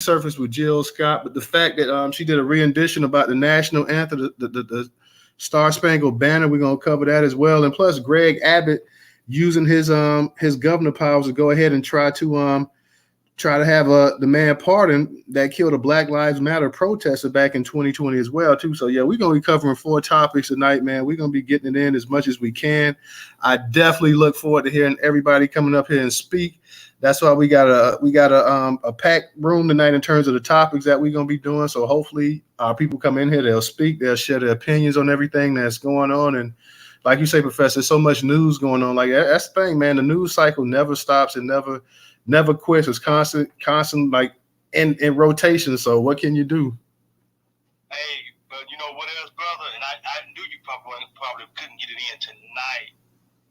resurfaced with Jill Scott, but the fact that she did a rendition about the national anthem, the Star Spangled Banner, we're gonna cover that as well. And plus, Greg Abbott using his governor powers to go ahead and try to have the man pardoned that killed a Black Lives Matter protester back in 2020 as well too. So yeah, we're gonna be covering 4 topics tonight, man. We're gonna be getting it in as much as we can. I definitely look forward to hearing everybody coming up here and speak. That's why we got a packed room tonight in terms of the topics that we're gonna be doing. So hopefully people come in here, they'll speak, they'll share their opinions on everything that's going on. And like you say, Professor, so much news going on. Like that's the thing, man. The news cycle never stops and never quits. It's constant, like in rotation. So what can you do? Hey, but you know what else, brother? And I knew you probably couldn't get it in tonight.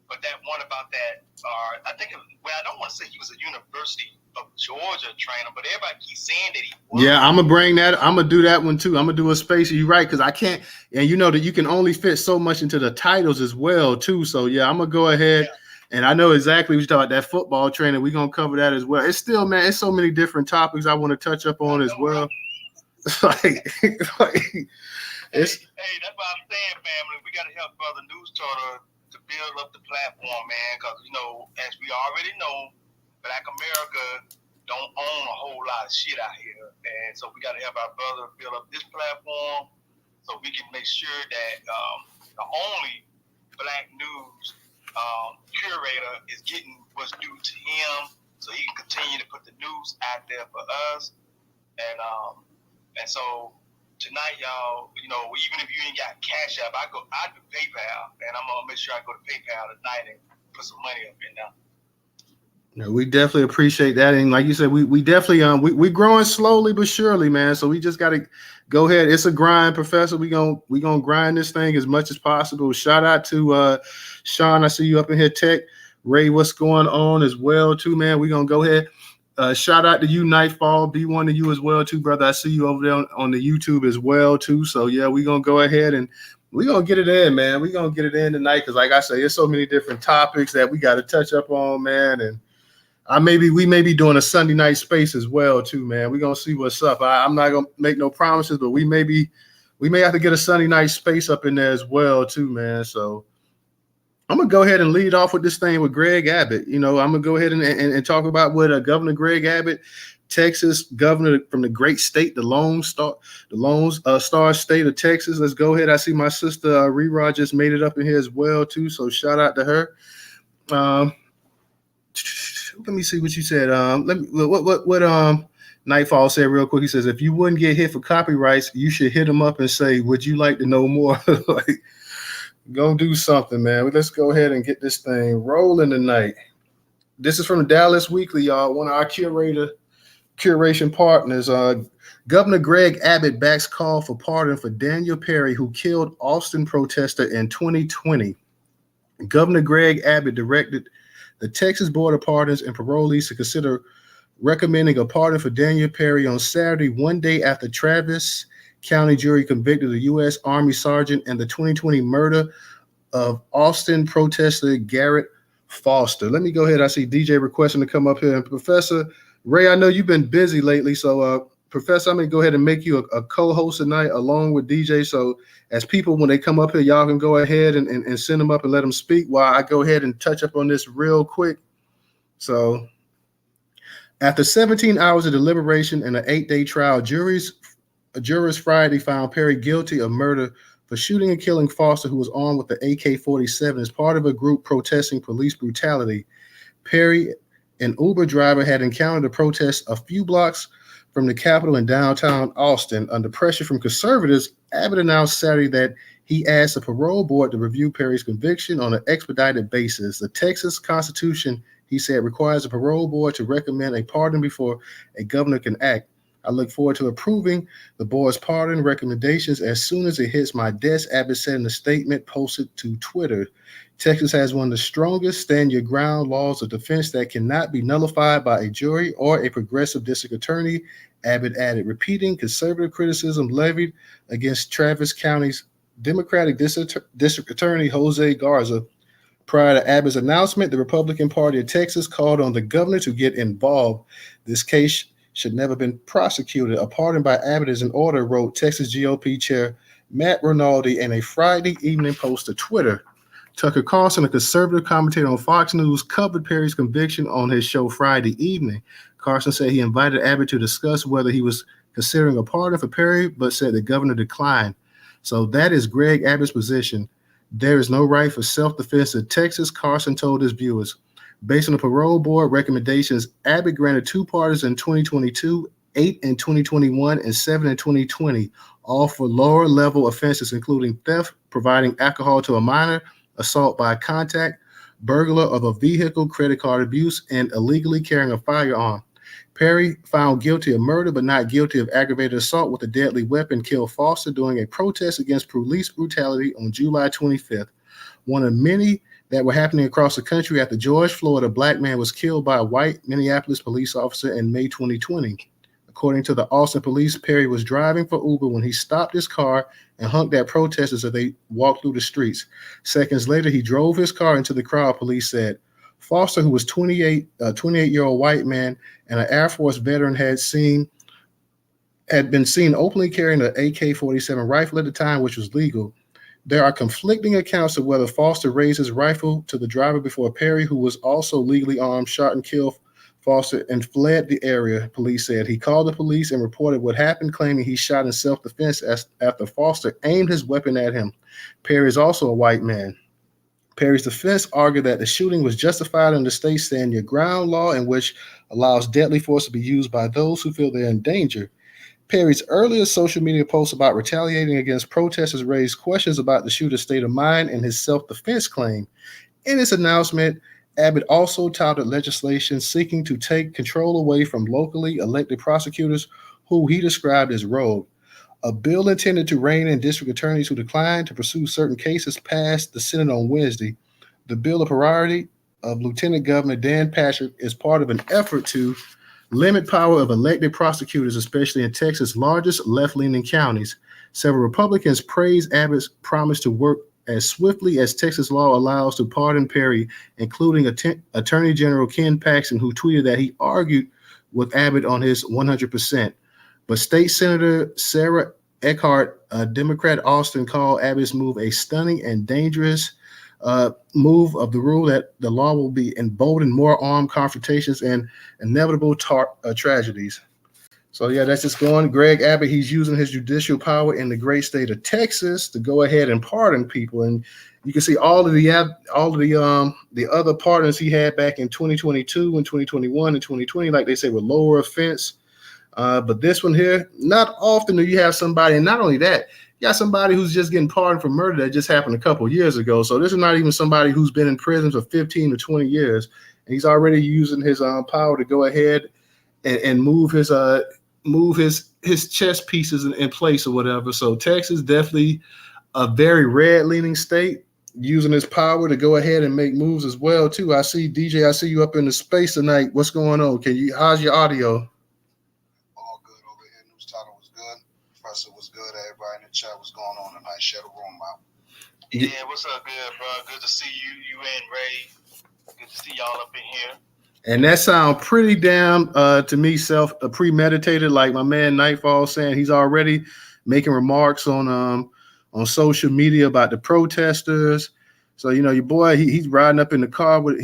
But that one about that, I don't want to say he was a University of Georgia trainer, but everybody keeps saying that he was. Yeah, I'm gonna bring that. I'm gonna do that one too. I'm gonna do a space. You're right, because I can't. And you know that you can only fit so much into the titles as well too. So yeah, I'm gonna go ahead. Yeah. And I know exactly what you're talking about, that football training. We're going to cover that as well. It's still, man, it's so many different topics I want to touch up on as well. Hey, that's what I'm saying, family. We got to help Brother Newstoter to build up the platform, man, because, you know, as we already know, Black America don't own a whole lot of shit out here. And so we got to help our brother build up this platform so we can make sure that the only Black news curator is getting what's due to him, so he can continue to put the news out there for us. And so tonight, y'all, you know, even if you ain't got Cash App, I do PayPal, and I'm gonna make sure I go to PayPal tonight and put some money up in there. Yeah, we definitely appreciate that, and like you said, we definitely we growing slowly but surely, man. So we just gotta go ahead. It's a grind, Professor. We gonna grind this thing as much as possible. Shout out to Sean. I see you up in here. Tech Ray, what's going on as well too, man? We gonna go ahead. Shout out to you, Nightfall. B1 to you as well too, brother. I see you over there on the YouTube as well too. So yeah, we gonna go ahead and we gonna get it in, man. We gonna get it in tonight because, like I say, there's so many different topics that we got to touch up on, man. And we may be doing a Sunday night space as well too, man. We're gonna see what's up. I'm not gonna make no promises, but we may have to get a Sunday night space up in there as well too, man. So I'm gonna go ahead and lead off with this thing with Greg Abbott. You know, I'm gonna go ahead and talk about what Governor Greg Abbott, Texas governor from the great state, the Lone Star State of Texas. Let's go ahead. I see my sister Rerod just made it up in here as well too. So shout out to her. Let me see what you said. What Nightfall said real quick. He says, if you wouldn't get hit for copyrights, you should hit him up and say, would you like to know more? Like, go do something, man. Let's go ahead and get this thing rolling tonight. This is from the Dallas Weekly, y'all. One of our curation partners. Governor Greg Abbott backs call for pardon for Daniel Perry, who killed Austin protester in 2020. Governor Greg Abbott directed the Texas Board of Pardons and Parolees to consider recommending a pardon for Daniel Perry on Saturday, one day after Travis County jury convicted a U.S. Army sergeant in the 2020 murder of Austin protester Garrett Foster. Let me go ahead. I see DJ requesting to come up here. And Professor Ray, I know you've been busy lately, so Professor, I'm going to go ahead and make you a co-host tonight along with DJ. So as people, when they come up here, y'all can go ahead and send them up and let them speak while I go ahead and touch up on this real quick. So after 17 hours of deliberation and an 8-day trial, jurors Friday found Perry guilty of murder for shooting and killing Foster, who was armed with the AK-47 as part of a group protesting police brutality. Perry, an Uber driver, had encountered a protest a few blocks from the Capitol in downtown Austin. Under pressure from conservatives, Abbott announced Saturday that he asked the parole board to review Perry's conviction on an expedited basis. The Texas Constitution, he said, requires the parole board to recommend a pardon before a governor can act. I look forward to approving the board's pardon recommendations as soon as it hits my desk, Abbott said in a statement posted to Twitter. Texas has one of the strongest stand-your-ground laws of defense that cannot be nullified by a jury or a progressive district attorney, Abbott added, repeating conservative criticism levied against Travis County's Democratic District Attorney Jose Garza. Prior to Abbott's announcement, the Republican Party of Texas called on the governor to get involved. This case should never been prosecuted. A pardon by Abbott is in order, wrote Texas GOP Chair Matt Rinaldi in a Friday evening post to Twitter. Tucker Carlson, a conservative commentator on Fox News, covered Perry's conviction on his show Friday evening. Carlson said he invited Abbott to discuss whether he was considering a pardon for Perry, but said the governor declined. So that is Greg Abbott's position. There is no right for self-defense in Texas, Carlson told his viewers. Based on the parole board recommendations, Abbott granted 2 pardons in 2022, 8 in 2021, and 7 in 2020, all for lower-level offenses, including theft, providing alcohol to a minor, assault by contact, burglar of a vehicle, credit card abuse, and illegally carrying a firearm. Perry, found guilty of murder but not guilty of aggravated assault with a deadly weapon, killed Foster during a protest against police brutality on July 25th, one of many that were happening across the country after George Floyd, a black man, was killed by a white Minneapolis police officer in May 2020. According to the Austin police, Perry was driving for Uber when he stopped his car and honked at protesters as they walked through the streets. Seconds later, he drove his car into the crowd, police said. Foster, who was a 28-year-old white man and an Air Force veteran, had been seen openly carrying an AK-47 rifle at the time, which was legal. There are conflicting accounts of whether Foster raised his rifle to the driver before Perry, who was also legally armed, shot and killed Foster and fled the area, police said. He called the police and reported what happened, claiming he shot in self-defense after Foster aimed his weapon at him. Perry is also a white man. Perry's defense argued that the shooting was justified under state stand your ground law, in which allows deadly force to be used by those who feel they're in danger. Perry's earlier social media posts about retaliating against protesters raised questions about the shooter's state of mind and his self-defense claim. In his announcement, Abbott also touted legislation seeking to take control away from locally elected prosecutors, who he described as rogue. A bill intended to rein in district attorneys who declined to pursue certain cases passed the Senate on Wednesday. The bill, a priority of Lieutenant Governor Dan Patrick, is part of an effort to limit power of elected prosecutors, especially in Texas' largest left-leaning counties. Several Republicans praised Abbott's promise to work as swiftly as Texas law allows to pardon Perry, including Attorney General Ken Paxton, who tweeted that he argued with Abbott on his 100%. But State Senator Sarah Eckhart, a Democrat Austin, called Abbott's move a stunning and dangerous move of the rule that the law will be embolden more armed confrontations and inevitable tragedies. So, yeah, that's just going. Greg Abbott, he's using his judicial power in the great state of Texas to go ahead and pardon people. And you can see all of the other pardons he had back in 2022 and 2021 and 2020, like they say, with lower offense. But this one here, not often do you have somebody, and not only that, you got somebody who's just getting pardoned for murder that just happened a couple of years ago. So this is not even somebody who's been in prison for 15 to 20 years. And he's already using his power to go ahead and move his chess pieces in place or whatever. So Texas, definitely a very red-leaning state, using his power to go ahead and make moves as well, too. I see, DJ, I see you up in the space tonight. What's going on? How's your audio? All good over here. Newstoter was good. Professor was good. Everybody in the chat was going on tonight. Shut the room out. Yeah, what's up, good, bro? Good to see you and Ray. Good to see y'all up in here. And that sounds pretty damn, to me, premeditated. Like my man Nightfall saying, he's already making remarks on social media about the protesters. So, you know, your boy, he's riding up in the crowd with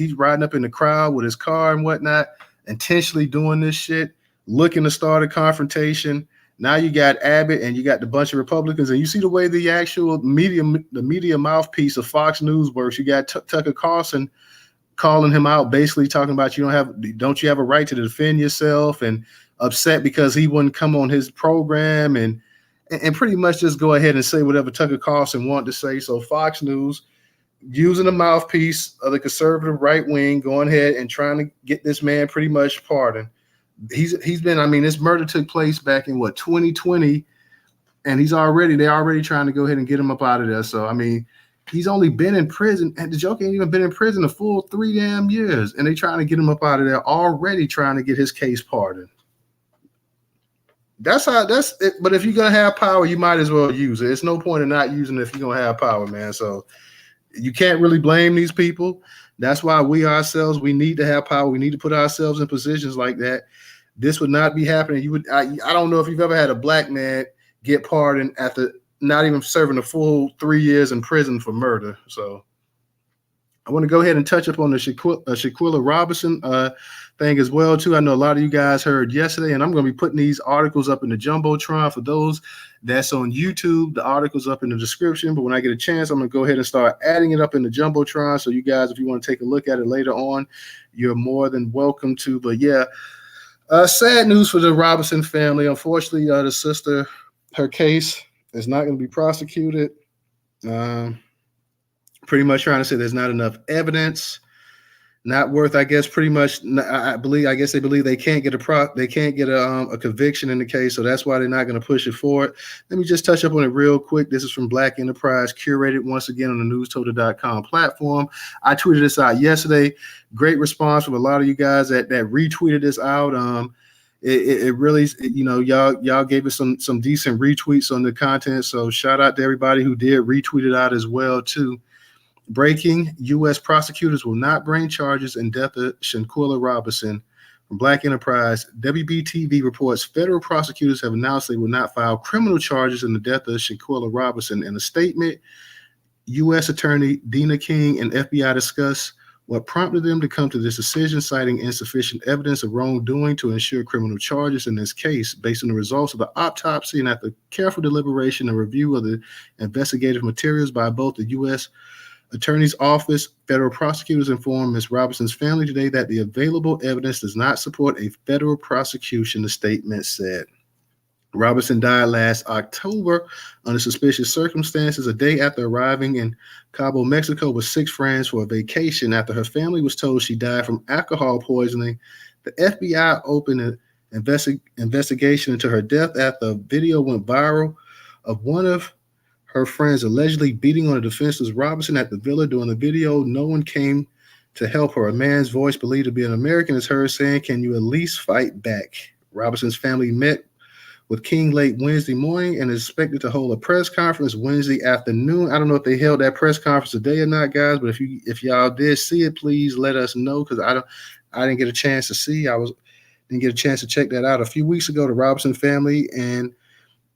his car and whatnot, intentionally doing this shit, looking to start a confrontation. Now you got Abbott and you got the bunch of Republicans, and you see the way the actual media mouthpiece of Fox News works. You got Tucker Carlson calling him out, basically talking about don't you have a right to defend yourself, and upset because he wouldn't come on his program and pretty much just go ahead and say whatever Tucker Carlson wanted to say. So Fox News, using the mouthpiece of the conservative right wing, going ahead and trying to get this man pretty much pardoned. He's been, I mean, this murder took place back in 2020, and they're already trying to go ahead and get him up out of there. So I mean, he's only been in prison, and the joke ain't even been in prison a full 3 damn years, and they trying to get him up out of there, already trying to get his case pardoned. That's it. But if you're gonna have power, you might as well use it. It's no point in not using it if you're gonna have power, man. So you can't really blame these people. That's why we ourselves, we need to have power. We need to put ourselves in positions like that. this would not be happening. I don't know if you've ever had a black man get pardoned after not even serving a full 3 years in prison for murder. So I want to go ahead and touch up on the Shanquella Robinson thing as well too. I know a lot of you guys heard yesterday, and I'm going to be putting these articles up in the Jumbotron for those that's on YouTube. The article's up in the description, but when I get a chance, I'm going to go ahead and start adding it up in the Jumbotron. So you guys, if you want to take a look at it later on, you're more than welcome to. But yeah, sad news for the Robinson family. Unfortunately, the sister, her case is not going to be prosecuted. Pretty much trying to say there's not enough evidence, not worth. I guess pretty much. I guess they believe they can't get a conviction in the case, so that's why they're not going to push it forward. Let me just touch up on it real quick. This is from Black Enterprise, curated once again on the Newstoter.com platform. I tweeted this out yesterday. Great response from a lot of you guys that retweeted this out. It really, y'all gave us some decent retweets on the content. So shout out to everybody who did retweet it out as well too. Breaking: U.S. prosecutors will not bring charges in death of Shanquella Robinson. From Black Enterprise, WBTV reports federal prosecutors have announced they will not file criminal charges in the death of Shanquella Robinson. In a statement, U.S. Attorney Dina King and FBI discuss what prompted them to come to this decision, citing insufficient evidence of wrongdoing to ensure criminal charges in this case. Based on the results of the autopsy and after careful deliberation and review of the investigative materials by both the U.S. Attorney's Office, federal prosecutors informed Ms. Robinson's family today that the available evidence does not support a federal prosecution, the statement said. Robinson died last October under suspicious circumstances, a day after arriving in Cabo, Mexico with 6 friends for a vacation. After her family was told she died from alcohol poisoning, the FBI opened an investigation into her death after a video went viral of one of her friends allegedly beating on a defenseless Robinson at the villa. During the video, no one came to help her. A man's voice, believed to be an American, is heard saying, "Can you at least fight back?" Robinson's family met with King late Wednesday morning and is expected to hold a press conference Wednesday afternoon. I don't know if they held that press conference today or not, guys, but if y'all did see it, please let us know, because I didn't get a chance to see. Didn't get a chance to check that out. A few weeks ago, the Robinson family and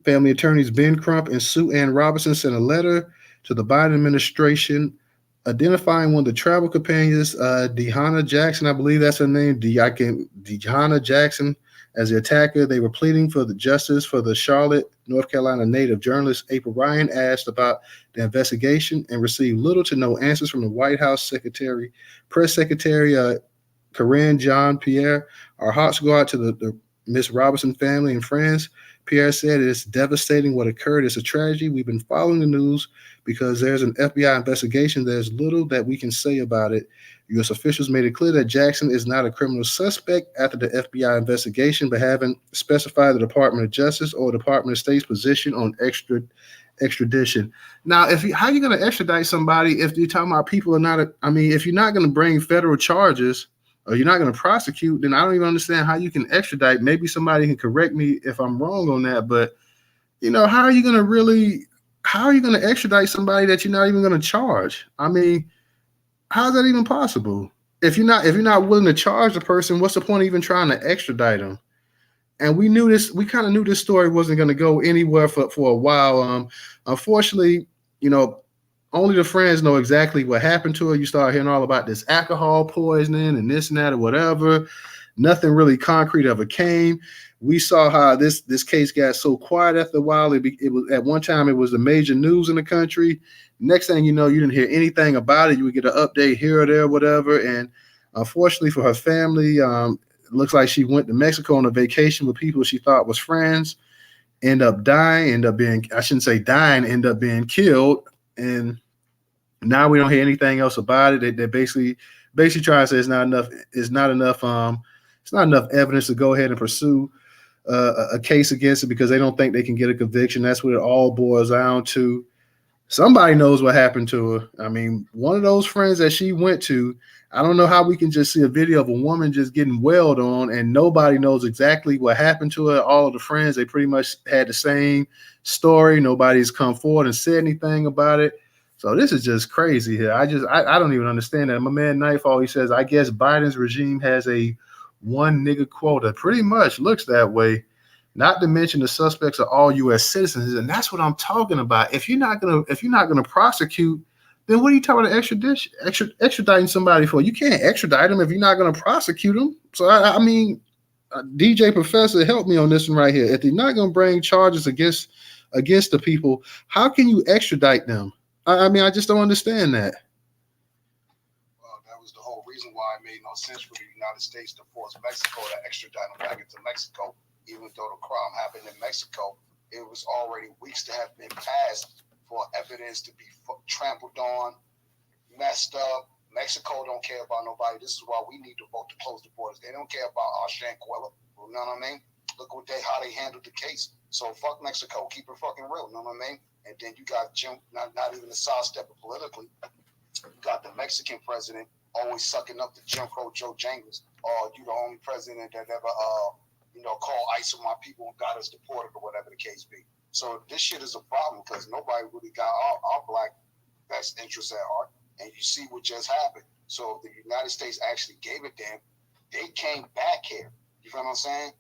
family attorneys Ben Crump and Sue Ann Robinson sent a letter to the Biden administration identifying one of the travel companions, Dehana Jackson, I believe that's her name, Dehana Jackson, as the attacker. They were pleading for the justice for the Charlotte, North Carolina native journalist. April Ryan asked about the investigation and received little to no answers from the White House Press Secretary Karine Jean-Pierre. Our hearts go out to the Miss Robinson family and friends. Pierre said, "It's devastating what occurred. It's a tragedy. We've been following the news because there's an FBI investigation. There's little that we can say about it. U.S. officials made it clear that Jackson is not a criminal suspect after the FBI investigation, but haven't specified the Department of Justice or Department of State's position on extradition." Now, how are you going to extradite somebody if you're talking about people are not? If you're not going to bring federal charges, or you're not going to prosecute, then I don't even understand how you can extradite. Maybe somebody can correct me if I'm wrong on that, but how are you going to extradite somebody that you're not even going to charge? How is that even possible? If you're not willing to charge the person, what's the point of even trying to extradite them? And we kind of knew this story wasn't going to go anywhere for a while. Unfortunately, only the friends know exactly what happened to her. You start hearing all about this alcohol poisoning and this and that or whatever. Nothing really concrete ever came. We saw how this case got so quiet after a while. It was at one time it was the major news in the country. Next thing you know, you didn't hear anything about it. You would get an update here or there, whatever. And unfortunately for her family, it looks like she went to Mexico on a vacation with people she thought was friends. End up being killed. And now we don't hear anything else about it. They basically try to say it's not enough evidence to go ahead and pursue a case against it, because they don't think they can get a conviction. That's what it all boils down to. Somebody knows what happened to her. One of those friends that she went to, I don't know how we can just see a video of a woman just getting wailed on and nobody knows exactly what happened to her. All of the friends, they pretty much had the same story. Nobody's come forward and said anything about it. So this is just crazy here. I don't even understand that. My man Nightfall, he says, "I guess Biden's regime has a one nigga quota. Pretty much looks that way. Not to mention the suspects are all U.S. citizens, and that's what I'm talking about. If you're not gonna prosecute, then what are you talking about extraditing somebody for? You can't extradite them if you're not gonna prosecute them. So I mean, DJ Professor, help me on this one right here. If they're not gonna bring charges against the people, how can you extradite them? I mean, I just don't understand that. Well, that was the whole reason why it made no sense for the United States to force Mexico to extradite them back into Mexico, even though the crime happened in Mexico. It was already weeks to have been passed for evidence to be trampled on, messed up. Mexico don't care about nobody. This is why we need to vote to close the borders. They don't care about our Shanquella. You know what I mean? Look how they handled the case. So fuck Mexico. Keep it fucking real. You know what I mean? And then you got Jim, not even a sidestep politically. You got the Mexican president always sucking up to Jim Crow Joe Jangles. Oh, you the only president that ever called ICE on my people and got us deported or whatever the case be. So this shit is a problem because nobody really got our black best interests at heart. And you see what just happened. So if the United States actually gave a damn, they came back here. You feel what I'm saying?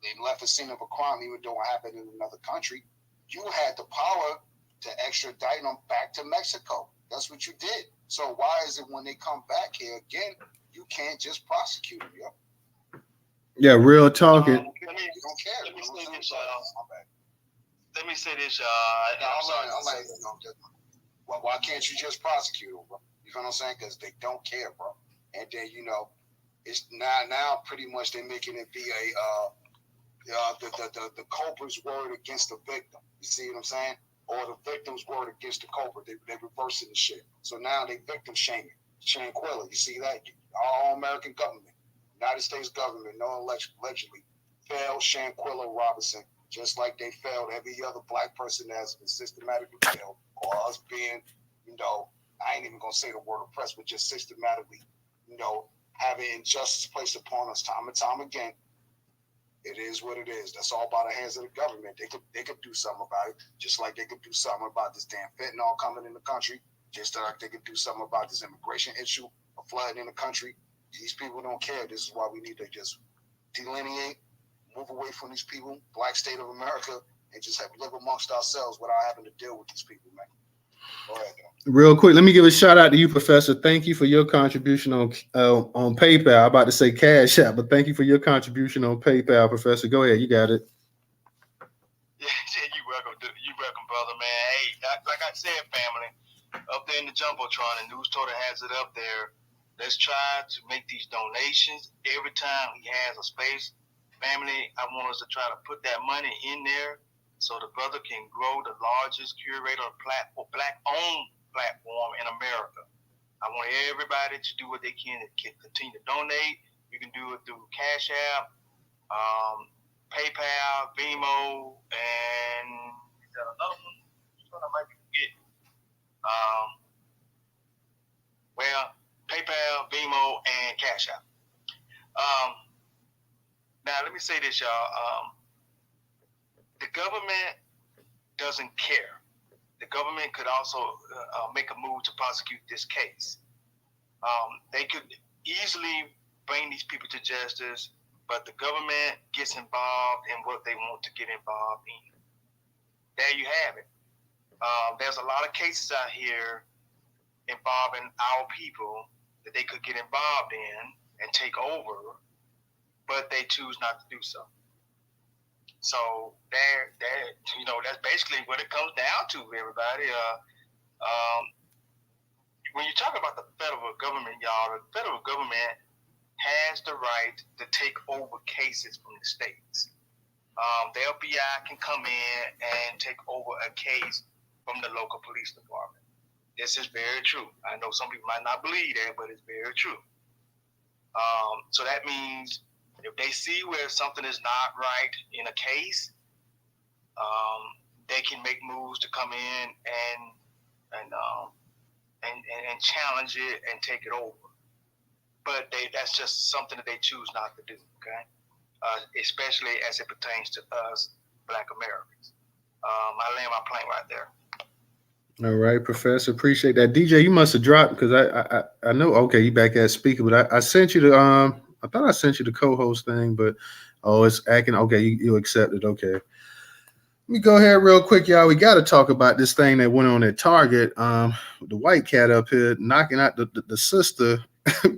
They left the scene of a crime, even though it happened in another country. You had the power to extradite them back to Mexico. That's what you did. So why is it when they come back here again, you can't just prosecute them, yo? Yeah, real talking. Let me say this, why can't you just prosecute them, bro? You know what I'm saying? Because they don't care, bro. And then it's now pretty much they're making it be the culprit's word against the victim. You see what I'm saying? Or the victim's word against the culprit. They're reversing the shit. So now they victim shaming. Shanquella, you see that? Our American government, United States government, allegedly failed Shanquella Robinson, just like they failed every other black person that has been systematically failed, or us being, I ain't even gonna say the word oppressed, but just systematically, having injustice placed upon us time and time again. It is what it is. That's all by the hands of the government. They could do something about it, just like they could do something about this damn fentanyl coming in the country, just like they could do something about this immigration issue of flooding in the country. These people don't care. This is why we need to just delineate, move away from these people, black state of America, and just live amongst ourselves without having to deal with these people, man. Go ahead, though. Real quick, let me give a shout out to you, Professor. Thank you for your contribution on PayPal. I'm about to say Cash App, but thank you for your contribution on PayPal, Professor. Go ahead, you got it. Yeah, you're welcome, brother, man. Hey, like I said, family, up there in the Jumbotron, and Newstoter has it up there. Let's try to make these donations every time he has a space. Family, I want us to try to put that money in there so the brother can grow the largest curator platform, black-owned platform in America. I want everybody to do what they can continue to donate. You can do it through Cash App, PayPal, Venmo, and another one I might forget. PayPal, Venmo, and Cash App. Now, let me say this, y'all. The government doesn't care. The government could also make a move to prosecute this case. They could easily bring these people to justice, but the government gets involved in what they want to get involved in. There you have it. There's a lot of cases out here involving our people that they could get involved in and take over, but they choose not to do so. So that's basically what it comes down to, everybody. When you talk about the federal government, y'all, the federal government has the right to take over cases from the states. The FBI can come in and take over a case from the local police department. This is very true. I know some people might not believe that, but it's very true. So that means if they see where something is not right in a case, they can make moves to come in and challenge it and take it over. But that's just something that they choose not to do. Okay, especially as it pertains to us, Black Americans. I land my plane right there. All right, Professor, appreciate that. DJ, you must have dropped because I know. Okay, you back as speaker, but I sent you the I thought I sent you the co-host thing, but it's acting okay. You accept it. Okay. Let me go ahead real quick, y'all. We got to talk about this thing that went on at Target. The white cat up here knocking out the sister,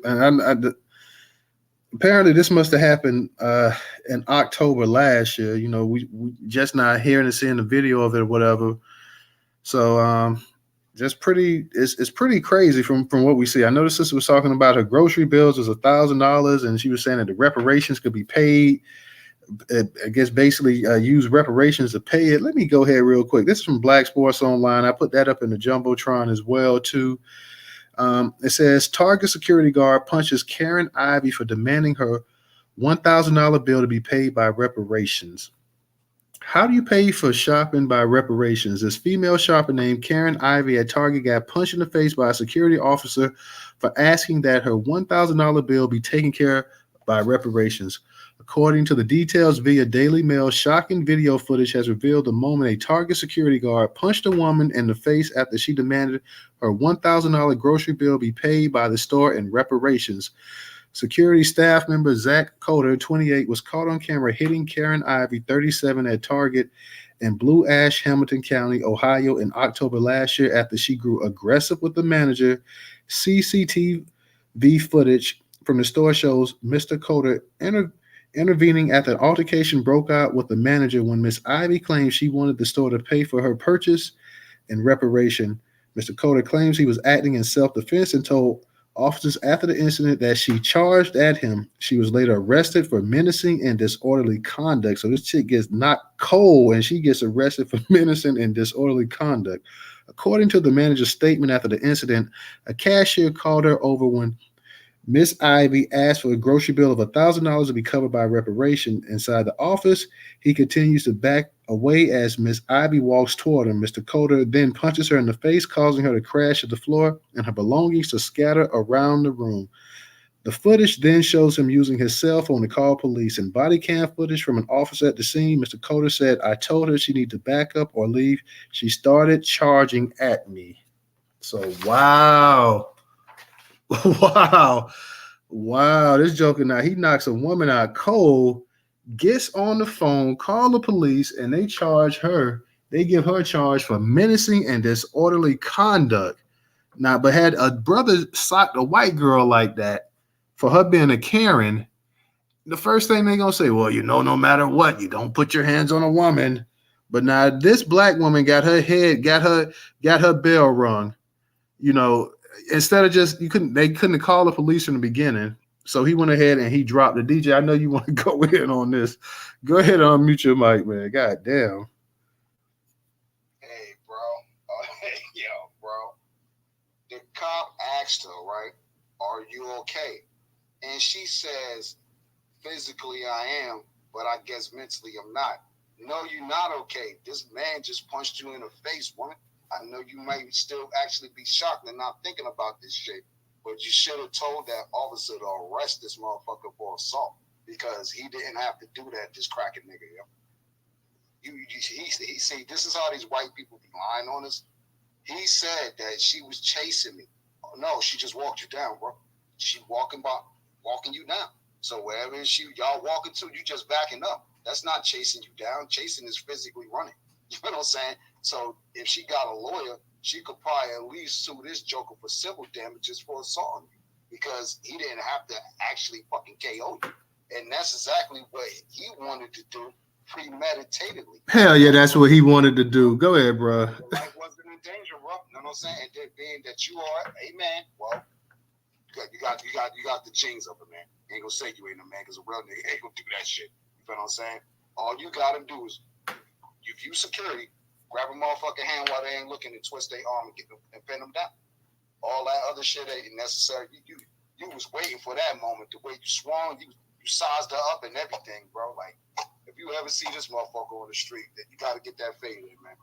and apparently this must have happened in October last year. You know, we just not hearing and seeing the video of it or whatever. So just it's pretty crazy from what we see. I know the sister was talking about her grocery bills was $1,000, and she was saying that the reparations could be paid. I guess basically use reparations to pay it. Let me go ahead real quick. This is from Black Sports Online. I put that up in the Jumbotron as well too. It says Target security guard punches Karen Ivey for demanding her $1,000 bill to be paid by reparations. How do you pay for shopping by reparations? This female shopper named Karen Ivey at Target got punched in the face by a security officer for asking that her $1,000 bill be taken care of by reparations. According to the details via Daily Mail, shocking video footage has revealed the moment a Target security guard punched a woman in the face after she demanded her $1,000 grocery bill be paid by the store in reparations. Security staff member Zach Coder, 28, was caught on camera hitting Karen Ivey, 37, at Target in Blue Ash, Hamilton County, Ohio, in October last year after she grew aggressive with the manager. CCTV footage from the store shows Mr. Coder intervening after an altercation broke out with the manager when Miss Ivey claimed she wanted the store to pay for her purchase in reparation. Mr. Coder claims he was acting in self-defense and told officers after the incident that she charged at him. She was later arrested for menacing and disorderly conduct. So this chick gets knocked cold and she gets arrested for menacing and disorderly conduct. According to the manager's statement after the incident, a cashier called her over when Miss Ivey asked for a grocery bill of $1,000 to be covered by reparation. Inside the office, he continues to back away as Miss Ivey walks toward him. Mr. Coder then punches her in the face, causing her to crash to the floor and her belongings to scatter around the room. The footage then shows him using his cell phone to call police. In body cam footage from an officer at the scene, Mr. Coder said, "I told her she needed to back up or leave. She started charging at me." So, wow. Wow, this joker now, he knocks a woman out cold, gets on the phone, call the police, and they charge her. They give her a charge for menacing and disorderly conduct. Now, but had a brother socked a white girl like that for her being a Karen, the first thing they're gonna say, well, no matter what, you don't put your hands on a woman. But now this black woman got her bell rung, instead of they couldn't have called the police in the beginning. So he went ahead and he dropped the DJ. I know you want to go in on this. Go ahead and unmute your mic, man. God damn. Hey, bro. Yo, bro. The cop asked her, right, "Are you okay?" And she says, "Physically I am, but I guess mentally I'm not." "No, you're not okay. This man just punched you in the face, woman. I know you might still actually be shocked and not thinking about this shit, but you should have told that officer to arrest this motherfucker for assault because he didn't have to do that, this cracking nigga, yo." He see, this is how these white people be lying on us. He said that she was chasing me. Oh, no, she just walked you down, bro. She walking you down. So wherever y'all walking to, you just backing up. That's not chasing you down. Chasing is physically running. You know what I'm saying? So if she got a lawyer, she could probably at least sue this joker for civil damages for assaulting you because he didn't have to actually fucking KO you. And that's exactly what he wanted to do premeditatedly. Hell yeah, that's what he wanted to do. Go ahead, bro. Life wasn't in danger, bro. You know what I'm saying? And then being that you are a man, well, you got the genes of a man. Ain't gonna say you ain't a man because a real nigga ain't gonna do that shit. You feel what I'm saying? All you gotta do is if you security, grab a motherfucking hand while they ain't looking and twist their arm and pin them down. All that other shit ain't necessary. You was waiting for that moment. The way you swung, you sized her up and everything, bro. Like, if you ever see this motherfucker on the street, then you got to get that fade in, man.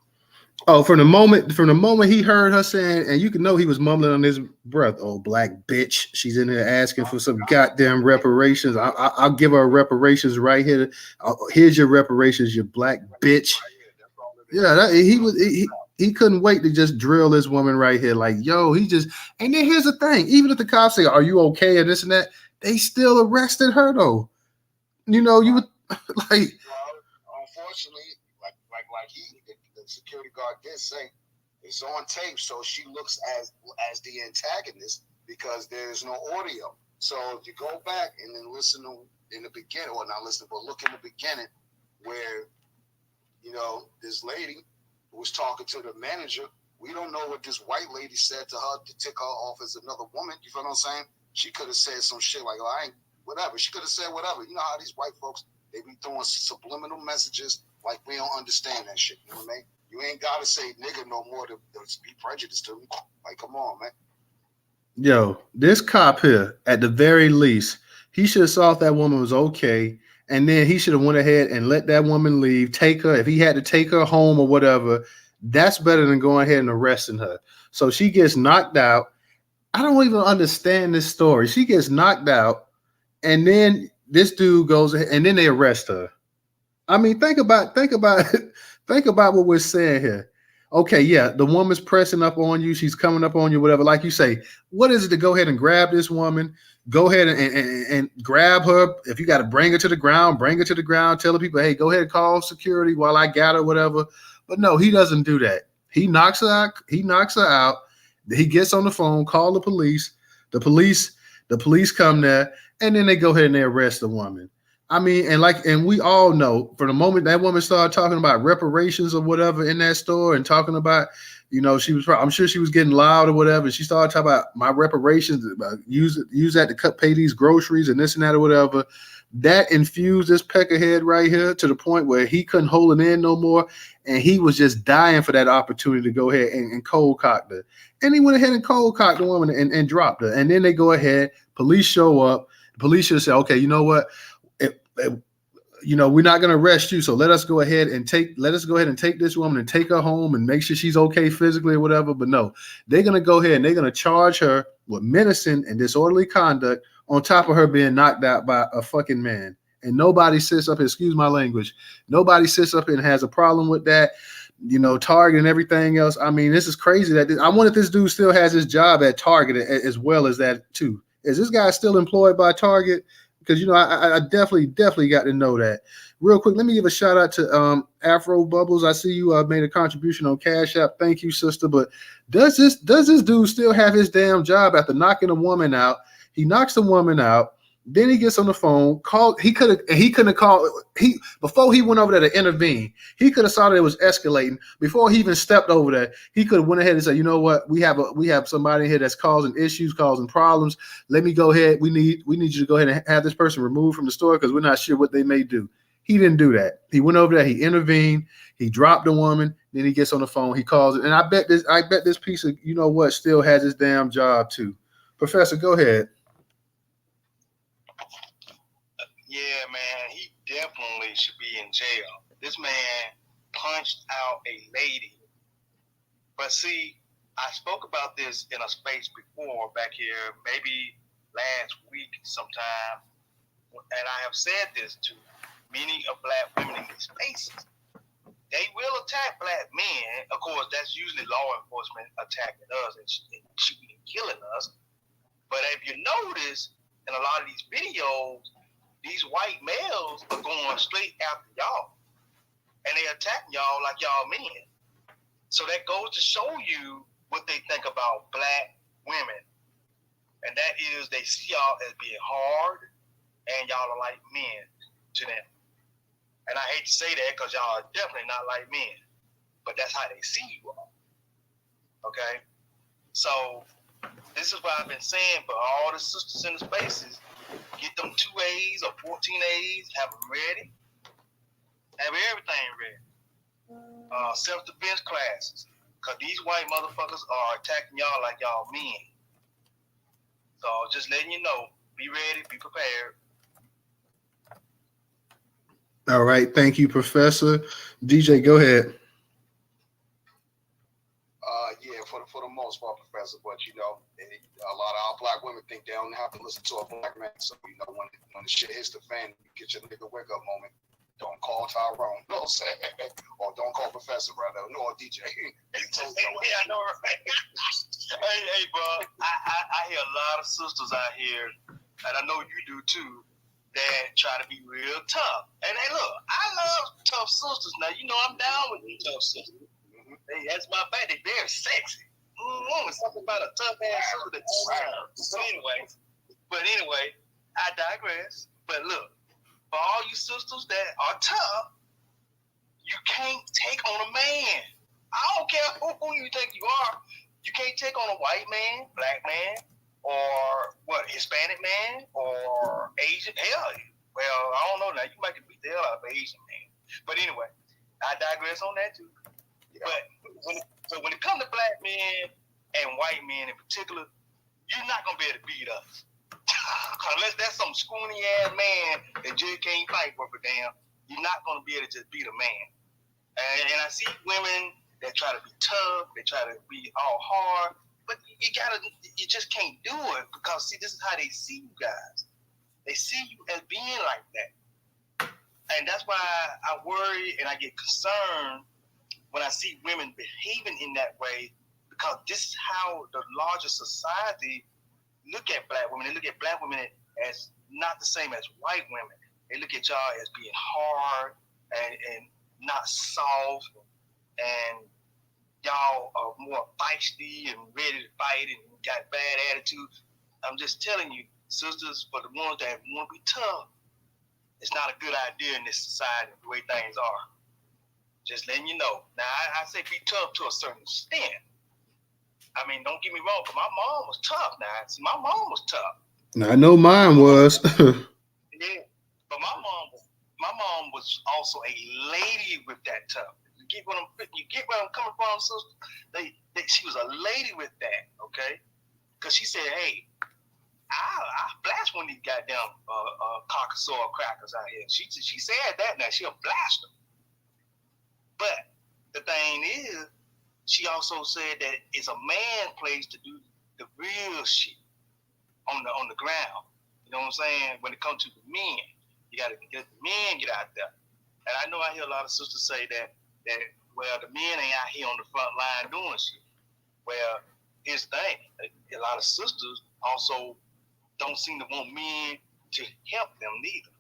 Oh, from the moment he heard her saying, and you can know he was mumbling on his breath, "Oh, black bitch, she's in there asking for some goddamn reparations. I'll give her reparations right here. Here's your reparations, you black bitch." Yeah, he couldn't wait to just drill this woman right here. Like, yo, and then here's the thing: even if the cops say, "Are you okay?" and this and that, they still arrested her though. You know, you would like. Well, unfortunately, like the security guard did say, it's on tape, so she looks as the antagonist because there's no audio. So if you go back and then listen to in the beginning, or not listen, but look in the beginning where, you know, this lady who was talking to the manager, we don't know what this white lady said to her to tick her off as another woman. You feel what I'm saying? She could have said some shit like, I ain't, whatever. She could have said whatever. You know how these white folks, they be throwing subliminal messages like we don't understand that shit. You know what I mean? You ain't got to say nigga no more to be prejudiced to me. Like, come on, man. Yo, this cop here, at the very least, he should have saw if that woman was okay, and then he should have went ahead and let that woman leave, take her, if he had to take her home or whatever. That's better than going ahead and arresting her. So she gets knocked out. I don't even understand this story. She gets knocked out, and then this dude goes ahead, and then they arrest her. I mean, think about what we're saying here. Okay, yeah, the woman's pressing up on you. She's coming up on you, whatever. Like you say, what is it to go ahead and grab this woman? Go ahead and grab her. If you got to bring her to the ground, bring her to the ground. Tell the people, hey, go ahead and call security while I got her, whatever. But no, he doesn't do that. He knocks her out. He gets on the phone, call the police. The police come there, and then they go ahead and they arrest the woman. I mean, and we all know from the moment that woman started talking about reparations or whatever in that store and talking about, you know, I'm sure she was getting loud or whatever. She started talking about my reparations, use that to pay these groceries and this and that or whatever. That infused this peckerhead right here to the point where he couldn't hold it in no more. And he was just dying for that opportunity to go ahead and cold cock her. And he went ahead and cold cocked the woman and dropped her. And then they go ahead, police show up. The police should say, okay, you know what? You know, we're not going to arrest you, so let us go ahead and take this woman and take her home and make sure she's okay physically or whatever. But no, they're going to go ahead and they're going to charge her with menacing and disorderly conduct on top of her being knocked out by a fucking man. And nobody sits up, excuse my language, nobody sits up and has a problem with that. You know, Target and everything else. I mean, this is crazy. I wonder if this dude still has his job at Target as well as that too. Is this guy still employed by Target? Because, you know, I definitely got to know that. Real quick, let me give a shout out to Afro Bubbles. I see you made a contribution on Cash App. Thank you, sister. But does this dude still have his damn job after knocking a woman out? He knocks the woman out. Then he gets on the phone, called. He couldn't have called. Before he went over there to intervene, he could have saw that it was escalating. Before he even stepped over there, he could have went ahead and said, you know what, we have somebody here that's causing issues, causing problems. Let me go ahead. We need you to go ahead and have this person removed from the store because we're not sure what they may do. He didn't do that. He went over there. He intervened. He dropped the woman. Then he gets on the phone. He calls it. And I bet this piece of, you know what, still has his damn job too. Professor, go ahead. Yeah, man, he definitely should be in jail. This man punched out a lady. But see, I spoke about this in a space before back here, maybe last week sometime, and I have said this to many of black women in these spaces. They will attack black men. Of course, that's usually law enforcement attacking us and shooting and killing us. But if you notice, in a lot of these videos, these white males are going straight after y'all. And they attacking y'all like y'all men. So that goes to show you what they think about black women. And that is they see y'all as being hard and y'all are like men to them. And I hate to say that because y'all are definitely not like men. But that's how they see you all. Okay? So this is what I've been saying for all the sisters in the spaces. Get them 2 A's or 14 A's, have them ready. Have everything ready. Self-defense classes. Because these white motherfuckers are attacking y'all like y'all men. So just letting you know, be ready, be prepared. All right. Thank you, Professor. DJ, go ahead. Yeah, for the most part, Professor, but you know, a lot of our black women think they don't have to listen to a black man. So you know, when the shit hits the fan, you get your nigga wake up moment. Don't call Tyrone, you know what I'm saying? Or don't call Professor, brother. No, or DJ. Yeah, I know, right? hey, bro, I hear a lot of sisters out here and I know you do too, that try to be real tough. And hey, look, I love tough sisters. Now, you know I'm down with you tough sisters. Hey, that's my fact. They're very sexy. It's something about a tough ass sister that's But anyway, I digress. But look, for all you sisters that are tough, you can't take on a man. I don't care who you think you are. You can't take on a white man, black man, or what, Hispanic man, or Asian. Hell, well, I don't know now. You might beat the hell out of an Asian man. But anyway, I digress on that too. Yeah. But when it comes to black men and white men in particular, you're not gonna be able to beat us. Unless that's some scrawny ass man that just can't fight for a damn, you're not gonna be able to just beat a man. And I see women that try to be tough, they try to be all hard, but you just can't do it because see, this is how they see you guys. They see you as being like that, and that's why I worry and I get concerned when I see women behaving in that way, because this is how the larger society look at black women. They look at black women as not the same as white women. They look at y'all as being hard and not soft, and y'all are more feisty and ready to fight and got bad attitude. I'm just telling you, sisters, for the ones that want to be tough, it's not a good idea in this society, the way things are. Just letting you know. Now, I say be tough to a certain extent. I mean, don't get me wrong, because my mom was tough now. See, my mom was tough. I know mine was. Yeah, but my mom was also a lady with that tough. You get where I'm coming from, sister? She was a lady with that, okay? Because she said, hey, I blast one of these goddamn Caucasoid crackers out here. She said that now. She'll blast them. But the thing is, she also said that it's a man's place to do the real shit on the ground. You know what I'm saying? When it comes to the men, you got to get the men get out there. And I know I hear a lot of sisters say that well, the men ain't out here on the front line doing shit. Well, here's the thing: a lot of sisters also don't seem to want men to help them neither.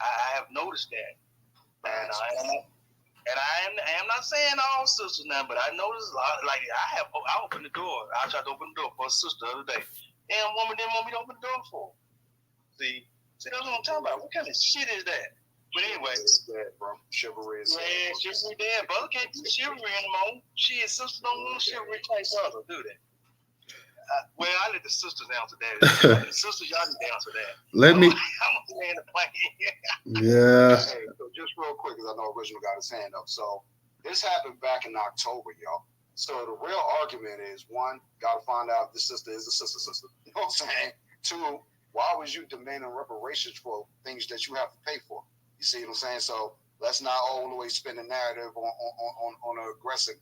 I have noticed that, and I am not saying all sisters now, but I noticed a lot. Like I opened the door. I tried to open the door for a sister the other day. Damn woman didn't want me to open the door for. See, that's what I'm talking about. What kind of shit is that? But anyway, it's dead, bro. Chivalry is dead. Yeah, chivalry dead. Brother can't do chivalry anymore. Shit, sisters don't want chivalry type brother, do they? Well, I let the sisters answer that. The sisters, y'all need to answer that. Let me. I'm playing the plane. Yeah. Hey, so just real quick, because I know Original got his hand up. So this happened back in October, y'all. So the real argument is, one, got to find out if this sister is a sister. You know what I'm saying? Two, why was you demanding reparations for things that you have to pay for? You see what I'm saying? So let's not always spin the narrative on an aggressive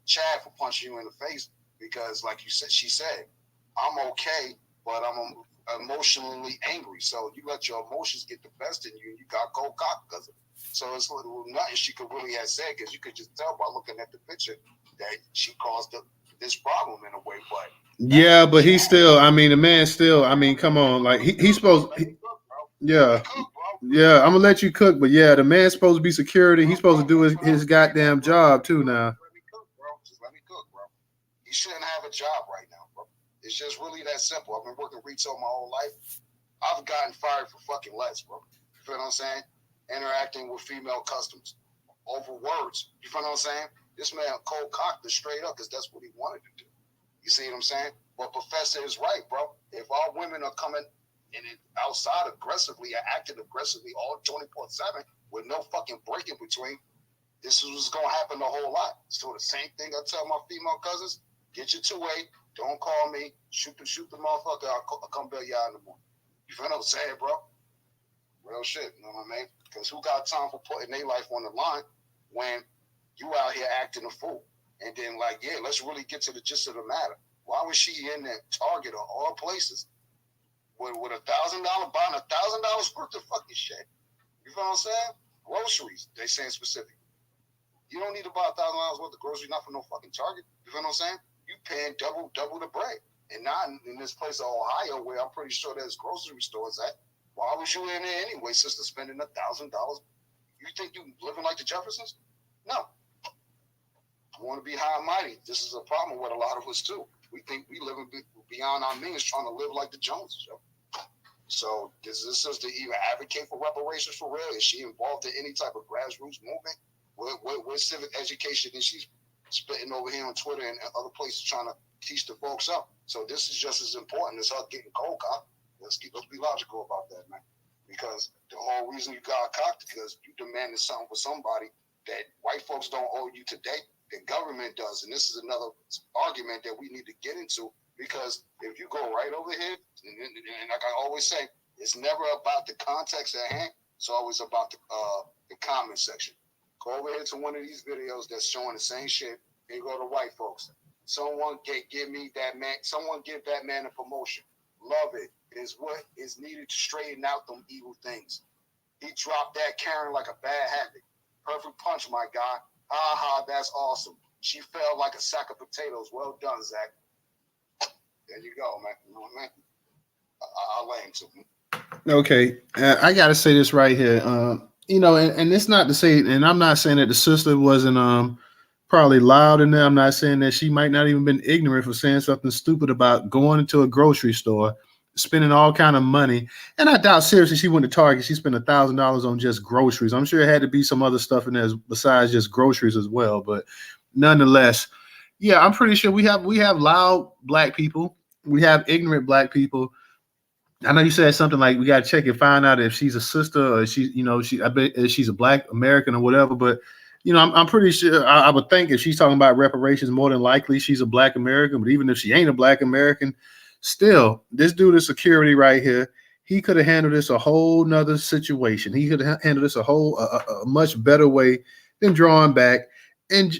Chad for punching you in the face, because like you said, she said, I'm okay, but I'm emotionally angry. So you let your emotions get the best in you, and you got cold cock because of it. So it's nothing she could really have said, because you could just tell by looking at the picture that she caused this problem in a way. But yeah, but he still. I mean, the man still. I mean, come on, like he's supposed. Yeah. Yeah, I'm gonna let you cook, but yeah, the man's supposed to be security. He's supposed to do his goddamn job too now. Let me cook, bro. Just let me cook, bro. He shouldn't have a job right now, bro. It's just really that simple. I've been working retail my whole life. I've gotten fired for fucking less, bro. You feel what I'm saying? Interacting with female customers over words. You feel what I'm saying? This man cold cocked it straight up because that's what he wanted to do. You see what I'm saying? But Professor is right, bro. If all women are coming and outside aggressively or acting aggressively all 24/7 with no fucking break in between, this is what's gonna happen a whole lot. So the same thing I tell my female cousins: get your 2-way, don't call me, shoot the motherfucker. I'll come bail you out in the morning. You feel what I'm saying, bro? Real shit, you know what I mean? Because who got time for putting their life on the line when you out here acting a fool? And then like, yeah, let's really get to the gist of the matter. Why was she in that Target or all places with $1,000, buying $1,000 worth of fucking shit? You feel what I'm saying? Groceries, they saying specific. You don't need to buy $1,000 worth of groceries, not for no fucking Target. You feel what I'm saying? You paying double the bread. and not in this place of Ohio where I'm pretty sure there's grocery stores at. Why was you in there anyway, sister, spending $1,000? You think you living like the Jeffersons? No. I want to be high and mighty. This is a problem with a lot of us too. We think we living beyond our means, trying to live like the Joneses. So does this sister even advocate for reparations for real? Is she involved in any type of grassroots movement? What civic education is she spitting over here on Twitter and other places trying to teach the folks up? So this is just as important as her getting cold cocked. Let's be logical about that, man. Because the whole reason you got cocked because you demanded something for somebody that white folks don't owe you today, the government does. And this is another argument that we need to get into, because if you go right over here, and like I always say, it's never about the context at hand. It's always about the comment section. Go over here to one of these videos that's showing the same shit, and you go to white folks. Someone give me that man. Someone give that man a promotion. Love it. Is what is needed to straighten out them evil things. He dropped that Karen like a bad habit. Perfect punch, my guy. Ha ha, that's awesome. She fell like a sack of potatoes. Well done, Zach. There you go, man. You know what I mean? I'll lay to. Okay, I gotta say this right here. And it's not to say, and I'm not saying that the sister wasn't probably loud in there. I'm not saying that she might not even been ignorant for saying something stupid about going into a grocery store, spending all kind of money. And I doubt seriously she went to Target. She spent $1,000 on just groceries. I'm sure it had to be some other stuff in there besides just groceries as well. But nonetheless, yeah, I'm pretty sure we have loud black people. We have ignorant black people. I know you said something like we got to check and find out if she's a sister or I bet she's a black American or whatever. But I'm pretty sure I would think if she's talking about reparations, more than likely she's a black American. But even if she ain't a black American, still, this dude is security right here. He could have handled this a whole nother situation. He could have handled this a much better way than drawing back and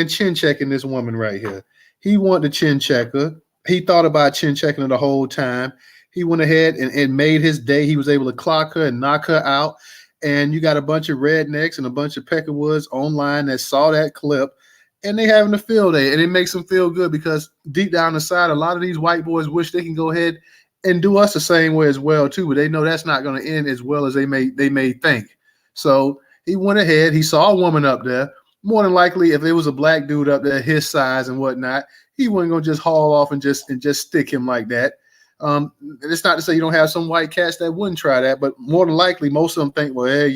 chin checking this woman right here. He wanted to chin check her. He thought about chin checking her the whole time. He went ahead and made his day. He was able to clock her and knock her out. And you got a bunch of rednecks and a bunch of peckerwoods online that saw that clip, and they having a field day, and it makes them feel good because deep down inside, a lot of these white boys wish they can go ahead and do us the same way as well too, but they know that's not going to end as well as they may think. So he went ahead. He saw a woman up there. More than likely, if there was a black dude up there his size and whatnot, he wasn't going to just haul off and just stick him like that. It's not to say you don't have some white cats that wouldn't try that, but more than likely, most of them think, well, hey,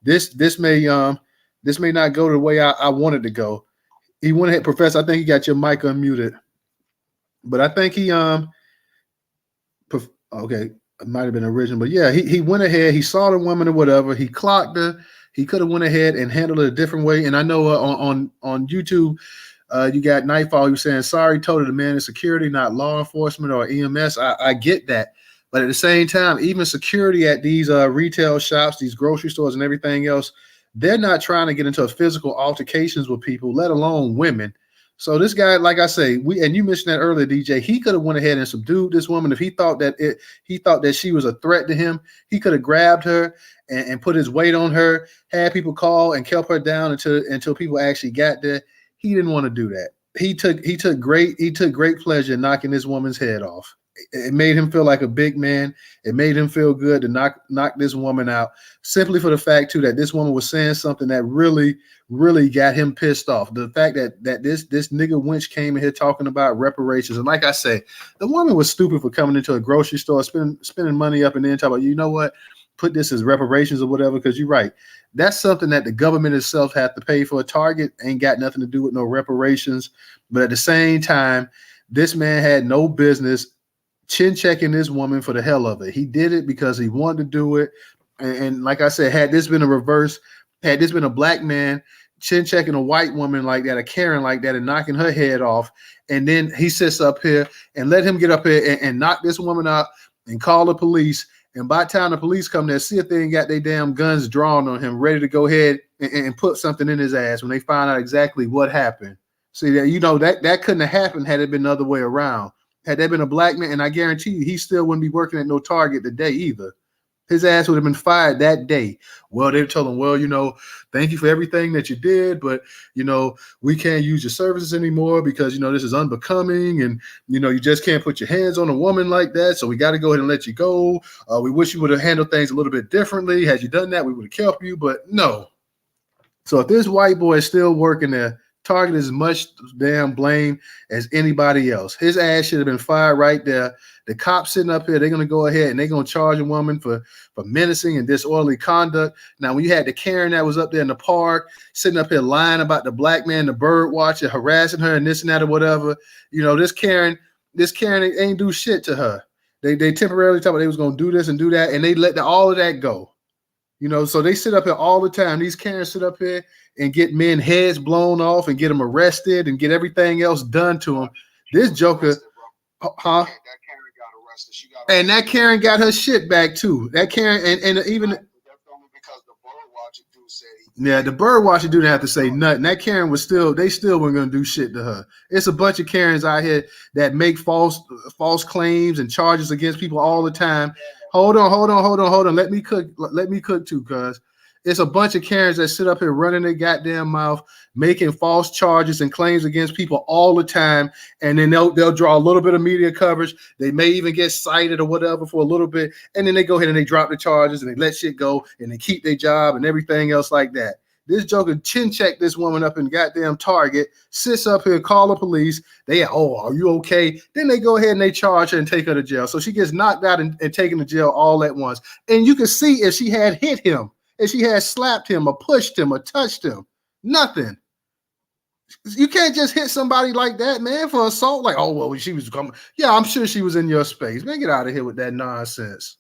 this may not go the way I wanted to go. He went ahead, Professor. I think you got your mic unmuted, but I think he okay, it might have been original, but yeah, he went ahead. He saw the woman or whatever. He clocked her. He could have went ahead and handled it a different way. And I know on YouTube. You got Nightfall. You're saying, sorry, told her the man is security, not law enforcement or EMS. I get that. But at the same time, even security at these retail shops, these grocery stores and everything else, they're not trying to get into physical altercations with people, let alone women. So this guy, like I say, and you mentioned that earlier, DJ, he could have went ahead and subdued this woman. If he thought that she was a threat to him, he could have grabbed her and put his weight on her, had people call and kept her down until people actually got there. He didn't want to do that. He took great pleasure in knocking this woman's head off. It made him feel like a big man. It made him feel good to knock this woman out, simply for the fact too that this woman was saying something that really, really got him pissed off. The fact that this nigga wench came in here talking about reparations, and like I say, the woman was stupid for coming into a grocery store, spending money up and then talking about, you know what, put this as reparations or whatever, because you're right. That's something that the government itself had to pay for. A Target ain't got nothing to do with no reparations. But at the same time, this man had no business chin checking this woman for the hell of it. He did it because he wanted to do it. And like I said, had this been a reverse, had this been a black man chin checking a white woman like that, a Karen like that, and knocking her head off, and then he sits up here and let him get up here and knock this woman out and call the police. And by the time the police come there, see if they ain't got their damn guns drawn on him, ready to go ahead and put something in his ass when they find out exactly what happened. See that that couldn't have happened had it been the other way around. Had there been a black man, and I guarantee you, he still wouldn't be working at no Target today either. His ass would have been fired that day. Well, they told him, well, thank you for everything that you did, but, we can't use your services anymore because, this is unbecoming and, you just can't put your hands on a woman like that. So we got to go ahead and let you go. We wish you would have handled things a little bit differently. Had you done that, we would have kept you, but no. So if this white boy is still working there, Target is as much damn blame as anybody else. His ass should have been fired right there. The cops sitting up here, they're going to go ahead and they're going to charge a woman for menacing and disorderly conduct. Now, when you had the Karen that was up there in the park, sitting up here lying about the black man, the bird watcher, harassing her and this and that or whatever, this Karen ain't do shit to her. They temporarily told her they was going to do this and do that, and they let all of that go. So they sit up here all the time. These Karens sit up here and get men heads blown off and get them arrested and get everything else done to them. This Joker, huh? That Karen got arrested. She got arrested. And that Karen got her shit back too. That Karen and even that's only because the bird watcher dude said the bird watcher dude didn't have to say nothing. That Karen they still weren't gonna do shit to her. It's a bunch of Karens out here that make false claims and charges against people all the time. Hold on. Let me cook too, cuz it's a bunch of Karens that sit up here running their goddamn mouth, making false charges and claims against people all the time, and then they'll draw a little bit of media coverage. They may even get cited or whatever for a little bit, and then they go ahead and they drop the charges and they let shit go and they keep their job and everything else like that. This Joker chin checked this woman up in goddamn Target, sits up here, call the police. Are you okay? Then they go ahead and they charge her and take her to jail. So she gets knocked out and taken to jail all at once. And you can see if she had hit him, if she had slapped him or pushed him or touched him, nothing. You can't just hit somebody like that, man, for assault. Like, she was coming. Yeah, I'm sure she was in your space. Man, get out of here with that nonsense.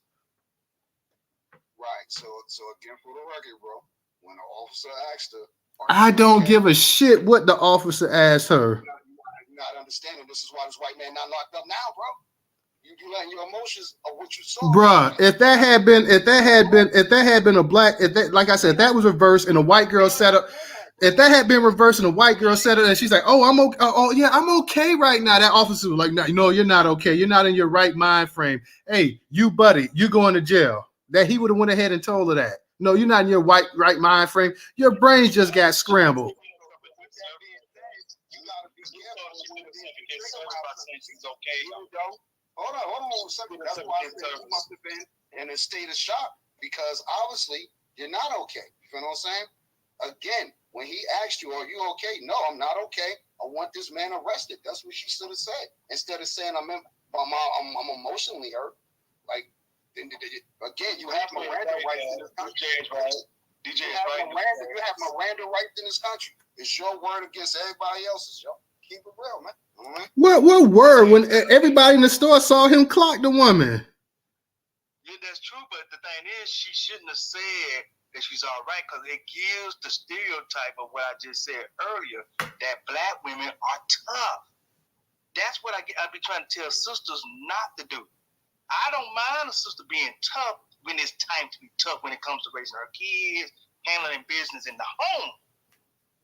Right. So again, for the record, bro, when the officer asked her, I don't give a shit what the officer asked her. You're not understanding. This is why this white man not locked up now, bro. You letting your emotions of what you saw. Bruh, if that had been a black, like I said, that was reversed and a white girl set up. If that had been reversed and a white girl said it and she's like, I'm okay. I'm okay right now. That officer was like, no, you're not okay. You're not in your right mind frame. Hey, you buddy, you going to jail. That he would have went ahead and told her that. No, you're not in your right mind frame. Your brains just got scrambled. Hold on a second. That's why I said you must have been in a state of shock because obviously you're not okay. You know what I'm saying? Again, when he asked you, are you okay? No, I'm not okay. I want this man arrested. That's what she should have said. Instead of saying I'm emotionally hurt. Like, again, you have Miranda rights in this country. You have Miranda rights in this country. It's your word against everybody else's, yo. Keep it real, man. Mm-hmm. What word when everybody in the store saw him clock the woman? Yeah, that's true, but the thing is, she shouldn't have said that she's all right because it gives the stereotype of what I just said earlier that black women are tough. That's what I be trying to tell sisters not to do. I don't mind a sister being tough when it's time to be tough when it comes to raising her kids, handling business in the home.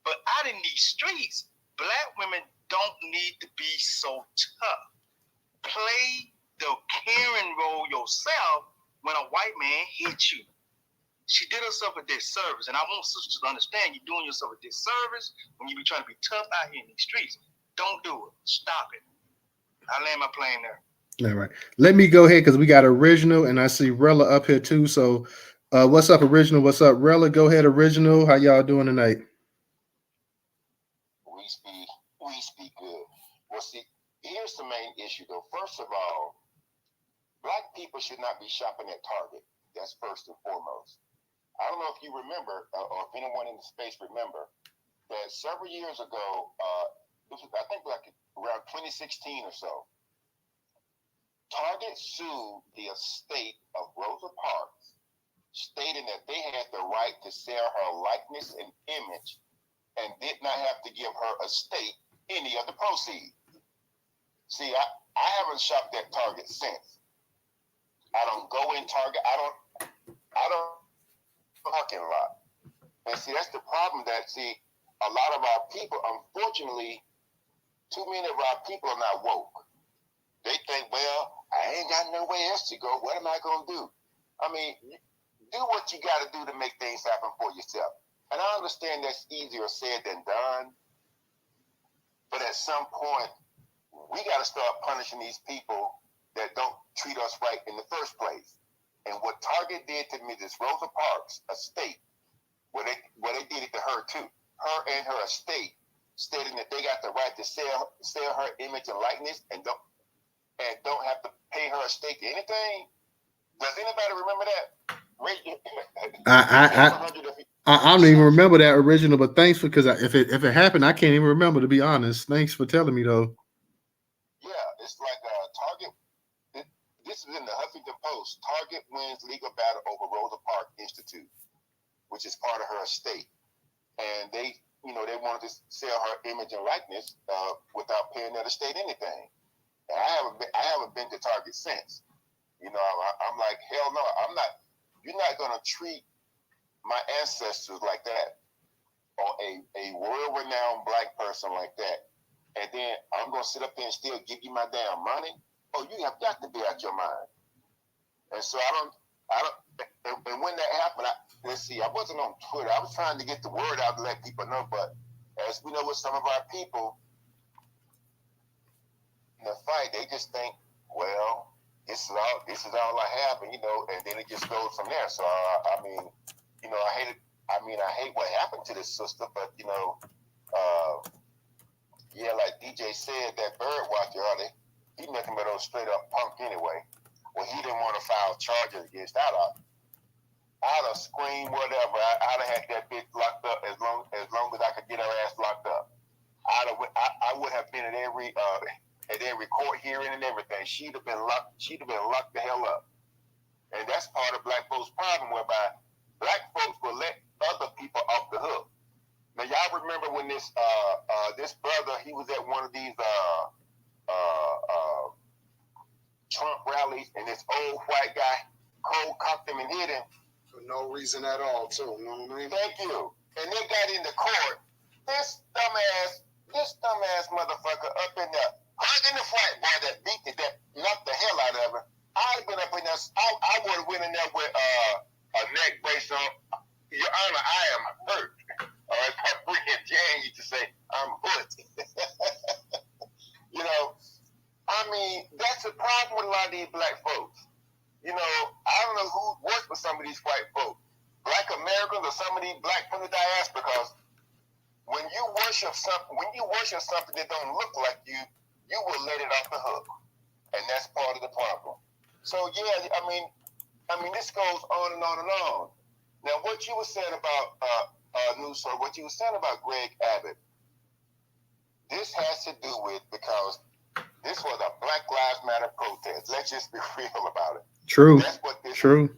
But out in these streets, black women don't need to be so tough. Play the Karen role yourself when a white man hits you. She did herself a disservice, and I want sisters to understand you're doing yourself a disservice when you be trying to be tough out here in these streets. Don't do it. Stop it. I land my plane there. All right. Let me go ahead because we got Original, and I see Rella up here too. So what's up, Original? What's up, Rella? Go ahead, Original. How y'all doing tonight? We speak good. Well, see, here's the main issue, though. First of all, black people should not be shopping at Target. That's first and foremost. I don't know if you remember, or if anyone in the space remember, that several years ago, I think like around 2016 or so, Target sued the estate of Rosa Parks, stating that they had the right to sell her likeness and image and did not have to give her estate any of the proceeds. See, I haven't shopped at Target since. I don't go in Target. I don't parking lot. And see, that's the problem that, see, a lot of our people, unfortunately, too many of our people are not woke. They think, well, I ain't got nowhere else to go. What am I going to do? I mean, do what you got to do to make things happen for yourself. And I understand that's easier said than done. But at some point, we got to start punishing these people that don't treat us right in the first place. And what Target did to Mrs. Rosa Parks' estate, where they did it to her too, her and her estate, stating that they got the right to sell her image and likeness and don't have to pay her estate anything. Does anybody remember that? I don't even remember that original, but thanks because if it happened, I can't even remember, to be honest. Thanks for telling me though. Yeah, it's like Target. This is in the Huffington Post. Target wins legal battle over Rosa Parks Institute, which is part of her estate, and they wanted to sell her image and likeness without paying that estate anything. And I haven't been to Target since. I'm like, hell no, I'm not. You're not gonna treat my ancestors like that, or a world-renowned black person like that, and then I'm gonna sit up there and still give you my damn money. Oh, you have got to be out your mind. And so I don't. And when that happened, I wasn't on Twitter. I was trying to get the word out to let people know. But as we know with some of our people in the fight, they just think, well, this is all I have, and then it just goes from there. So I hate what happened to this sister, but like DJ said, that bird watcher, he nothing but a straight up punk anyway. Well, he didn't want to file charges against that. I'd have screamed whatever. I'd have had that bitch locked up as long as I could get her ass locked up. I would have been at every court hearing and everything. She'd have been locked the hell up. And that's part of black folks' problem, whereby black folks will let other people off the hook. Now, y'all remember when this brother, he was at one of these Trump rallies, and this old white guy cold cocked him and hit him for no reason at all, too. You know what I mean? Thank you. And they got into court. This dumbass motherfucker up in there, hugging the white boy that knocked the hell out of him. I'd have been up in there. I would have went in there with a neck brace on. Your Honor, I am hurt. Or as my friend Jan used to say, I'm hurt. That's a problem with a lot of these black folks. I don't know who works with some of these white folks, black Americans or some of these black from the diaspora, because when you worship something that don't look like you, you will let it off the hook. And that's part of the problem. So yeah, this goes on and on and on. Now, what you were saying about Newstoter, what you were saying about Greg Abbott, this has to do with, because this was a Black Lives Matter protest. Let's just be real about it. True. That's what this True.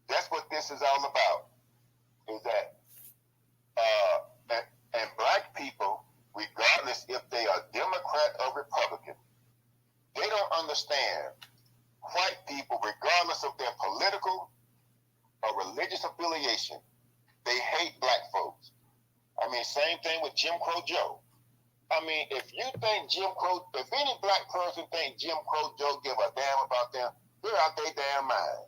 That's what this is all about. Is that and black people, regardless if they are Democrat or Republican, they don't understand white people, regardless of their political or religious affiliation, they hate black folks. Same thing with Jim Crow Joe. If you think if any black person think Jim Crow Joe give a damn about them, they're out their damn mind.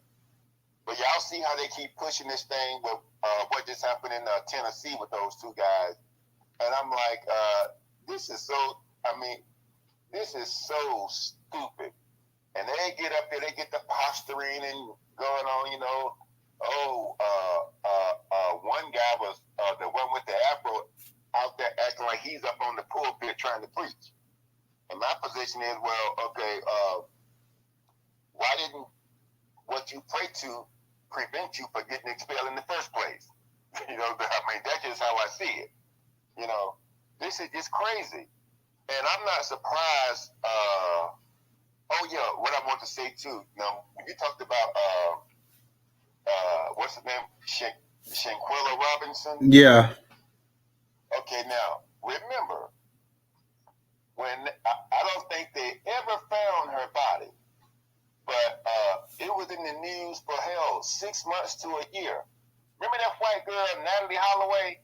But y'all see how they keep pushing this thing with what just happened in Tennessee with those two guys. And I'm like, this is so stupid. And they get up there, they get the posturing and going on, one guy was the one with the afro out there acting like he's up on the pulpit trying to preach. And my position is, well, okay, why didn't what you pray to prevent you from getting expelled in the first place? That's just how I see it. This is just crazy. And I'm not surprised. What I want to say too. Now, you talked about what's his name? Shanquella Robinson? Yeah. Okay, now, remember, when I don't think they ever found her body, but it was in the news for 6 months to a year. Remember that white girl, Natalie Holloway?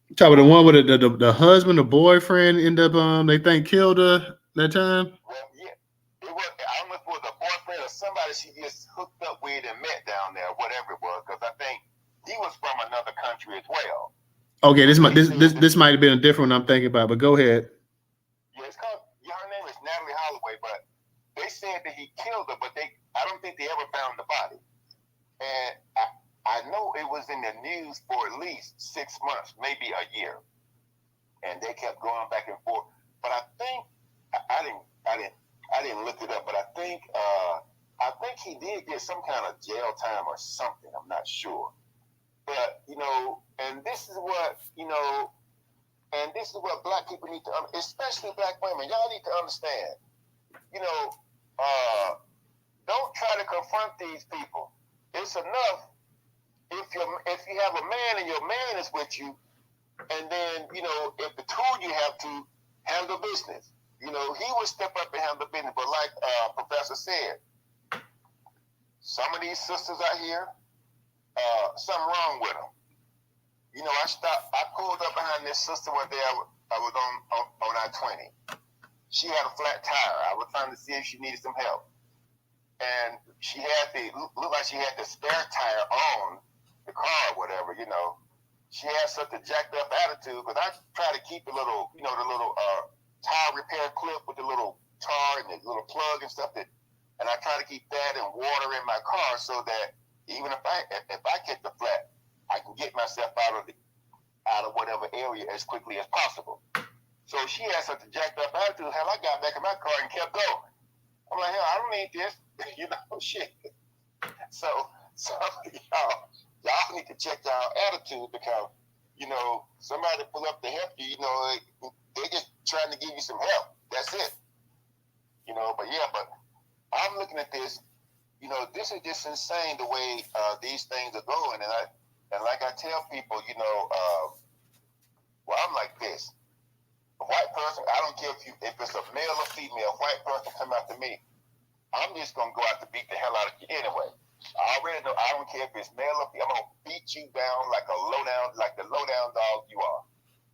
You talking about the one with the husband, the boyfriend, ended up they think killed her that time? Well, yeah. It was, I don't know if it was a boyfriend or somebody she just hooked up with and met down there, whatever it was, because I think he was from another country as well. Okay, this might have been a different one I'm thinking about, but go ahead. Yeah, it's called. Yeah, her name is Natalie Holloway, but they said that he killed her, but I don't think they ever found the body. And I know it was in the news for at least 6 months, maybe a year, and they kept going back and forth. But I think I didn't look it up, but I think he did get some kind of jail time or something. I'm not sure. But and this is what and this is what black people need to, especially black women. Y'all need to understand. Don't try to confront these people. It's enough if you have a man and your man is with you, and then if the two of you have to handle business, he would step up and handle business. But like Professor said, some of these sisters out here, something wrong with them. I pulled up behind this sister one day. I was on I-20. She had a flat tire. I was trying to see if she needed some help. And she had looked like she had the spare tire on the car or whatever, She had such a jacked up attitude, but I try to keep the little, the little tire repair clip with the little tar and the little plug and stuff and I try to keep that and water in my car so that even if I get the flat, I can get myself out of whatever area as quickly as possible. So she had such a jacked up attitude. Hell, I got back in my car and kept going. I'm like, hell, I don't need this. Shit. So y'all need to check y'all attitude because, somebody pull up to help you, they're just trying to give you some help. That's it. But I'm looking at this, this is just insane the way these things are going. And like I tell people, I'm like this. A white person, I don't care if it's a male or female, a white person come after me, I'm just going to go out to beat the hell out of you anyway. I already know, I don't care if it's male or female, I'm going to beat you down like the low down dog you are.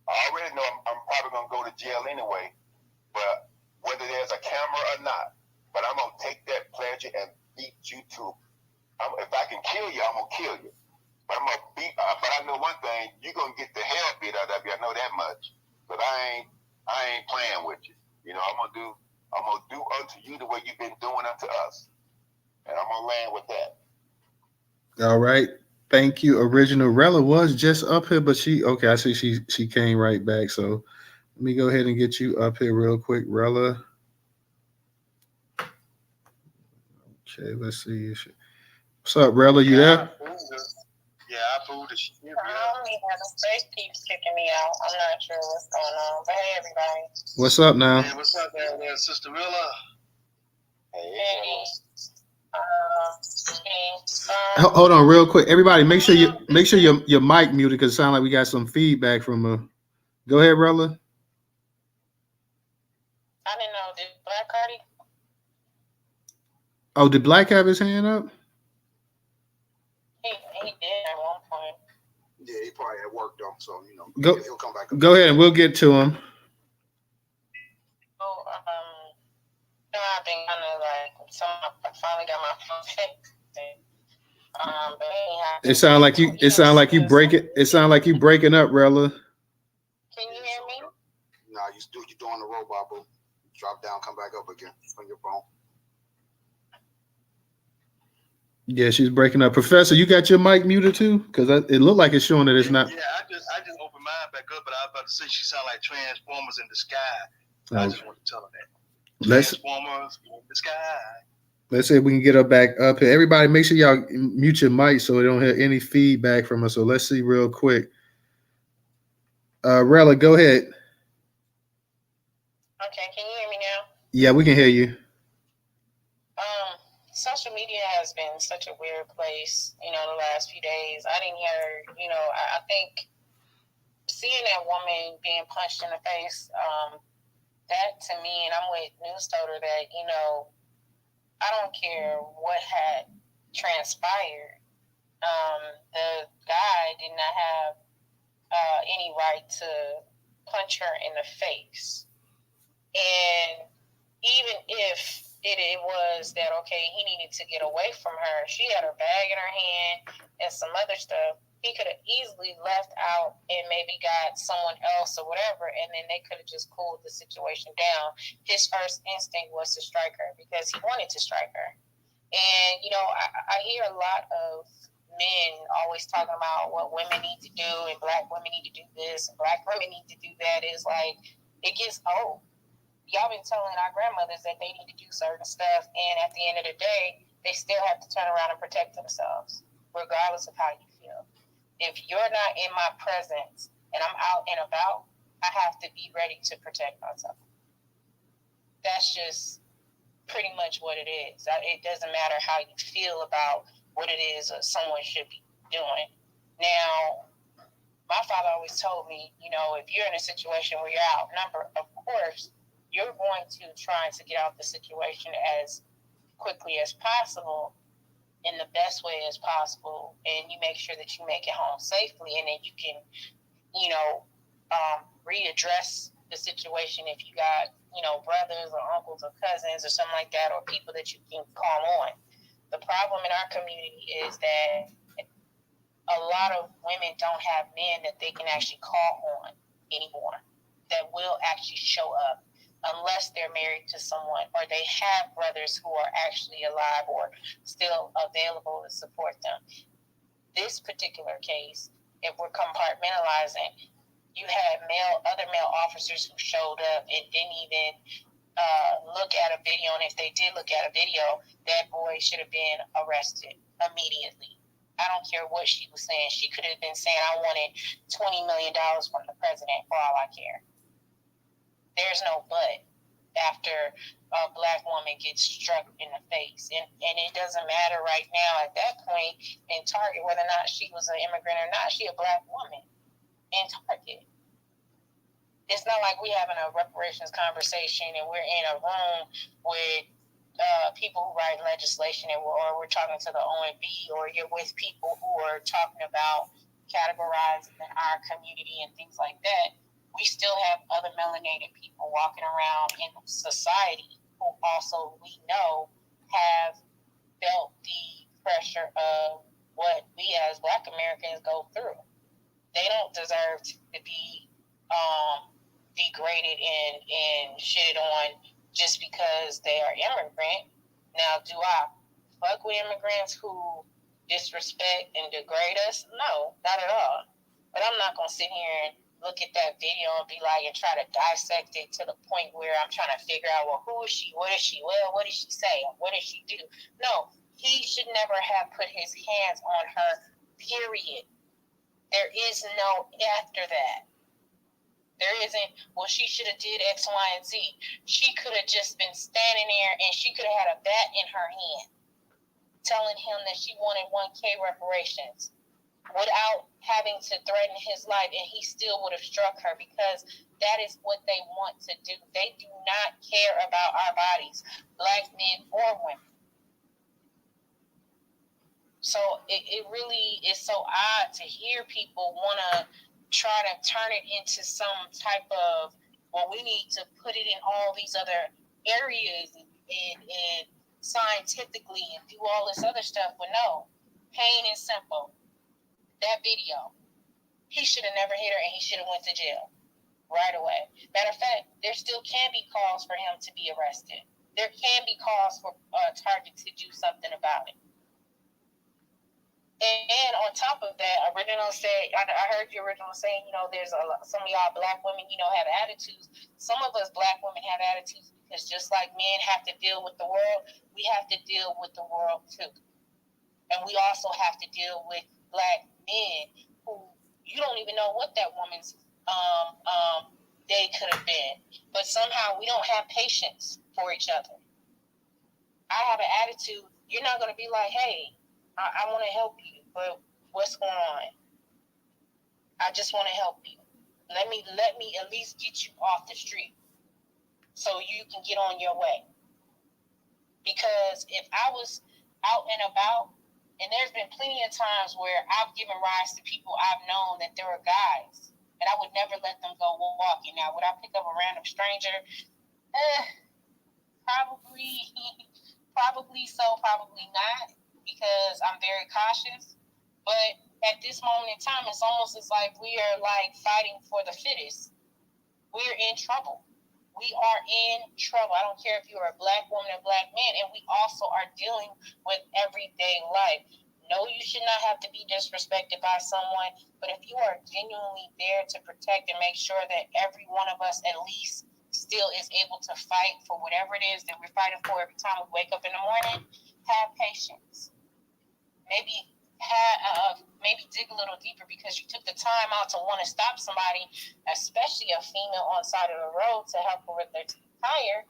I already know I'm probably going to go to jail anyway, but whether there's a camera or not, but I'm going to take that pleasure and beat you too. If I can kill you, I'm going to kill you. But but I know one thing, you're going to get the hell beat out of you. I know that much. But I ain't playing with you. I'm going to do unto you the way you've been doing unto us. And I'm going to land with that. All right. Thank you. Original Rella was just up here, but I see she came right back. So let me go ahead and get you up here real quick, Rella. Okay, let's see. What's up, Rella? You there? I fooled her. The space keeps kicking me out. I'm not sure what's going on. But hey, everybody. What's up now? Hey, what's up there, Sister Rilla? Hey. Hold on, real quick. Everybody, make sure your mic muted because it sounds like we got some feedback from. Go ahead, Rella. I didn't know. Did Black Cardi? Oh, did Black have his hand up? He did at one point. Yeah, he probably at work though, so he'll come back up. Go ahead and we'll get to him. So I've been kind of like, I finally got my phone fixed. But it sounds like you breaking up, Rella. Can you hear me? Nah, you're doing the robot, boo. Drop down, come back up again on your phone. Yeah, she's breaking up. Professor, you got your mic muted too? Because it looked like it's showing that it's not. Yeah, I just opened mine back up, but I was about to say she sounded like Transformers in the sky. Okay. I just want to tell her that. Transformers in the sky. Let's see if we can get her back up here. Everybody, make sure y'all mute your mic so we don't hear any feedback from us. So let's see real quick. Rella, go ahead. Okay, can you hear me now? Yeah, we can hear you. Social media has been such a weird place, the last few days. I didn't hear, I think seeing that woman being punched in the face, that to me, and I'm with Newstoter, that, I don't care what had transpired. The guy did not have any right to punch her in the face. And even if it was that, okay, he needed to get away from her. She had her bag in her hand and some other stuff. He could have easily left out and maybe got someone else or whatever, and then they could have just cooled the situation down. His first instinct was to strike her because he wanted to strike her. And, I hear a lot of men always talking about what women need to do and black women need to do this and black women need to do that. Is like, it gets old. Y'all been telling our grandmothers that they need to do certain stuff, and at the end of the day, they still have to turn around and protect themselves, regardless of how you feel. If you're not in my presence and I'm out and about, I have to be ready to protect myself. That's just pretty much what it is. It doesn't matter how you feel about what it is someone should be doing. Now, my father always told me, if you're in a situation where you're outnumbered, of course, you're going to try to get out the situation as quickly as possible in the best way as possible, and you make sure that you make it home safely, and then you can, readdress the situation if you got, brothers or uncles or cousins or something like that, or people that you can call on. The problem in our community is that a lot of women don't have men that they can actually call on anymore that will actually show up, unless they're married to someone or they have brothers who are actually alive or still available to support them. This particular case, if we're compartmentalizing, you had other male officers who showed up and didn't even look at a video, and if they did look at a video, that boy should have been arrested immediately. I don't care what she was saying. She could have been saying, I wanted $20 million from the president for all I care. There's no but after a black woman gets struck in the face. And it doesn't matter right now at that point in Target whether or not she was an immigrant or not. She a black woman in Target. It's not like we having a reparations conversation and we're in a room with people who write legislation, or we're talking to the OMB, or you're with people who are talking about categorizing our community and things like that. We still have other melanated people walking around in society who also, we know, have felt the pressure of what we as Black Americans go through. They don't deserve to be degraded and shitted on just because they are immigrant. Now, do I fuck with immigrants who disrespect and degrade us? No, not at all. But I'm not going to sit here and look at that video and be like, and try to dissect it to the point where I'm trying to figure out, well, who is she? What is she? Well, what did she say? What did she do? No, he should never have put his hands on her, period. There is no after that. There isn't, well, she should have did X, Y, and Z. She could have just been standing there and she could have had a bat in her hand telling him that she wanted 1K reparations without having to threaten his life, and he still would have struck her, because that is what they want to do. They do not care about our bodies, black men or women. So it really is so odd to hear people want to try to turn it into some type of, well, we need to put it in all these other areas and scientifically and do all this other stuff. But no, plain and simple. That video, he should have never hit her, and he should have went to jail right away. Matter of fact, there still can be calls for him to be arrested. There can be calls for Target to do something about it. And on top of that, original said, I heard the original saying, there's some of y'all black women, have attitudes. Some of us black women have attitudes because just like men have to deal with the world, we have to deal with the world too. And we also have to deal with black men who you don't even know what that woman's day could have been. But somehow we don't have patience for each other. I have an attitude. You're not going to be like, hey, I want to help you, but what's going on? I just want to help you. Let me at least get you off the street so you can get on your way. Because if I was out and about, and there's been plenty of times where I've given rise to people I've known that there were guys, and I would never let them go walking. Now, would I pick up a random stranger? Probably so, probably not, because I'm very cautious. But at this moment in time, it's almost as like we are like fighting for the fittest. We're in trouble. We are in trouble. I don't care if you're a black woman or black man, and we also are dealing with everyday life. No, you should not have to be disrespected by someone, but if you are genuinely there to protect and make sure that every one of us at least still is able to fight for whatever it is that we're fighting for every time we wake up in the morning, have patience. Maybe dig a little deeper because you took the time out to want to stop somebody, especially a female on the side of the road, to help her with their tire.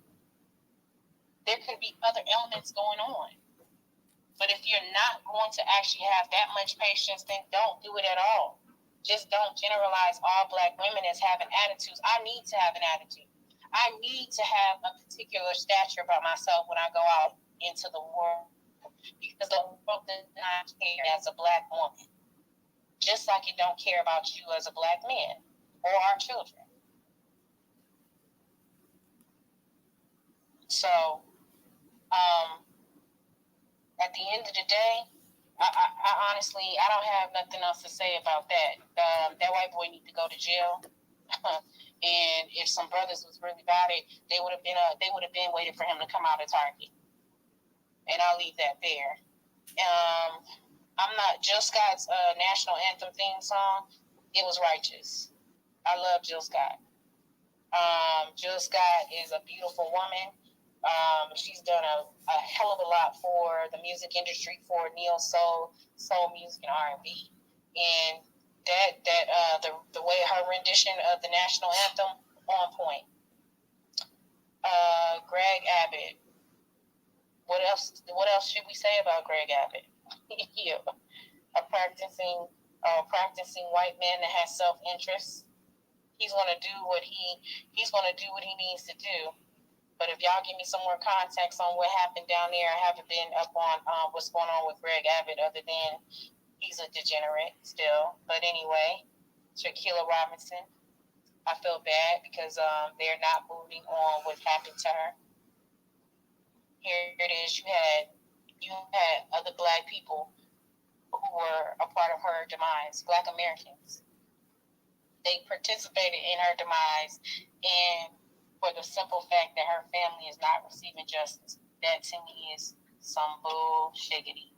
There could be other elements going on. But if you're not going to actually have that much patience, then don't do it at all. Just don't generalize all black women as having attitudes. I need to have an attitude. I need to have a particular stature about myself when I go out into the world, because the world does not care as a black woman, just like it don't care about you as a black man or our children. So, at the end of the day, I honestly, I don't have nothing else to say about that. That white boy need to go to jail. And if some brothers was really about it, they would have been waiting for him to come out of Target. And I'll leave that there. I'm not Jill Scott's national anthem theme song. It was righteous. I love Jill Scott. Jill Scott is a beautiful woman. She's done a hell of a lot for the music industry, for neo soul music, and R&B. And the way her rendition of the national anthem, on point. Greg Abbott. What else should we say about Greg Abbott? Yeah. A practicing white man that has self-interest. He's gonna do what he needs to do. But if y'all give me some more context on what happened down there, I haven't been up on what's going on with Greg Abbott, other than he's a degenerate still. But anyway, Shanquella Robinson, I feel bad because they're not moving on what happened to her. Here it is. You had other black people who were a part of her demise, black Americans. They participated in her demise, and for the simple fact that her family is not receiving justice. That to me is some bullshiggity.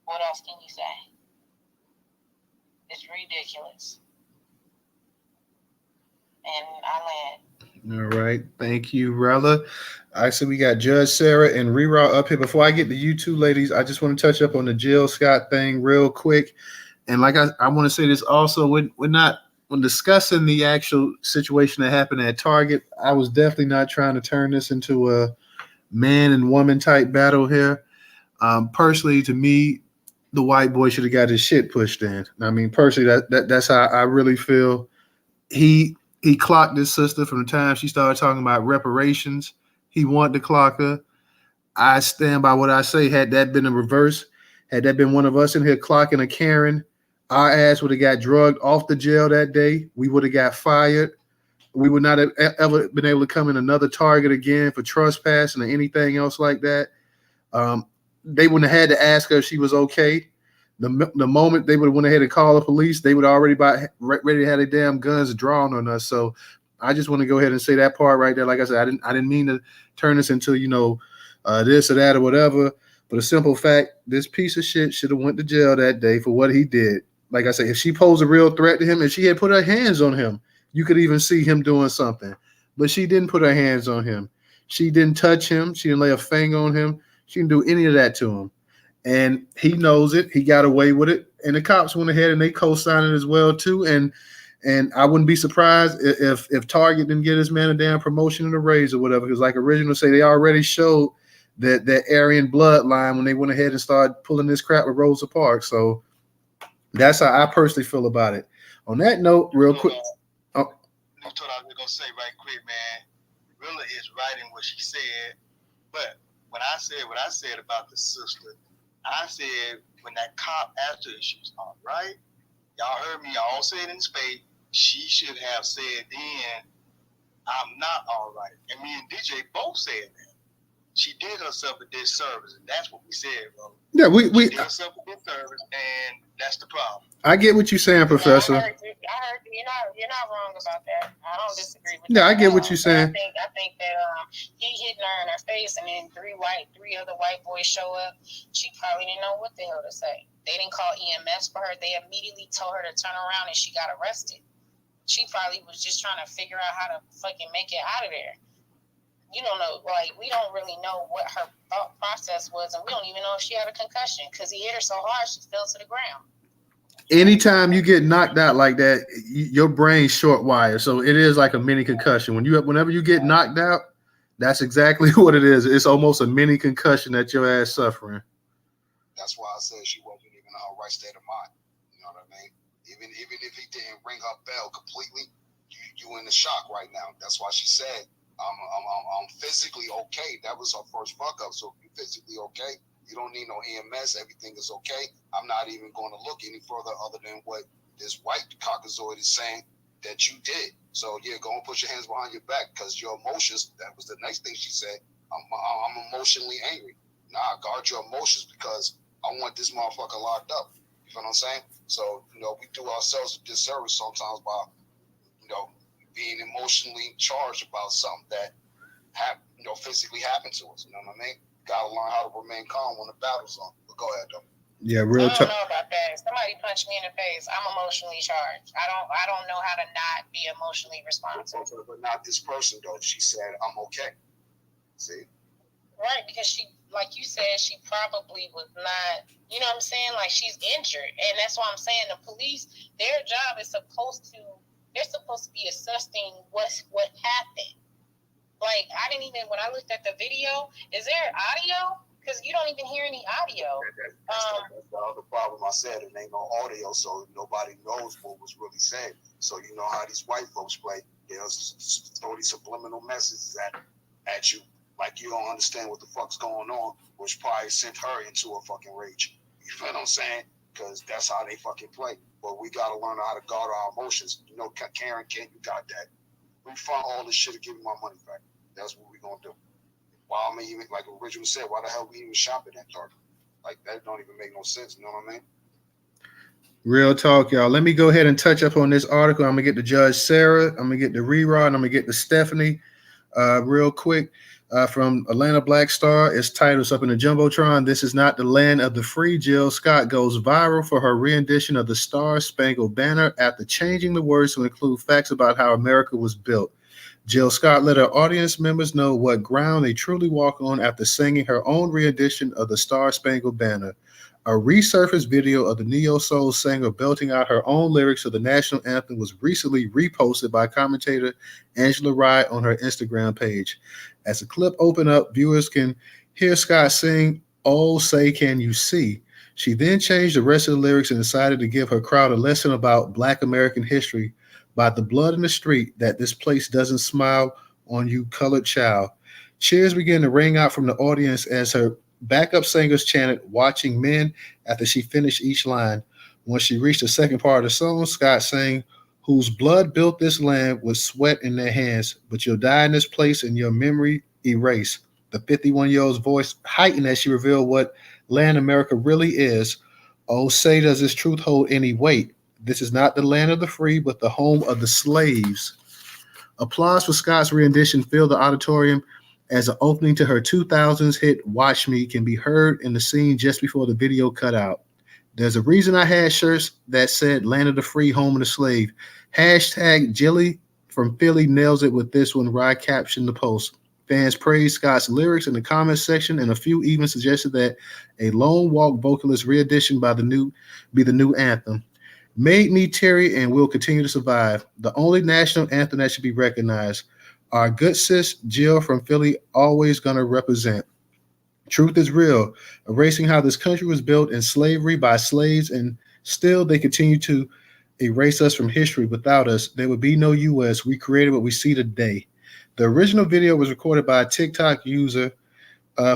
What else can you say? It's ridiculous. And I land. All right. Thank you, Rella. I said we got Judge Sarah and Reraw up here. Before I get to you two ladies, I just want to touch up on the Jill Scott thing real quick. And like I want to say this also, we're not, when discussing the actual situation that happened at Target, I was definitely not trying to turn this into a man and woman type battle here. Personally, to me, the white boy should have got his shit pushed in. I mean, personally, that's how I really feel. He clocked his sister from the time she started talking about reparations. He wanted to clock her. I stand by what I say. Had that been a reverse, had that been one of us in here clocking a Karen, our ass would have got drugged off the jail that day. We would have got fired. We would not have ever been able to come in another Target again for trespassing or anything else like that. They wouldn't have had to ask her if she was okay. The moment they would have went ahead and called the police, they would already be ready to have their damn guns drawn on us. So I just want to go ahead and say that part right there. Like I said, I didn't mean to turn this into, this or that or whatever. But a simple fact, this piece of shit should have went to jail that day for what he did. Like I said, if she posed a real threat to him, if she had put her hands on him, you could even see him doing something. But she didn't put her hands on him. She didn't touch him. She didn't lay a finger on him. She didn't do any of that to him. And he knows it. He got away with it. And the cops went ahead and they co-signed it as well, too. And I wouldn't be surprised if Target didn't get this man a damn promotion and a raise or whatever. Because like Original say, they already showed that Aryan bloodline when they went ahead and started pulling this crap with Rosa Parks. So that's how I personally feel about it. On that note, real quick. That's what I was going to say right quick, man. Rilla is right in what she said. But when I said what I said about the sister, I said when that cop asked her if she was all right, y'all heard me all say it in space, she should have said then, I'm not all right. And me and DJ both said that. She did herself a disservice, and that's what we said, bro. Yeah, we She did herself a disservice, and that's the problem. I get what you're saying, Professor. I heard you. You're not wrong about that. I don't disagree with that. Yeah, I get what you're saying. I think that he hitting her in her face, and then three other white boys show up. She probably didn't know what the hell to say. They didn't call EMS for her. They immediately told her to turn around, and she got arrested. She probably was just trying to figure out how to fucking make it out of there. You don't know, like, we don't really know what her thought process was, and we don't even know if she had a concussion because he hit her so hard she fell to the ground. Anytime you get knocked out like that, your brain's short wired, so it is like a mini concussion. Whenever you get knocked out, that's exactly what it is. It's almost a mini concussion that your ass suffering. That's why I said she wasn't even in her right state of mind. You know what I mean? Even if he didn't ring her bell completely, you in the shock right now. That's why she said, I'm physically okay. That was her first fuck up. So if you're physically okay, you don't need no EMS. Everything is okay. I'm not even going to look any further other than what this white caucasoid is saying that you did. So yeah, go and put your hands behind your back because your emotions. That was the next thing she said. I'm emotionally angry. Nah, guard your emotions because I want this motherfucker locked up. You know what I'm saying? So we do ourselves a disservice sometimes by being emotionally charged about something that physically happened to us. You know what I mean? Gotta learn how to remain calm when the battle's on. But go ahead, though. Yeah, real I don't know about that. Somebody punched me in the face. I'm emotionally charged. I don't know how to not be emotionally responsive. But not this person though. She said, "I'm okay." See? Right, because she, like you said, she probably was not. You know what I'm saying? Like she's injured, and that's why I'm saying the police. Their job is supposed to. They're supposed to be assessing what happened. Like, I didn't even, when I looked at the video, is there audio? Because you don't even hear any audio. That's the other problem. I said it ain't no audio, so nobody knows what was really said. So you know how these white folks play. They'll throw these subliminal messages at you, like you don't understand what the fuck's going on, which probably sent her into a fucking rage. You feel what I'm saying? Because that's how they fucking play. But we got to learn how to guard our emotions. Karen, you got that. Refund all this shit and give me my money back. That's what we're going to do. Why, I mean, even like originally said, why the hell we even shopping at Target? Like, that don't even make no sense. You know what I mean? Real talk, y'all. Let me go ahead and touch up on this article. I'm going to get to Judge Sarah. I'm going to get to Rerod. And I'm going to get to Stephanie real quick. From Atlanta Black Star, its titles up in the Jumbotron. This is not the land of the free. Jill Scott goes viral for her rendition of the Star Spangled Banner after changing the words to include facts about how America was built. Jill Scott let her audience members know what ground they truly walk on after singing her own rendition of the Star Spangled Banner. A resurfaced video of the neo-soul singer belting out her own lyrics of the national anthem was recently reposted by commentator Angela Rye on her Instagram page. As the clip opened up, viewers can hear Scott sing, "Oh, say can you see?" She then changed the rest of the lyrics and decided to give her crowd a lesson about Black American history by the blood in the street that this place doesn't smile on you, colored child. Cheers began to ring out from the audience as her backup singers chanted, "Watching men," after she finished each line. When she reached the second part of the song, Scott sang, "Whose blood built this land with sweat in their hands, but you'll die in this place and your memory erase." The 51-year-old's voice heightened as she revealed what land America really is. Oh, say does this truth hold any weight? This is not the land of the free, but the home of the slaves. Applause for Scott's rendition filled the auditorium as the opening to her 2000s hit "Watch Me" can be heard in the scene just before the video cut out. There's a reason I had shirts that said "Land of the Free, Home of the Slave." Hashtag Jilly from Philly nails it with this one, Rye captioned the post. Fans praised Scott's lyrics in the comments section, and a few even suggested that a lone walk vocalist re-edition be the new anthem. Made me Terry and will continue to survive. The only national anthem that should be recognized. Our good sis Jill from Philly always gonna represent. Truth is real, erasing how this country was built in slavery by slaves, and still they continue to erase us from history. Without us, there would be no U.S. We created what we see today. The original video was recorded by a TikTok user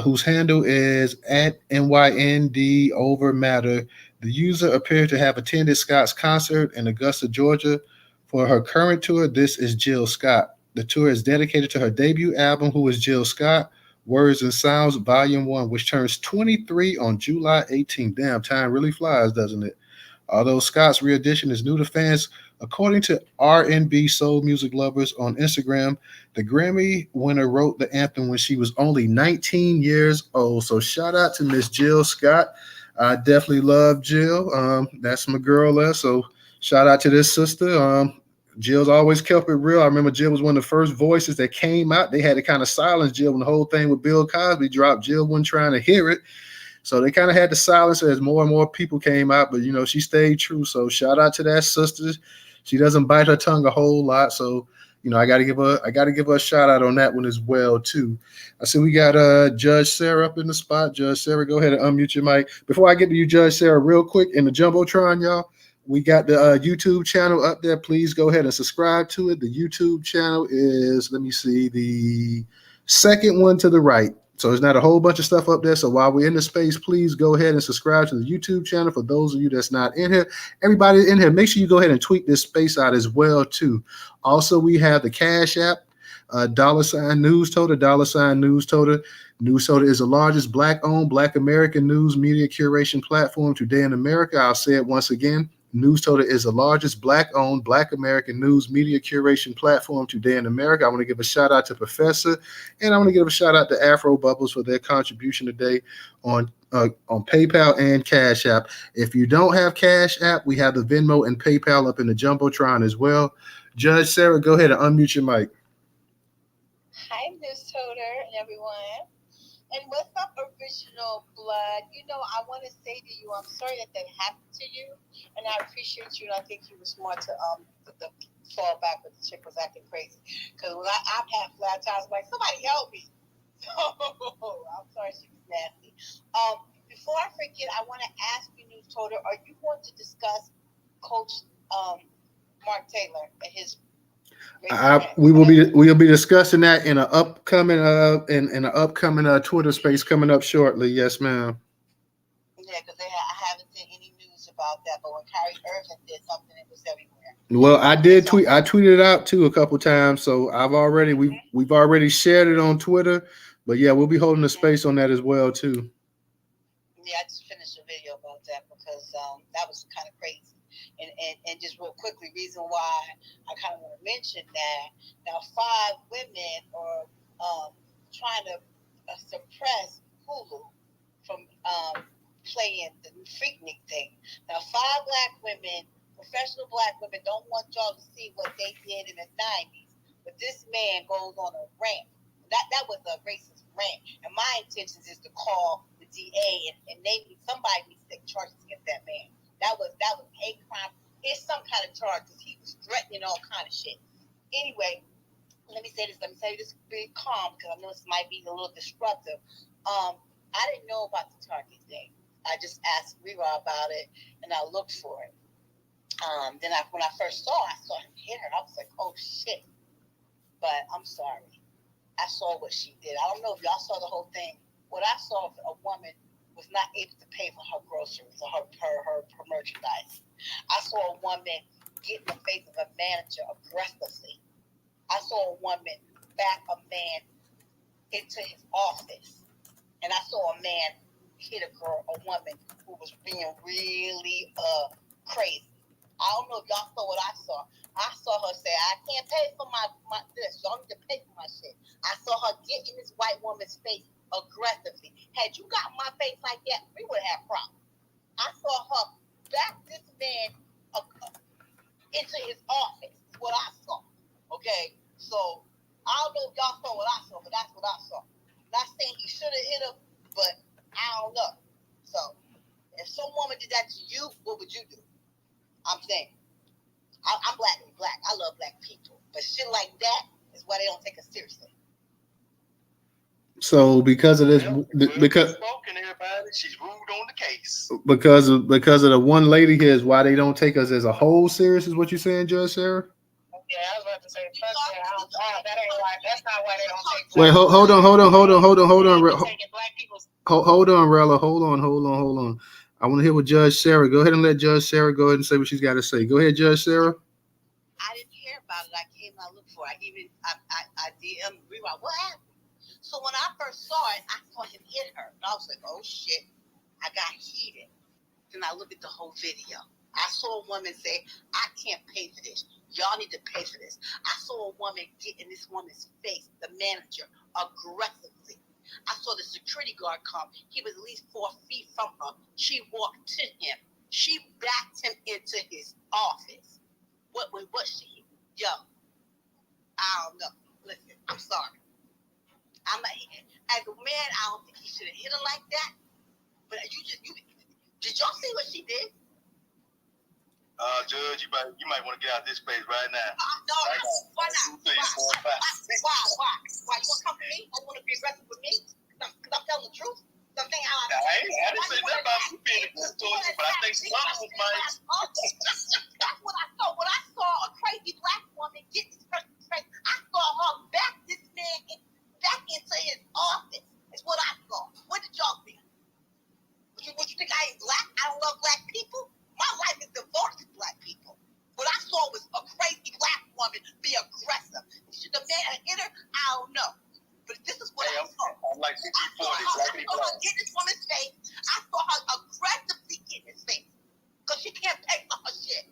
whose handle is @NYNDOvermatter. The user appeared to have attended Scott's concert in Augusta, Georgia. For her current tour, this is Jill Scott. The tour is dedicated to her debut album, Who is Jill Scott? Words and Sounds, Volume 1, which turns 23 on July 18th. Damn, time really flies, doesn't it? Although Scott's re-edition is new to fans, according to R&B soul music lovers on Instagram, the Grammy winner wrote the anthem when she was only 19 years old. So shout out to Miss Jill Scott. I definitely love Jill. That's my girl there. So shout out to this sister. Jill's always kept it real. I remember Jill was one of the first voices that came out. They had to kind of silence Jill when the whole thing with Bill Cosby dropped. Jill wasn't trying to hear it. So they kind of had to silence her as more and more people came out, but she stayed true. So shout out to that sister. She doesn't bite her tongue a whole lot. So, I gotta give her a shout out on that one as well, too. I see we got Judge Sarah up in the spot. Judge Sarah, go ahead and unmute your mic. Before I get to you, Judge Sarah, real quick, in the Jumbotron, y'all, we got the YouTube channel up there. Please go ahead and subscribe to it. The YouTube channel is, let me see, the second one to the right. So there's not a whole bunch of stuff up there. So while we're in the space, please go ahead and subscribe to the YouTube channel. For those of you that's not in here, everybody in here, make sure you go ahead and tweet this space out as well, too. Also, we have the Cash App, $Newstoter, $Newstoter. Newstoter is the largest Black-owned, Black American news media curation platform today in America. I'll say it once again. Newstoter is the largest Black-owned, Black American news media curation platform today in America. I want to give a shout out to Professor, and I want to give a shout out to Afro Bubbles for their contribution today on PayPal and Cash App. If you don't have Cash App, we have the Venmo and PayPal up in the Jumbotron as well. Judge Sarah, go ahead and unmute your mic. Hi, Newstoter and everyone. And what's up, Original Blood? I want to say to you, I'm sorry that happened to you, and I appreciate you. And I think you were smart to the fall back with the chick was acting crazy. Because when I've had flat tires, I'm like, somebody help me. So I'm sorry she was nasty. Before I forget, I want to ask you, Newstoter, are you going to discuss Coach Mark Taylor and his? We'll be discussing that in an upcoming Twitter space coming up shortly. Yes, ma'am. Yeah, because I haven't seen any news about that. But when Kyrie Irving did something, it was everywhere. Well, I did tweet. I tweeted it out too a couple times. So we've already shared it on Twitter. But yeah, we'll be holding a space on that as well too. Yeah, I just finished a video about that because that was kind of crazy. And just real quickly, reason why I kind of want to mention that now 5 women are trying to suppress Hulu from playing the Freaknik thing. Now 5 Black women, professional Black women, don't want y'all to see what they did in the 90s. But this man goes on a rant. That was a racist rant. And my intentions is to call the DA and maybe somebody needs to take charges against that man. That was hate crime. It's some kind of charge because he was threatening all kind of shit. Anyway, let me say this. Let me tell you this. Be calm because I know this might be a little disruptive. I didn't know about the Target thing. I just asked Rira about it and I looked for it. Then when I first saw him hit her. I was like, oh shit. But I'm sorry. I saw what she did. I don't know if y'all saw the whole thing. What I saw, a woman was not able to pay for her groceries or her merchandise. I saw a woman get in the face of a manager aggressively. I saw a woman back a man into his office. And I saw a man hit a woman who was being really crazy. I don't know if y'all saw what I saw. I saw her say, I can't pay for my this. Y'all need to pay for my shit. I saw her get in this white woman's face aggressively. Had you got my face like that, we would have problems. I saw her back this man into his office. Is what I saw. Okay, so I don't know if y'all saw what I saw, but that's what I saw. Not saying he should have hit her, but I don't know. So if some woman did that to you, what would you do? I'm saying I'm Black and Black. I love Black people, but shit like that is why they don't take us seriously. So because of this, because she's ruled on the case. Because of the one lady here is why they don't take us as a whole serious, is what you're saying, Judge Sarah? Yeah, I was about to say, fuck that. That ain't why. That's not why they don't take. Wait, hold on. Hold on, Rella. Hold on. I want to hear what Judge Sarah. Go ahead and let Judge Sarah go ahead and say what she's got to say. Go ahead, Judge Sarah. I didn't hear about it. I came and I looked for it. I DM Rewind. What happened? So when I first saw it, I saw him hit her. And I was like, oh shit, I got heated. Then I looked at the whole video. I saw a woman say, I can't pay for this. Y'all need to pay for this. I saw a woman get in this woman's face, the manager, aggressively. I saw the security guard come. He was at least 4 feet from her. She walked to him. She backed him into his office. What she? Yo, I don't know. Listen, I'm sorry. As a man, I don't think he should have hit her like that. But did y'all see what she did? Judge, you might want to get out of this space right now. No, why not? Why? You want to come to me? You want to be aggressive with me? Because I'm telling the truth. I didn't say nothing about you being aggressive towards you, but I think some of them might. That's what I saw. When I saw a crazy black woman get this person's face, I saw her back this man back into his office. That's what I saw. What did y'all think? Would you think I ain't black? I don't love black people? My life is devoted to black people. What I saw was a crazy black woman be aggressive. Should the man have hit her? I don't know. But this is what I saw. I'm like 60-40, I saw her get this woman's face. I saw her aggressively get his face. Because she can't pay for her shit.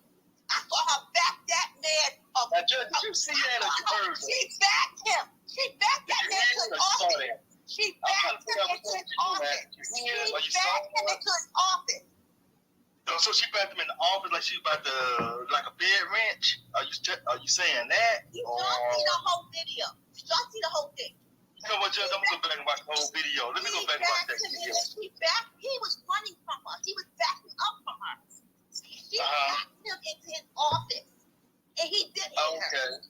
I saw her back that man up. Now, Judge, did you see that or you heard it? She backed him. She backed that man to his office. She backed him into his office. She backed him into his office. So she backed him in the office like she was about to, like a bed wrench? Are you saying that? Did y'all see the whole video? Did y'all see the whole thing? You know what, Judge? I'm going to go back and watch the whole video. Let me go back and watch that video. He was running from her. He was backing up from her. She backed him into his office. And he did hit her.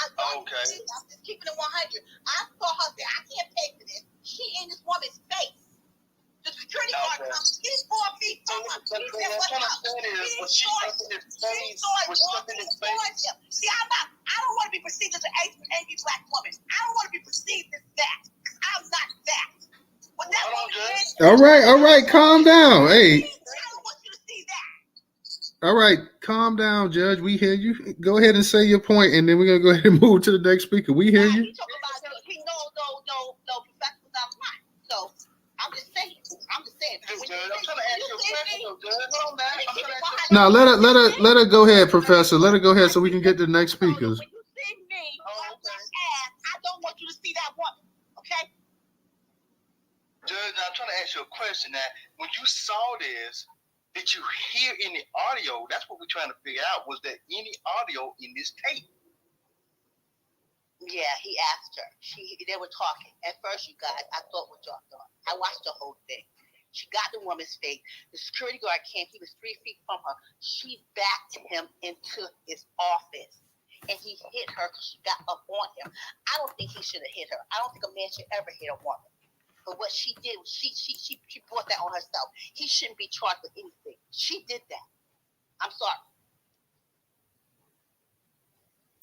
I'm just keeping it 100. I saw her say, I can't pay for this. She in this woman's face. The security guard comes. He's 4 feet from her. What I'm saying is, was she up in his face? Was she up in his face? See, I don't want to be perceived as an angry black woman. I don't want to be perceived as that. I'm not that. What that woman is. All right, calm down. Hey. I don't want you to see that. All right, calm down, Judge. We hear you. Go ahead and say your point, and then we're going to go ahead and move to the next speaker. We hear you. He talking about no professionals out of line. So, I'm just saying. I'm trying to ask you a question, though, Judge. Hold on, man. I'm trying to ask you a Now let her go ahead, Professor. Let her go ahead so we can get to the next speakers. When you see me on my ass, I don't want you to see that woman. Okay? Judge, now I'm trying to ask you a question. Now, when you saw this, did you hear any audio? That's what we're trying to figure out. Was there any audio in this tape? Yeah, he asked her. They were talking. At first, you guys, I thought what y'all thought. I watched the whole thing. She got the woman's face. The security guard came. He was 3 feet from her. She backed him into his office. And he hit her because she got up on him. I don't think he should have hit her. I don't think a man should ever hit a woman. But what she did, she brought that on herself. He shouldn't be charged with anything. She did that. I'm sorry.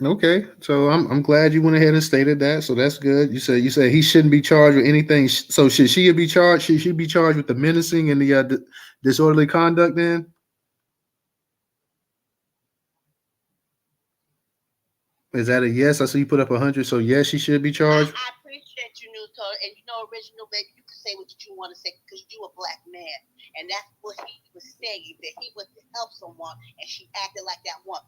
Okay, so I'm glad you went ahead and stated that. So that's good. You said he shouldn't be charged with anything. So should she be charged? Should she be charged with the menacing and the disorderly conduct? Then is that a yes? I see you put up 100. So yes, she should be charged. I appreciate you, Newstoter, and original baby. You can say what you want to say because you a black man, and that's what he was saying. That he was to help someone, and she acted like that woman.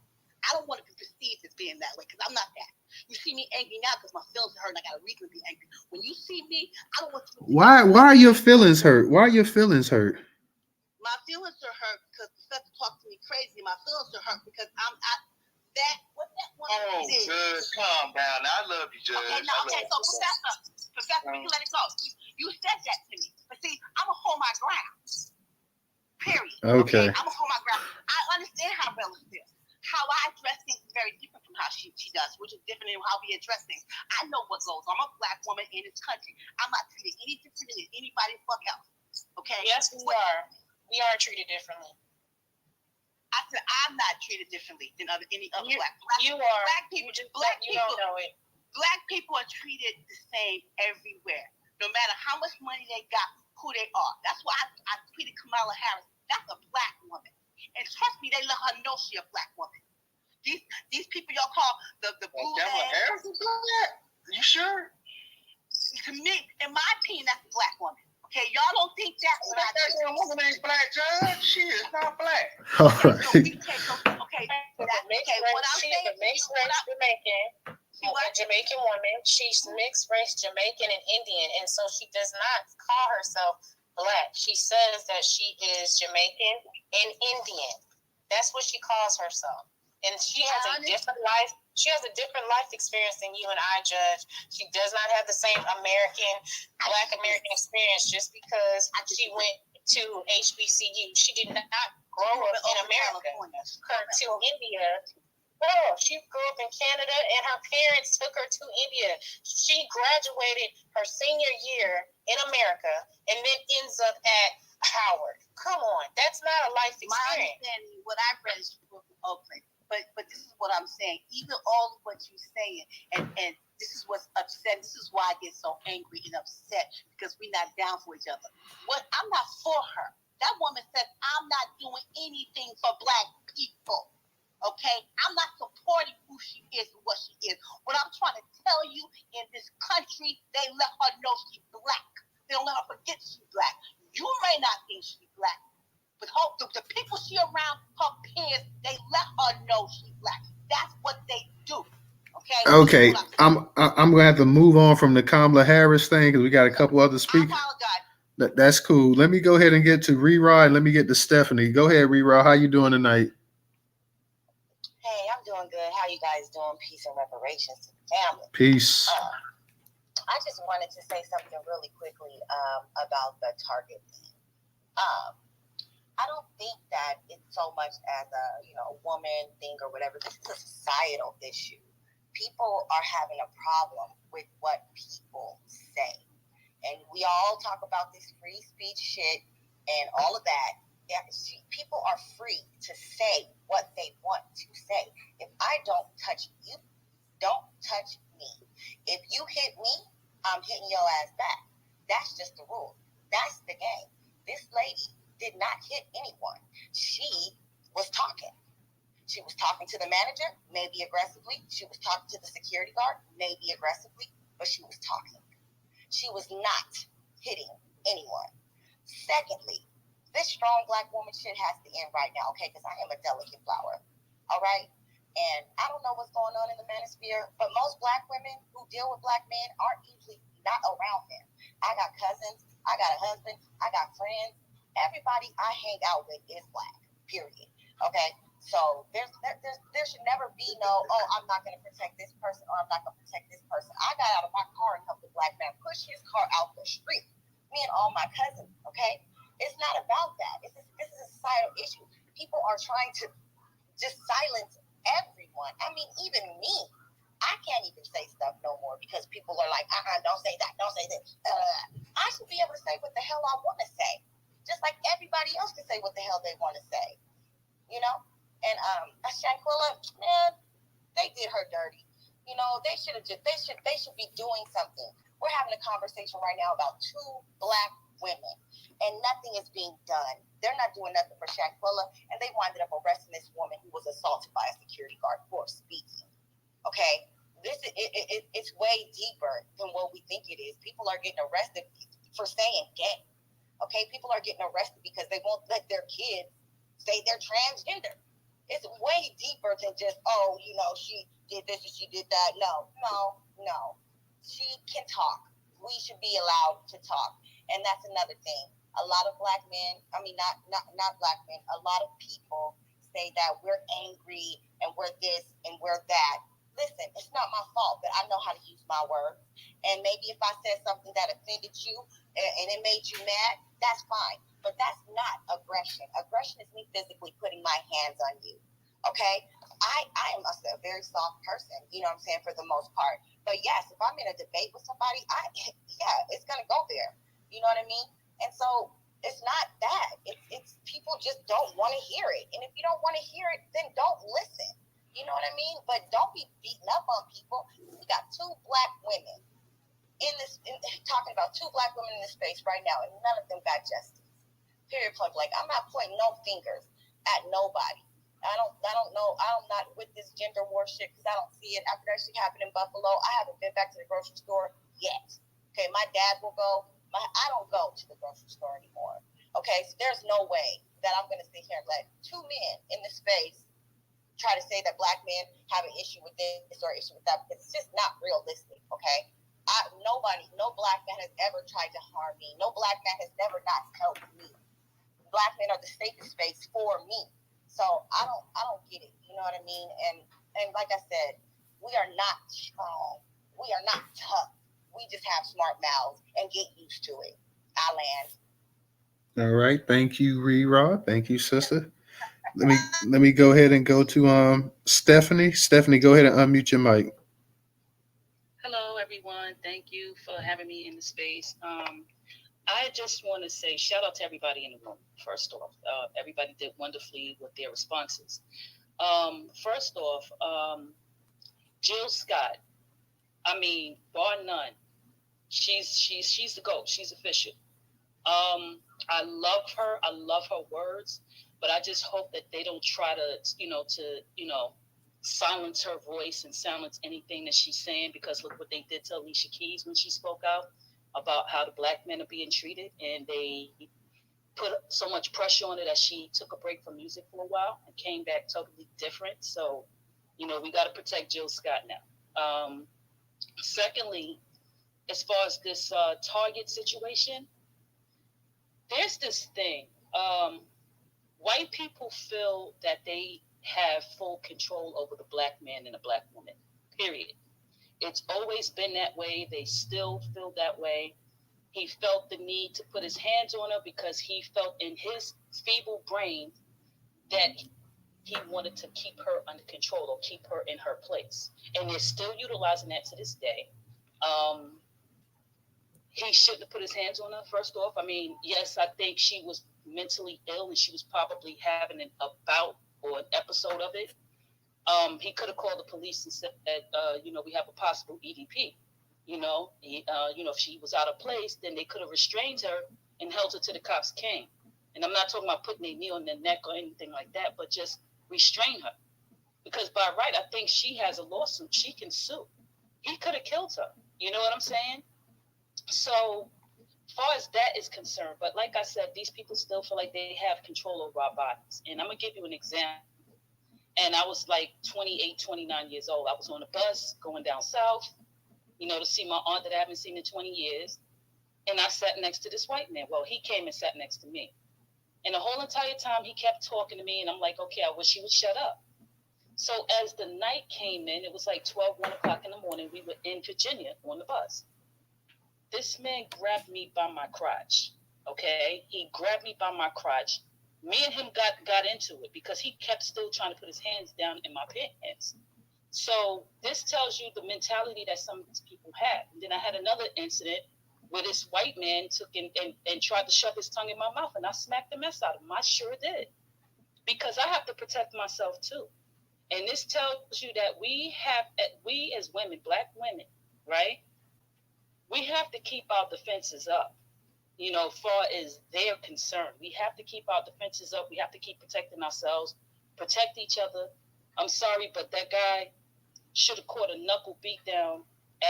I don't want to be perceived as being that way because I'm not that. You see me angry now because my feelings are hurt and I got a reason to be angry. When you see me, I don't want you to be Why are your feelings hurt? Why are your feelings hurt? My feelings are hurt because the Professor talked to me crazy. My feelings are hurt because what that woman did. Judge, calm down. I love you, Judge. Okay, so Professor, you let it go. You said that to me. But see, I'm going to hold my ground. Period. Okay. I'm going to hold my ground. I understand how Bella feels. How I address things is very different from how she does, which is different than how we address things. I know what goes on. I'm a black woman in this country. I'm not treated any differently than anybody else. Okay? Yes, we are. We are treated differently. I said I'm not treated differently than any other black You are. Black people. You don't know it. Black people are treated the same everywhere, no matter how much money they got, who they are. That's why I tweeted Kamala Harris. That's a black woman. And trust me, they let her know she's a black woman. These people y'all call the blue Kamala Harris is doing that? You sure? To me, in my opinion, that's a black woman. Okay, y'all don't think that. That damn woman ain't black, Judge. She is not black. All So right. What I'm saying, mixed race Jamaican. She's a Jamaican woman. She's mixed race Jamaican and Indian, and so she does not call herself black. She says that she is Jamaican and Indian. That's what she calls herself. And she has a different life. She has a different life experience than you and I, Judge. She does not have the same Black American experience just because she went to HBCU. She did not grow up in America. Her to India. No, she grew up in Canada, and her parents took her to India. She graduated her senior year in America, and then ends up at Howard. Come on, that's not a life experience. My understanding, what I've read is from Oakland. But this is what I'm saying. Even all of what you're saying, and this is what's upset. This is why I get so angry and upset, because we're not down for each other. I'm not for her. That woman says, I'm not doing anything for black people. Okay? I'm not supporting who she is and what she is. What I'm trying to tell you, in this country, they let her know she's black. They don't let her forget she's black. You may not think she's black, but the people she around, her peers, they let her know she's black. That's what they do. Okay, I'm gonna have to move on from the Kamala Harris thing because we got a couple other I speakers. apologize. That's cool. Let me go ahead and get to Rerod and let me get to Stephanie. Go ahead, Rerod. How you doing tonight? Hey, I'm doing good. How you guys doing? Peace and reparations to the family. Peace. I just wanted to say something really quickly about the Target thing. I don't think that it's so much as a woman thing or whatever. This is a societal issue. People are having a problem with what people say, and we all talk about this free speech shit and all of that. Yeah, people are free to say what they want to say. If I don't touch you, don't touch me. If you hit me, I'm hitting your ass back. That's just the rule. That's the game. This lady did not hit anyone. She was talking. She was talking to the manager, maybe aggressively. She was talking to the security guard, maybe aggressively, but she was talking. She was not hitting anyone. Secondly, this strong black woman shit has to end right now, okay? Because I am a delicate flower, all right? And I don't know what's going on in the manosphere, but most black women who deal with black men aren't usually not around them. I got cousins, I got a husband, I got friends. Everybody I hang out with is black, period. Okay? So there should never be no, I'm not going to protect this person or I'm not going to protect this person. I got out of my car and helped a black man push his car out the street. Me and all my cousins, okay? It's not about that. This is a societal issue. People are trying to just silence everyone. I mean, even me. I can't even say stuff no more because people are like, don't say that, don't say this. I should be able to say what the hell I want to say. Just like everybody else can say what the hell they want to say, you know? And Shanquella, man, they did her dirty. You know, they should be doing something. We're having a conversation right now about 2 black women, and nothing is being done. They're not doing nothing for Shanquella, and they winded up arresting this woman who was assaulted by a security guard for speaking. Okay, it's way deeper than what we think it is. People are getting arrested for saying gay. Okay, people are getting arrested because they won't let their kids say they're transgender. It's way deeper than just, she did this and she did that. No. She can talk. We should be allowed to talk. And that's another thing. A lot of black men, not black men, a lot of people say that we're angry and we're this and we're that. Listen, it's not my fault, but I know how to use my words. And maybe if I said something that offended you and it made you mad, that's fine. But that's not aggression. Aggression is me physically putting my hands on you. Okay? I am a very soft person, you know what I'm saying, for the most part. But yes, if I'm in a debate with somebody, it's going to go there. You know what I mean? And so it's not that. It's people just don't want to hear it. And if you don't want to hear it, then don't listen. You know what I mean? But don't be beating up on people. We got 2 black women talking about 2 black women in this space right now, and none of them got justice. Period. Point blank. I'm not pointing no fingers at nobody. I don't know. I'm not with this gender war shit because I don't see it. After that shit happened in Buffalo, I haven't been back to the grocery store yet. Okay, my dad will go. I don't go to the grocery store anymore. Okay, so there's no way that I'm going to sit here and let two men in this space try to say that black men have an issue with this or issue with that. It's just not realistic, okay? No black man has ever tried to harm me. No black man has never not helped me. Black men are the safest space for me. So I don't get it. You know what I mean? And like I said, we are not strong. We are not tough. We just have smart mouths and get used to it. I land. All right. Thank you, Rod. Thank you, sister. Let me go ahead and go to Stephanie. Stephanie, go ahead and unmute your mic. Hello, everyone. Thank you for having me in the space. I just want to say shout out to everybody in the room. First off, everybody did wonderfully with their responses. First off, Jill Scott. I mean, bar none. She's the GOAT. She's official. I love her. I love her words, but I just hope that they don't try to silence her voice and silence anything that she's saying, because look what they did to Alicia Keys when she spoke out about how the black men are being treated, and they put so much pressure on her that she took a break from music for a while and came back totally different. So, we got to protect Jill Scott now. Secondly, as far as this Target situation, there's this thing. White people feel that they have full control over the black man and the black woman, period. It's always been that way. They still feel that way. He felt the need to put his hands on her because he felt in his feeble brain that he wanted to keep her under control or keep her in her place. And they're still utilizing that to this day. He shouldn't have put his hands on her, first off. I mean, yes, I think she was mentally ill and she was probably having a bout or an episode of it. He could have called the police and said that, we have a possible EDP. If she was out of place, then they could have restrained her and held her till the cops came. And I'm not talking about putting a knee on their neck or anything like that, but just restrain her. Because by right, I think she has a lawsuit. She can sue. He could have killed her. You know what I'm saying? So, as far as that is concerned, but like I said, these people still feel like they have control over our bodies. And I'm going to give you an example. And I was like 28, 29 years old. I was on a bus going down south, to see my aunt that I haven't seen in 20 years. And I sat next to this white man. Well, he came and sat next to me. And the whole entire time he kept talking to me. And I'm like, okay, I wish he would shut up. So as the night came in, it was like 1 o'clock in the morning. We were in Virginia on the bus. This man grabbed me by my crotch, okay? He grabbed me by my crotch. Me and him got into it because he kept still trying to put his hands down in my pants. So this tells you the mentality that some of these people have. And then I had another incident where this white man took and tried to shove his tongue in my mouth, and I smacked the mess out of him. I sure did. Because I have to protect myself too. And this tells you that we as women, black women, right? We have to keep our defenses up, as far as they're concerned. We have to keep our defenses up. We have to keep protecting ourselves, protect each other. I'm sorry, but that guy should have caught a knuckle beat down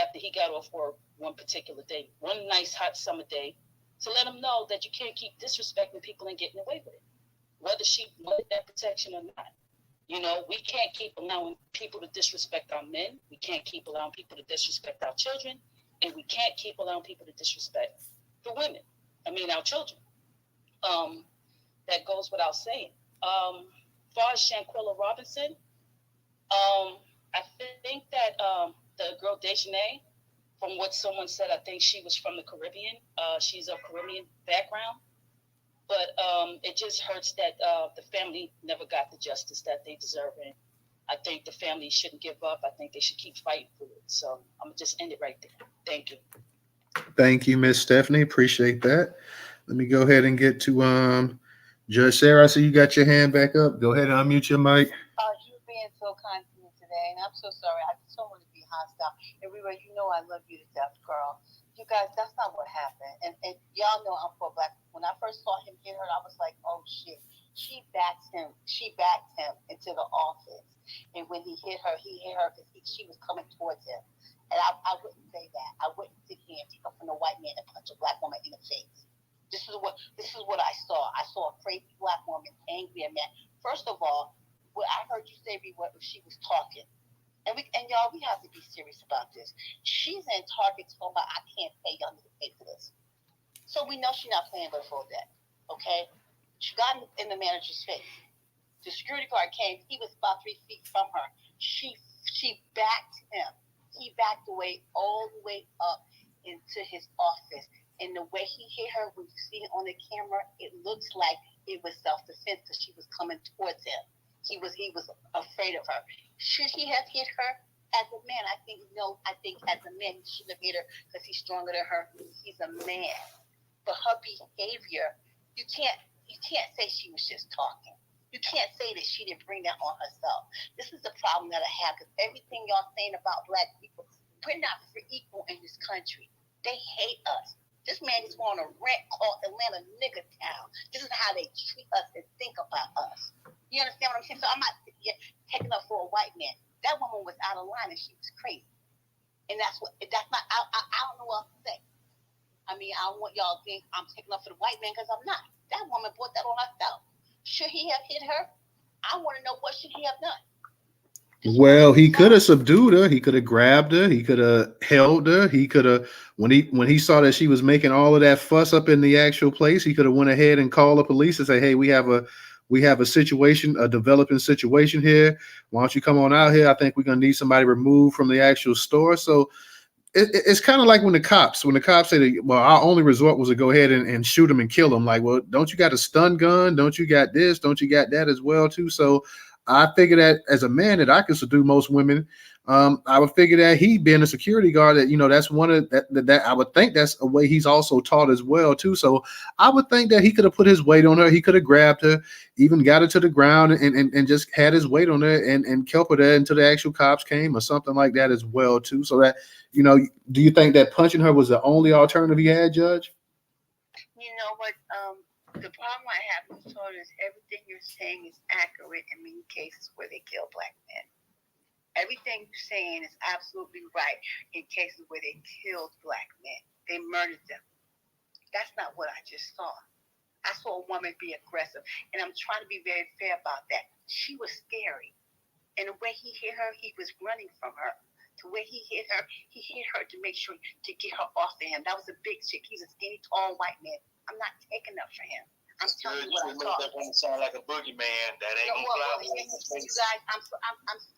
after he got off work one particular day, one nice hot summer day, to let him know that you can't keep disrespecting people and getting away with it, whether she wanted that protection or not. We can't keep allowing people to disrespect our men. We can't keep allowing people to disrespect our children. And we can't keep allowing people to disrespect the women. Our children. That goes without saying. As far as Shanquella Robinson, I think that the girl Dejanay, from what someone said, I think she was from the Caribbean. She's of Caribbean background. But it just hurts that the family never got the justice that they deserve. And I think the family shouldn't give up. I think they should keep fighting for it. So I'm going to just end it right there. Thank you. Thank you, Miss Stephanie. Appreciate that. Let me go ahead and get to Judge Sarah. I see you got your hand back up. Go ahead and unmute your mic. You're being so kind to me today, and I'm so sorry. I just don't want to be hostile. And Reba, I love you to death, girl. You guys, that's not what happened. And y'all know I'm for black. When I first saw him hit her, I was like, oh shit. She backed him into the office. And when he hit her because she was coming towards him. And I wouldn't say that. I wouldn't sit here and take up from a white man and punch a black woman in the face. This is what I saw. I saw a crazy black woman angry at me. First of all, what I heard you say, she was talking. And y'all, we have to be serious about this. She's in Target talking about, I can't pay, y'all need to pay for this. So we know she's not playing with for that. Okay? She got in the manager's face. The security guard came. He was about 3 feet from her. She backed him. He backed away all the way up into his office. And the way he hit her, when you see it on the camera, it looks like it was self-defense because she was coming towards him. He was afraid of her. Should he have hit her? As a man, I think as a man, he should have hit her because he's stronger than her. He's a man. But her behavior, you can't say she was just talking. You can't say that she didn't bring that on herself. This is the problem that I have because everything y'all saying about black people, we're not for equal in this country. They hate us. This man is on a rent called Atlanta Nigga Town. This is how they treat us and think about us. You understand what I'm saying? So I'm not taking up for a white man. That woman was out of line and she was crazy. And I don't know what else to say. I mean, I don't want y'all to think I'm taking up for the white man because I'm not. That woman brought that on herself. Should he have hit her? I want to know what should he have done. Well, he could have subdued her. He could have grabbed her. He could have held her. He could have, when he saw that she was making all of that fuss up in the actual place, he could have went ahead and called the police and say, "Hey, we have a situation, a developing situation here. Why don't you come on out here? I think we're gonna need somebody removed from the actual store." So it's kind of like when the cops say that, well, our only resort was to go ahead and shoot him and kill him. Like, well, don't you got a stun gun? Don't you got this? Don't you got that as well too? So I figure that as a man that I can subdue most women, I would figure that he being a security guard, that that's one of that I would think that's a way he's also taught as well too. So I would think that he could have put his weight on her. He could have grabbed her, even got her to the ground and just had his weight on her and kept her there until the actual cops came or something like that as well too. So that, do you think that punching her was the only alternative he had, Judge? You know what? The problem I have with Newstoter is everything you're saying is accurate in many cases where they kill black men. Everything you're saying is absolutely right in cases where they killed black men. They murdered them. That's not what I just saw. I saw a woman be aggressive, and I'm trying to be very fair about that. She was scary. And the way he hit her, he was running from her. The way he hit her to make sure to get her off of him. That was a big chick. He's a skinny, tall white man. I'm not taking up for him. I'm telling you what I saw. That woman sound like a boogeyman. That ain't gonna fly. You guys,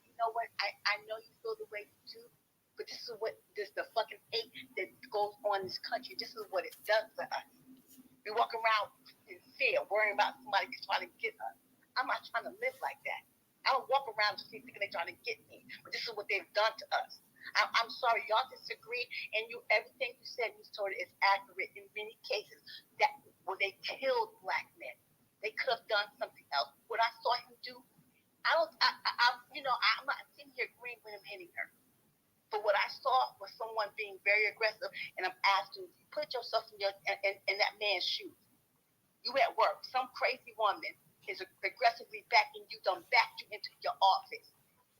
you know what? I know you feel the way you do, but this is the fucking hate that goes on in this country. This is what it does to us. We walk around in fear, worrying about somebody trying to get us. I'm not trying to live like that. I don't walk around thinking they're trying to get me, but this is what they've done to us. I'm sorry, y'all disagree, and everything you said, Newstoter, is accurate in many cases. That where they killed black men, they could have done something else. What I saw him do, I'm not sitting here agreeing with him hitting her. But what I saw was someone being very aggressive, and I'm asking, put yourself in that man's shoes. You at work, some crazy woman is aggressively backing you, done backed you into your office.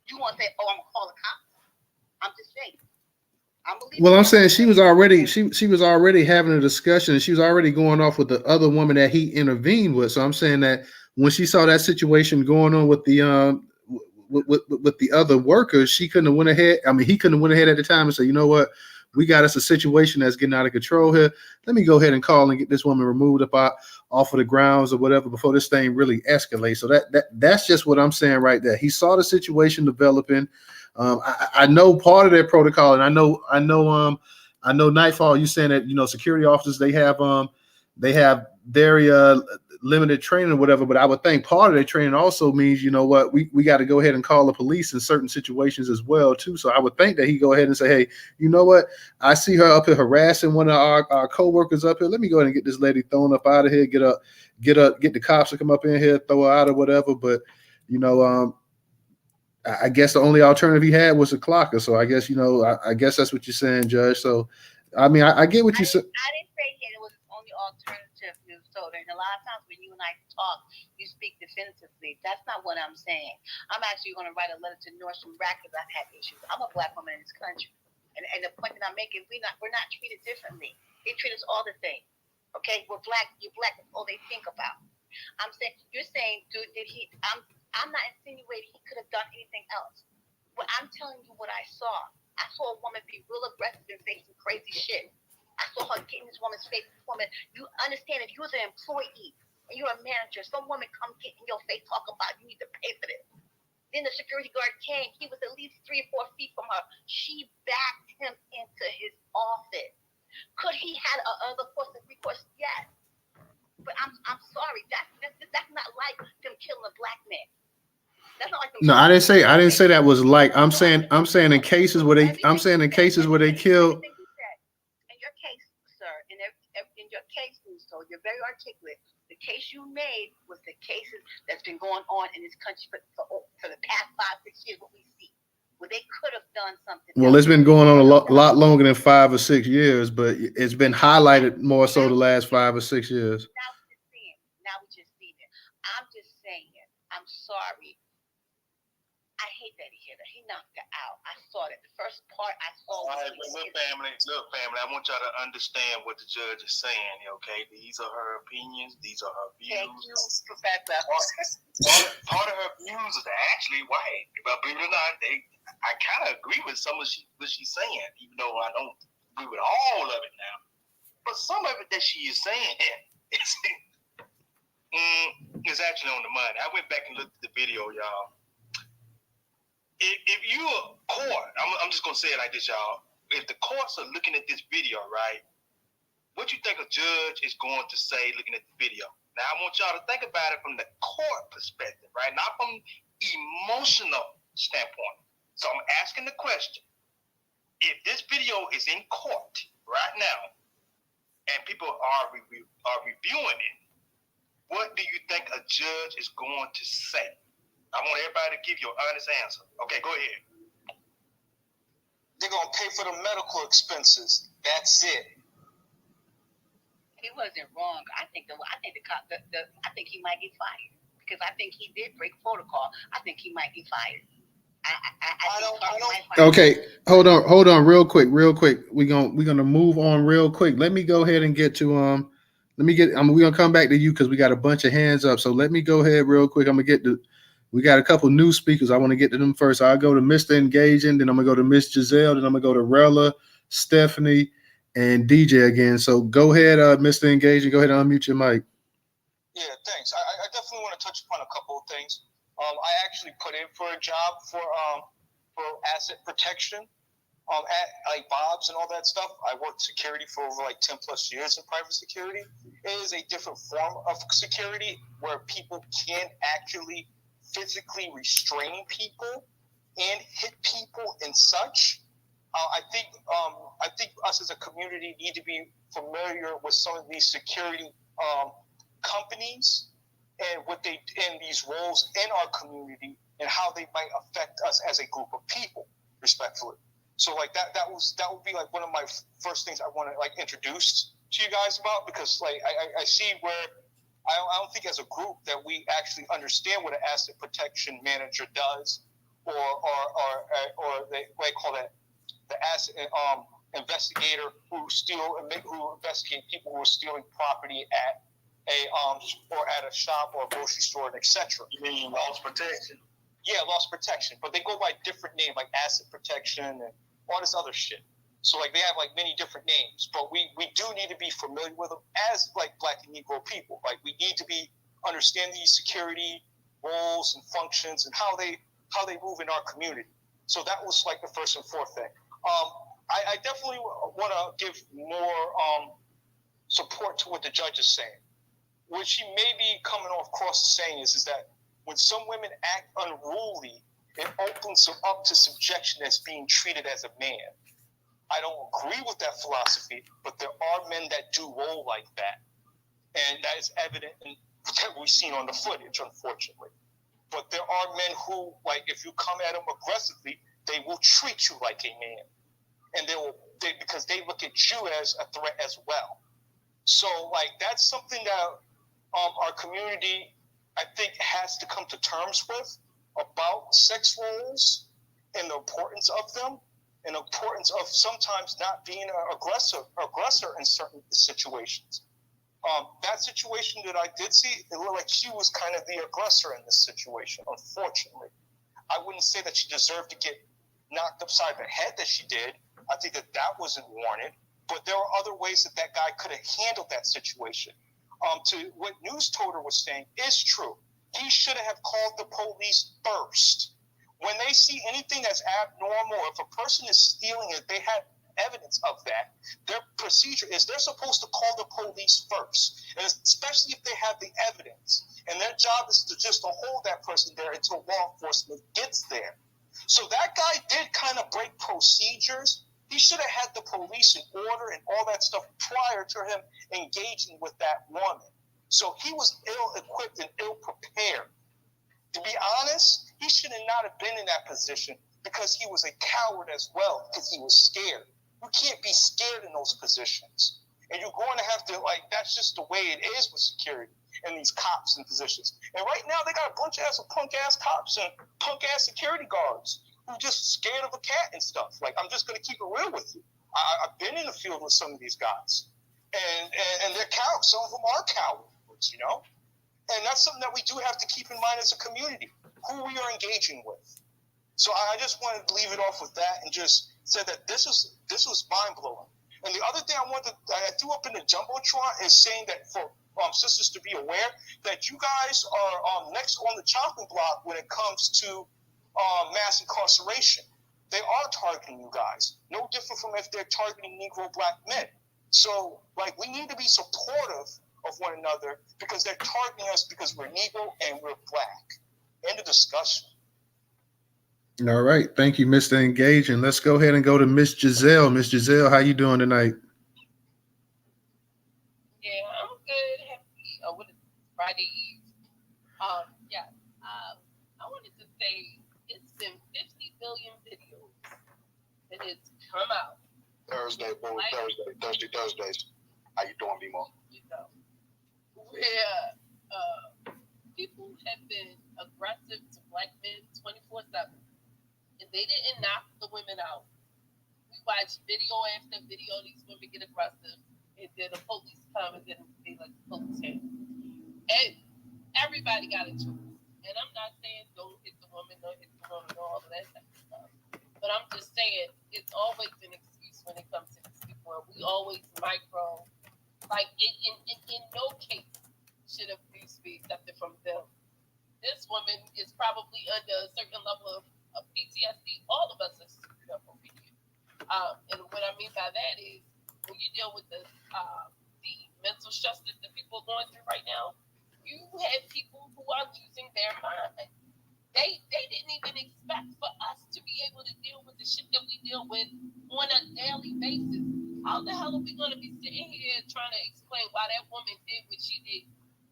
You want to say, "Oh, I'm gonna call the cops"? I'm just saying. Well, I'm saying she was already having a discussion, and she was already going off with the other woman that he intervened with. So I'm saying that when she saw that situation going on with the with the other workers, she couldn't have went ahead. I mean, he couldn't have went ahead at the time and say, "You know what? We got us a situation that's getting out of control here. Let me go ahead and call and get this woman removed off of the grounds or whatever before this thing really escalates." So that's just what I'm saying right there. He saw the situation developing. I know part of their protocol, and I know Nightfall, you saying that security officers they have very limited training or whatever, but I would think part of their training also means we got to go ahead and call the police in certain situations as well too. So I would think that he go ahead and say, "Hey, you know what? I see her up here harassing one of our co-workers up here. Let me go ahead and get this lady thrown up out of here. Get the cops to come up in here, throw her out or whatever." But I guess the only alternative he had was a clocker. So I guess I guess that's what you're saying, Judge. So I mean, I get what you said. I didn't say it was the only alternative. defensive, Newstoter. And a lot of times when you and I talk, you speak defensively. That's not what I'm saying. I'm actually going to write a letter to Nordstrom Rack because I've had issues. I'm a black woman in this country. And the point that I'm making, we're not treated differently. They treat us all the same. Okay? We're black. You're black. That's all they think about. I'm saying, you're saying, dude, I'm not insinuating he could have done anything else. But I'm telling you what I saw. I saw a woman be real aggressive and say some crazy shit. I saw her get in this woman's face. This woman, you understand, if you're an employee and you're a manager, some woman come get in your face, talk about you need to pay for this. Then the security guard came. He was at least 3 or 4 feet from her. She backed him into his office. Could he had other course of recourse? Yes. But I'm sorry. That's not like them killing a black man. That's not like them. No, I didn't say that was like. I'm saying in cases where they kill. In your case, sir, in your case, so you're very articulate. The case you made was the cases that's been going on in this country for the past 5-6 years. What we see, where they could have done something. Well, it's been going on a lot longer than 5 or 6 years, but it's been highlighted more so the last 5 or 6 years. Now we just see it. I'm just saying, I'm sorry. I hate that he hit her. He knocked her out. I saw that. The first part I saw. All right, look, family. I want y'all to understand what the judge is saying. Okay, these are her opinions. These are her views. Thank you, Professor. Part of her views is actually white. But believe it or not, I kind of agree with some of what she's saying, even though I don't agree with all of it now. But some of it that she is saying is actually on the money. I went back and looked at the video, y'all. If you're a court, I'm just going to say it like this, y'all. If the courts are looking at this video, right, what you think a judge is going to say looking at the video? Now, I want y'all to think about it from the court perspective, right? Not from emotional standpoint. So I'm asking the question. If this video is in court right now and people are reviewing it, what do you think a judge is going to say? I want everybody to give you an honest answer. Okay, go ahead. They're gonna pay for the medical expenses. That's it. He wasn't wrong. I think he might get fired because I think he did break protocol. I think he might get fired. Okay, hold on, real quick. We're gonna move on real quick. Let me go ahead and get to we're gonna come back to you because we got a bunch of hands up. So let me go ahead real quick. We got a couple new speakers. I want to get to them first. I'll go to Mr. Engaging, then I'm gonna go to Miss Giselle, then I'm gonna go to Rella, Stephanie, and DJ again. So go ahead, Mr. Engaging. Go ahead and unmute your mic. Yeah, thanks. I definitely want to touch upon a couple of things. I actually put in for a job for asset protection at like Bob's and all that stuff. I worked security for over like 10 plus years in private security. It is a different form of security where people can actually physically restrain people and hit people and such. I think us as a community need to be familiar with some of these security companies and what they in these roles in our community and how they might affect us as a group of people, respectfully. So like that would be like one of my first things I want to like introduce to you guys about, because like I see where I don't think as a group that we actually understand what an asset protection manager does, or they call that the asset investigator who investigate people who are stealing property at a shop or a grocery store and etc. You mean loss protection? Yeah, loss protection, but they go by different names like asset protection and all this other shit. So like they have like many different names, but we do need to be familiar with them as like Black and Negro people. Like we need to be understand these security roles and functions and how they move in our community. So that was like the first and fourth thing. I definitely want to give more support to what the judge is saying. What she may be coming across saying is that when some women act unruly, it opens them up to subjection as being treated as a man. I don't agree with that philosophy, but there are men that do roll like that. And that is evident in what we've seen on the footage, unfortunately. But there are men who, like, if you come at them aggressively, they will treat you like a man. And because they look at you as a threat as well. So, like, that's something that our community, I think, has to come to terms with about sex roles and the importance of them, and the importance of sometimes not being an aggressor in certain situations. That situation that I did see, it looked like she was kind of the aggressor in this situation, unfortunately. I wouldn't say that she deserved to get knocked upside the head that she did. I think that wasn't warranted. But there are other ways that guy could have handled that situation. To what Newstoter was saying is true. He should have called the police first. When they see anything that's abnormal, if a person is stealing it, they have evidence of that. Their procedure is they're supposed to call the police first, and especially if they have the evidence. And their job is to just to hold that person there until law enforcement gets there. So that guy did kind of break procedures. He should have had the police in order and all that stuff prior to him engaging with that woman. So he was ill-equipped and ill-prepared. To be honest, he should not have been in that position because he was a coward as well, because he was scared. You can't be scared in those positions. And you're going to have to, like, that's just the way it is with security and these cops in positions. And right now they got a bunch of punk-ass cops and punk-ass security guards who just scared of a cat and stuff. Like, I'm just going to keep it real with you. I've been in the field with some of these guys. And they're cowards. Some of them are cowards, you know? And that's something that we do have to keep in mind as a community, who we are engaging with. So I just wanted to leave it off with that and just say that this was mind-blowing. And the other thing I threw up in the Jumbotron is saying that for sisters to be aware that you guys are next on the chopping block when it comes to mass incarceration. They are targeting you guys. No different from if they're targeting Negro black men. So, like, we need to be supportive of one another because they're targeting us because we're Negro and we're black. End of discussion. All right. Thank you, Mr. Engage. And let's go ahead and go to Miss Giselle. Miss Giselle, how you doing tonight? Yeah, I'm good. Happy with Friday Eve. I wanted to say it's been 50 billion videos that has come out. Thursdays. How you doing, B-Mo? You know, where people have been aggressive to black men 24/7, and they didn't knock the women out. We watch video after video, these women get aggressive, and then the police come and then they let the police handle. And everybody got a choice. And I'm not saying don't hit the woman, and all of that type of stuff. But I'm just saying it's always an excuse when it comes to these people. We always micro, like in no case should abuse be accepted from them. This woman is probably under a certain level of PTSD. All of us are screwed up over here. And what I mean by that is when you deal with the mental stress that the people are going through right now, you have people who are losing their mind. They didn't even expect for us to be able to deal with the shit that we deal with on a daily basis. How the hell are we going to be sitting here trying to explain why that woman did what she did?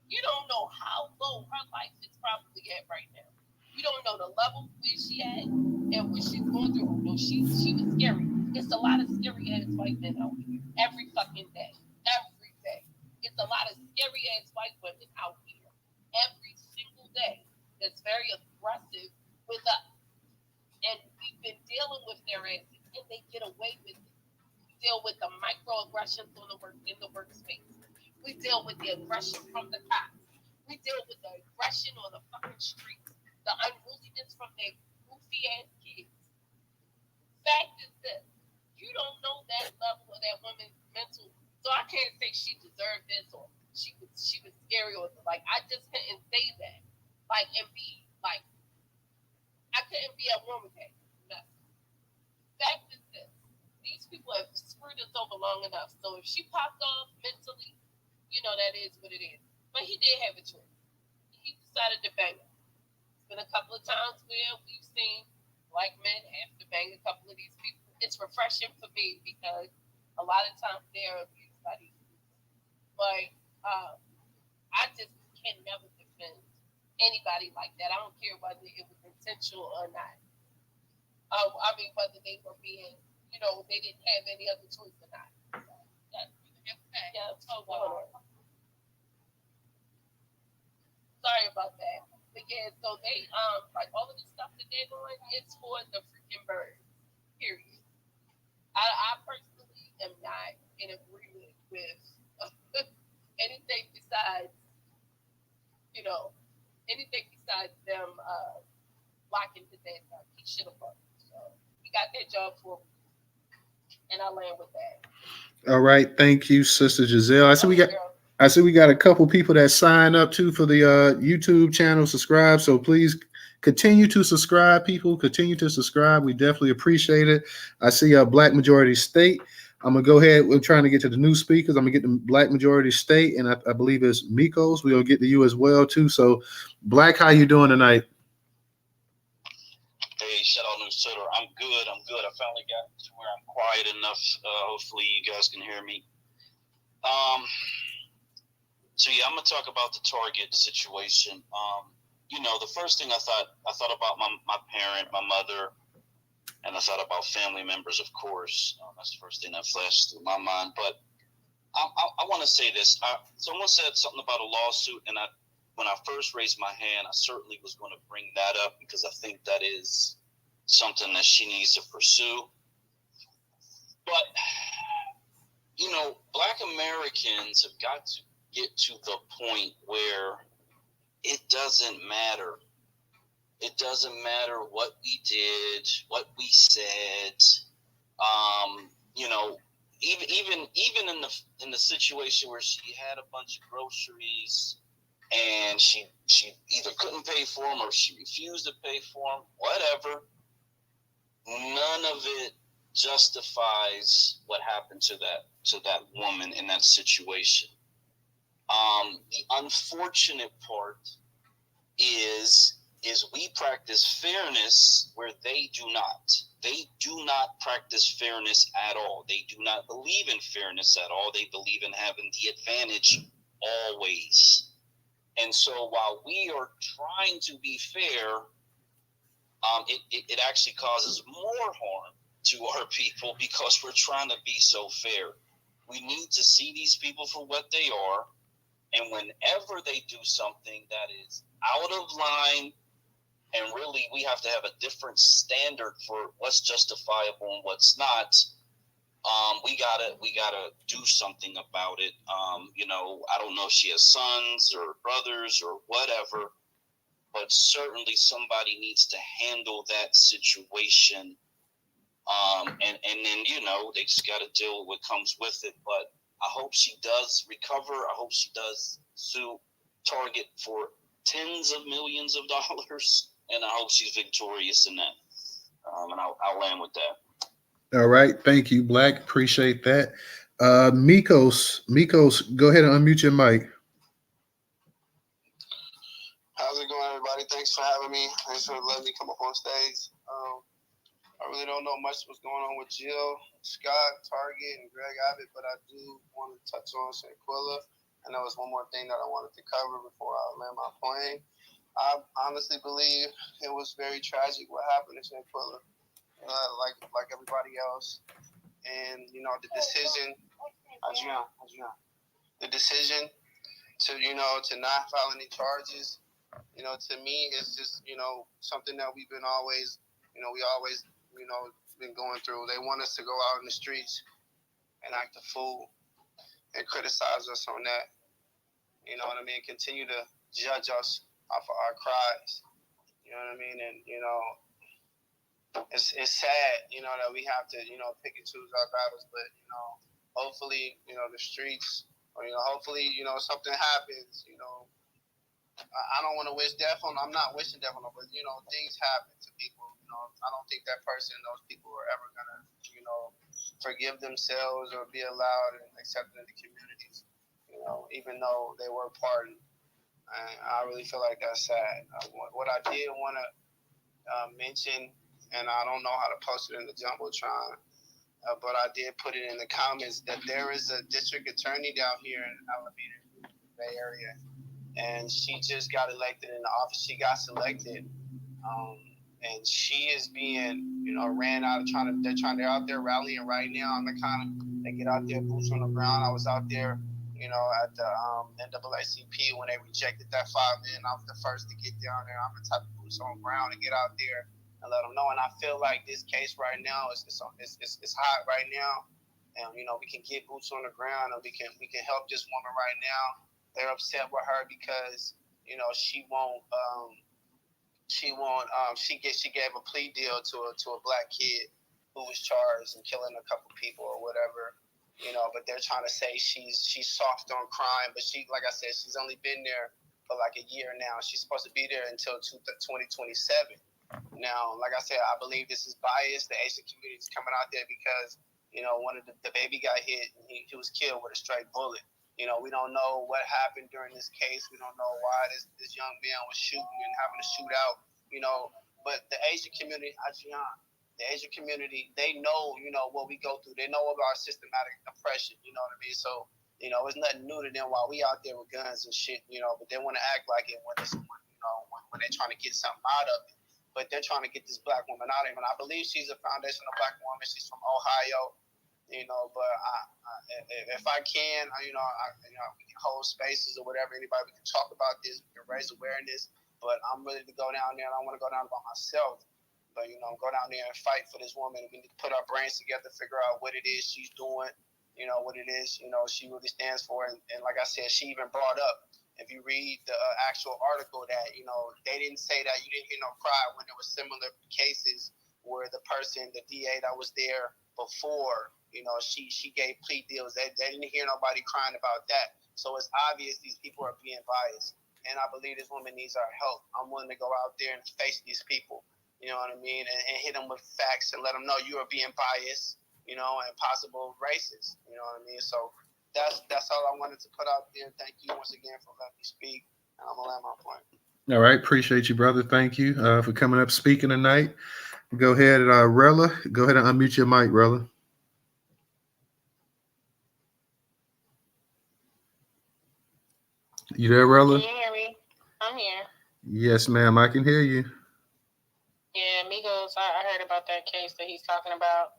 You don't know how low her life is probably at right now. You don't know the level where she at and what she's going through. No, she was scary. It's a lot of scary ass white men out here every fucking day. Every day. It's a lot of scary ass white women out here every single day that's very aggressive with us. And we've been dealing with their asses and they get away with it. We deal with the microaggressions in the workspace. We deal with the aggression from the cops. We deal with the aggression on the fucking streets. The unruliness from their goofy ass kids. Fact is this. You don't know that level of that woman's mental. So I can't say she deserved this or she was scary or like I just couldn't say that. Like and be like I couldn't be a woman that. No. Fact is this. These people have screwed us over long enough. So if she popped off mentally, you know that is what it is. But he did have a choice. He decided to bang her. It's been a couple of times where we've seen black men have to bang a couple of these people. It's refreshing for me because a lot of times they're abused by these people. But I just can never defend anybody like that. I don't care whether it was intentional or not. I mean, whether they were being, they didn't have any other choice or not. So, that's what I have to say. Yeah, sorry about that. But yeah, so they like all of the stuff that they're doing is for the freaking birds. Period. I personally am not in agreement with anything besides, anything besides them locking his ass up. He should have fucked. So he got that job for me. And I land with that. All right, thank you, Sister Giselle. Girl. I see we got a couple people that sign up too for the YouTube channel. Subscribe, so please continue to subscribe. People, continue to subscribe. We definitely appreciate it. I see a Black Majority State. I'm gonna go ahead. We're trying to get to the new speakers. I'm gonna get the Black Majority State, and I believe it's Mikos. We'll get to you as well too. So, Black, how you doing tonight? Hey, shout out Newstoter. I'm good. I finally got to where I'm quiet enough. Hopefully you guys can hear me. So yeah, I'm gonna talk about the Target situation. The first thing I thought about my parent, my mother, and I thought about family members, of course. That's the first thing that flashed through my mind. But I want to say this. Someone said something about a lawsuit, and when I first raised my hand, I certainly was going to bring that up because I think that is something that she needs to pursue. But, Black Americans have got to get to the point where it doesn't matter. It doesn't matter what we did, what we said. Even in the situation where she had a bunch of groceries and she either couldn't pay for them or she refused to pay for them, whatever. None of it justifies what happened to that woman in that situation. The unfortunate part is we practice fairness where they do not. They do not practice fairness at all. They do not believe in fairness at all. They believe in having the advantage always. And so while we are trying to be fair, it actually causes more harm to our people because we're trying to be so fair. We need to see these people for what they are. And whenever they do something that is out of line, and really we have to have a different standard for what's justifiable and what's not, we gotta do something about it. I don't know if she has sons or brothers or whatever, but certainly somebody needs to handle that situation. And then, they just got to deal with what comes with it. But I hope she does recover. I hope she does sue Target for tens of millions of dollars. And I hope she's victorious in that. And I'll land with that. All right. Thank you, Black. Appreciate that. Mikos, go ahead and unmute your mic. How's it going, everybody? Thanks for having me. Thanks for letting me come up on stage. I really don't know much what's going on with Jill, Scott, Target, and Greg Abbott, but I do want to touch on Shanquella. And there was one more thing that I wanted to cover before I land my plane. I honestly believe it was very tragic what happened to Shanquella, like everybody else. And, the decision, to not file any charges, to me, it's just, something that we've been always, we always, been going through. They want us to go out in the streets and act a fool and criticize us on that. You know what I mean? Continue to judge us off of our cries. You know what I mean? And, it's sad, that we have to, pick and choose our battles. But, hopefully, the streets, or, hopefully, something happens, I don't want to wish death on them. I'm not wishing death on them, but, things happen to people. I don't think that person, those people are ever going to, forgive themselves or be allowed and accepted in the communities, even though they were pardoned. And I really feel like that's sad. What I did want to mention, and I don't know how to post it in the Jumbotron, but I did put it in the comments that there is a district attorney down here in Alameda, Bay Area, and she just got elected in the office. She got selected, and she is being, ran out of they're out there rallying right now. I'm kind of They get out there, boots on the ground. I was out there, you know, at the NAACP when they rejected that 5 million. I was the first to get down there. I'm the type of boots on the ground to get out there and let them know. And I feel like this case right now is hot right now, and you know we can get boots on the ground and we can help this woman right now. They're upset with her because you know she gave a plea deal to a black kid who was charged and killing a couple people or whatever, you know. But they're trying to say she's soft on crime, but she, like I said, she's only been there for like a year now. She's supposed to be there until 2027. Now, like I said, I believe this is biased. The Asian community is coming out there because, you know, one of the baby got hit and he was killed with a straight bullet. You know, we don't know what happened during this case. We don't know why this young man was shooting and having a shootout, you know. But the Asian community, they know, you know, what we go through. They know about systematic oppression, you know what I mean? So, you know, it's nothing new to them while we out there with guns and shit, you know, but they want to act like it when it's, you know, when they're trying to get something out of it. But they're trying to get this black woman out of him. And I believe she's a foundational black woman. She's from Ohio, you know, but if I can, you know, we can hold spaces or whatever. Anybody, we can talk about this, we can raise awareness. But I'm ready to go down there, and I want to go down by myself. But, you know, go down there and fight for this woman. We need to put our brains together, figure out what it is she's doing, you know, what it is, you know, she really stands for. And like I said, she even brought up, if you read the actual article, that, you know, they didn't say that you didn't hear no cry when there were similar cases where the person, the DA that was there before, you know, she gave plea deals. They didn't hear nobody crying about that. So it's obvious these people are being biased. And I believe this woman needs our help. I'm willing to go out there and face these people, you know what I mean, and hit them with facts and let them know you are being biased, you know, and possible racist, you know what I mean? So that's all I wanted to put out there. Thank you once again for letting me speak. And I'm going to land my point. All right. Appreciate you, brother. Thank you for coming up speaking tonight. Go ahead, Rella. Go ahead and unmute your mic, Rella. You there, Rella? Can you hear me? I'm here. Yes, ma'am. I can hear you. Yeah, Migos, I heard about that case that he's talking about.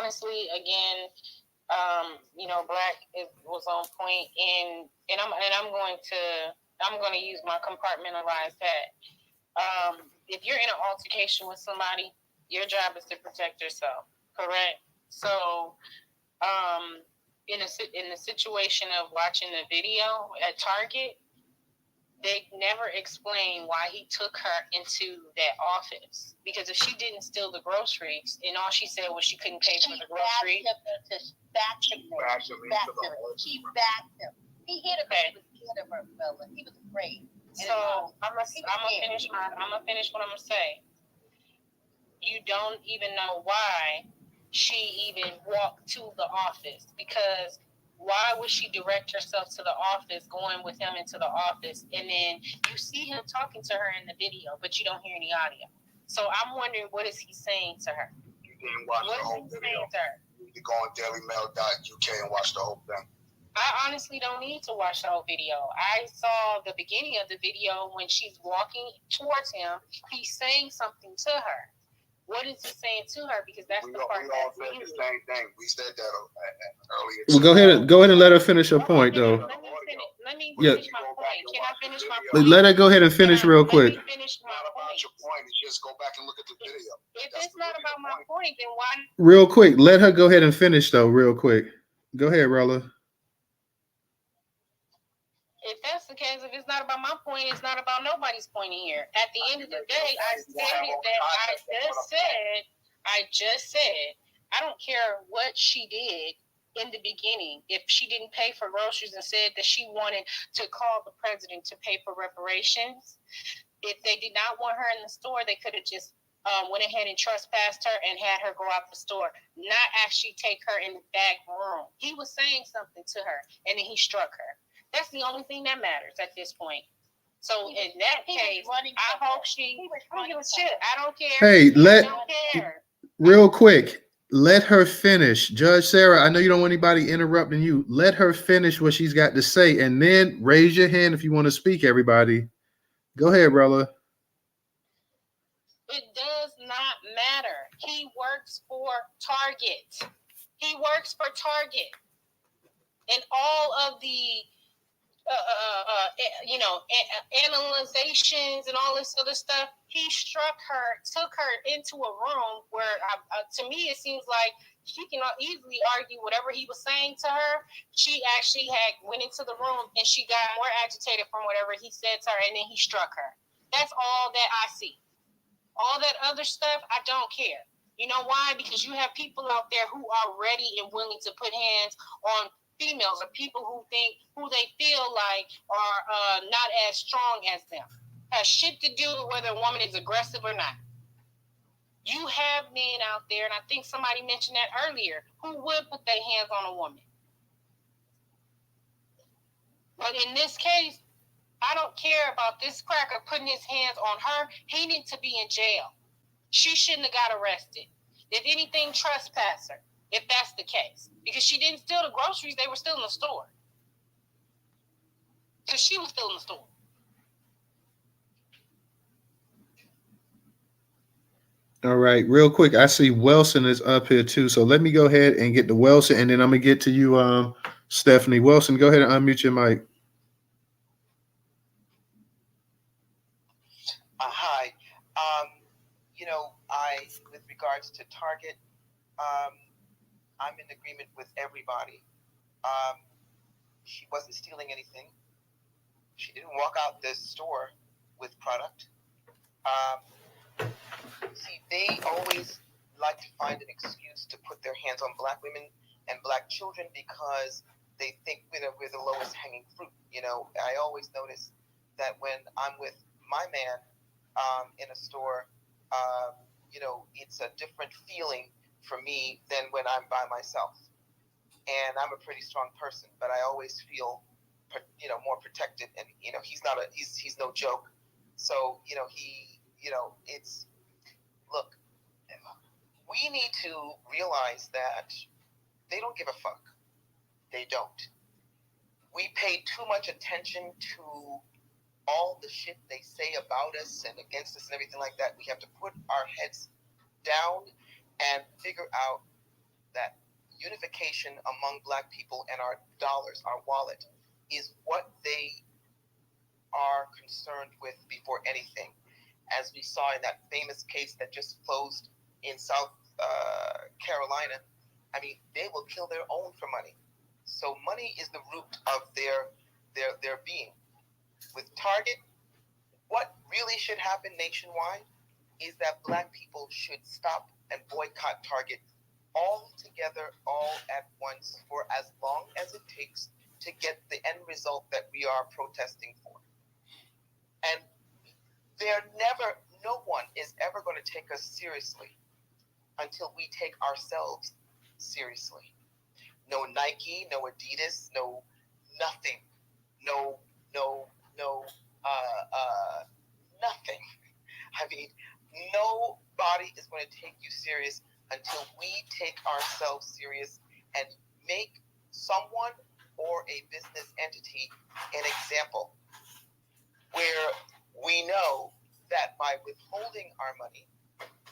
Honestly, again, you know, Black was on point, and I'm going to use my compartmentalized hat. If you're in an altercation with somebody, your job is to protect yourself, correct? So, in the situation of watching the video at Target, they never explained why he took her into that office. Because if she didn't steal the groceries, and all she said was she couldn't pay for the groceries. She backed him. He hit her. He was scared of her, fella. He was afraid. So I'm gonna finish what I'm gonna say. You don't even know why she even walked to the office, because why would she direct herself to the office, going with him into the office, and then you see him talking to her in the video, but you don't hear any audio? So I'm wondering, what is he saying to her? You didn't watch the whole video. You need to go on dailymail.uk and watch the whole thing. I honestly don't need to watch the whole video. I saw the beginning of the video when she's walking towards him. He's saying something to her. What is he saying to her? Because that's the part we all said the same thing. We said that earlier. Well, go ahead and let her finish her point, though. Let me finish my point. Can I finish my point? Let her go ahead and finish real quick. It's not about your point. It's just go back and look at the video. If it's not about my point, then why? Real quick, let her go ahead and finish, though, real quick. Go ahead, Rella. If that's the case, if it's not about my point, it's not about nobody's point in here. At the end of the day, I just said, I don't care what she did in the beginning. If she didn't pay for groceries and said that she wanted to call the president to pay for reparations, if they did not want her in the store, they could have just went ahead and trespassed her and had her go out the store, not actually take her in the back room. He was saying something to her, and then he struck her. That's the only thing that matters at this point. So in that case, I hope she. I don't give a shit. I don't care. Hey, I don't care. Real quick, let her finish. Judge Sarah, I know you don't want anybody interrupting you. Let her finish what she's got to say, and then raise your hand if you want to speak, everybody. Go ahead, Rella. It does not matter. He works for Target. He works for Target. And all of the analyzations and all this other stuff, he took her into a room where, to me, it seems like she can easily argue whatever he was saying to her. She actually went into the room and she got more agitated from whatever he said to her, and then he struck her. That's all that I see. All that other stuff, I don't care. You know why? Because you have people out there who are ready and willing to put hands on females, or people who they feel like are not as strong as them. Has shit to do with whether a woman is aggressive or not. You have men out there, and I think somebody mentioned that earlier, who would put their hands on a woman. But in this case, I don't care about this cracker putting his hands on her. He needs to be in jail. She shouldn't have got arrested. If anything, trespass her, if that's the case. Because she didn't steal the groceries, they were still in the store. Because she was still in the store. All right, real quick, I see Wilson is up here too. So let me go ahead and get to Wilson, and then I'm gonna get to you, Stephanie. Wilson, go ahead and unmute your mic. Hi. With regards to Target, I'm in agreement with everybody. She wasn't stealing anything. She didn't walk out the store with product. See, they always like to find an excuse to put their hands on black women and black children because they think we're the lowest hanging fruit. I always notice that when I'm with my man in a store, it's a different feeling for me than when I'm by myself. And I'm a pretty strong person, but I always feel, more protected. And he's no joke. So look, we need to realize that they don't give a fuck. They don't. We pay too much attention to all the shit they say about us and against us and everything like that. We have to put our heads down and figure out that unification among black people and our dollars, our wallet, is what they are concerned with before anything. As we saw in that famous case that just closed in South Carolina, they will kill their own for money. So money is the root of their being. With Target, what really should happen nationwide is that black people should stop and boycott Target all together, all at once, for as long as it takes to get the end result that we are protesting for. And no one is ever going to take us seriously until we take ourselves seriously. No Nike, no Adidas, no nothing, no nothing. Nobody is going to take you serious until we take ourselves serious and make someone or a business entity an example, where we know that by withholding our money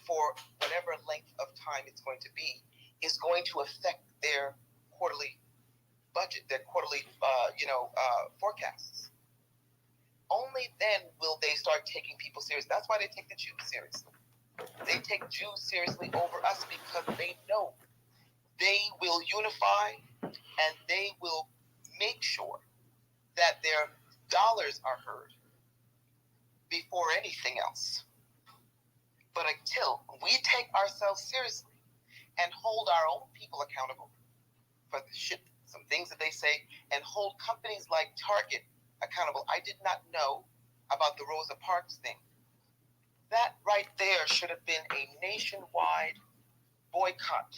for whatever length of time it's going to be is going to affect their quarterly budget, their quarterly forecasts. Only then will they start taking people serious. That's why they take the Jews seriously. They take Jews seriously over us because they know they will unify and they will make sure that their dollars are heard before anything else. But until we take ourselves seriously and hold our own people accountable for the shit, some things that they say, and hold companies like Target accountable. I did not know about the Rosa Parks thing. That right there should have been a nationwide boycott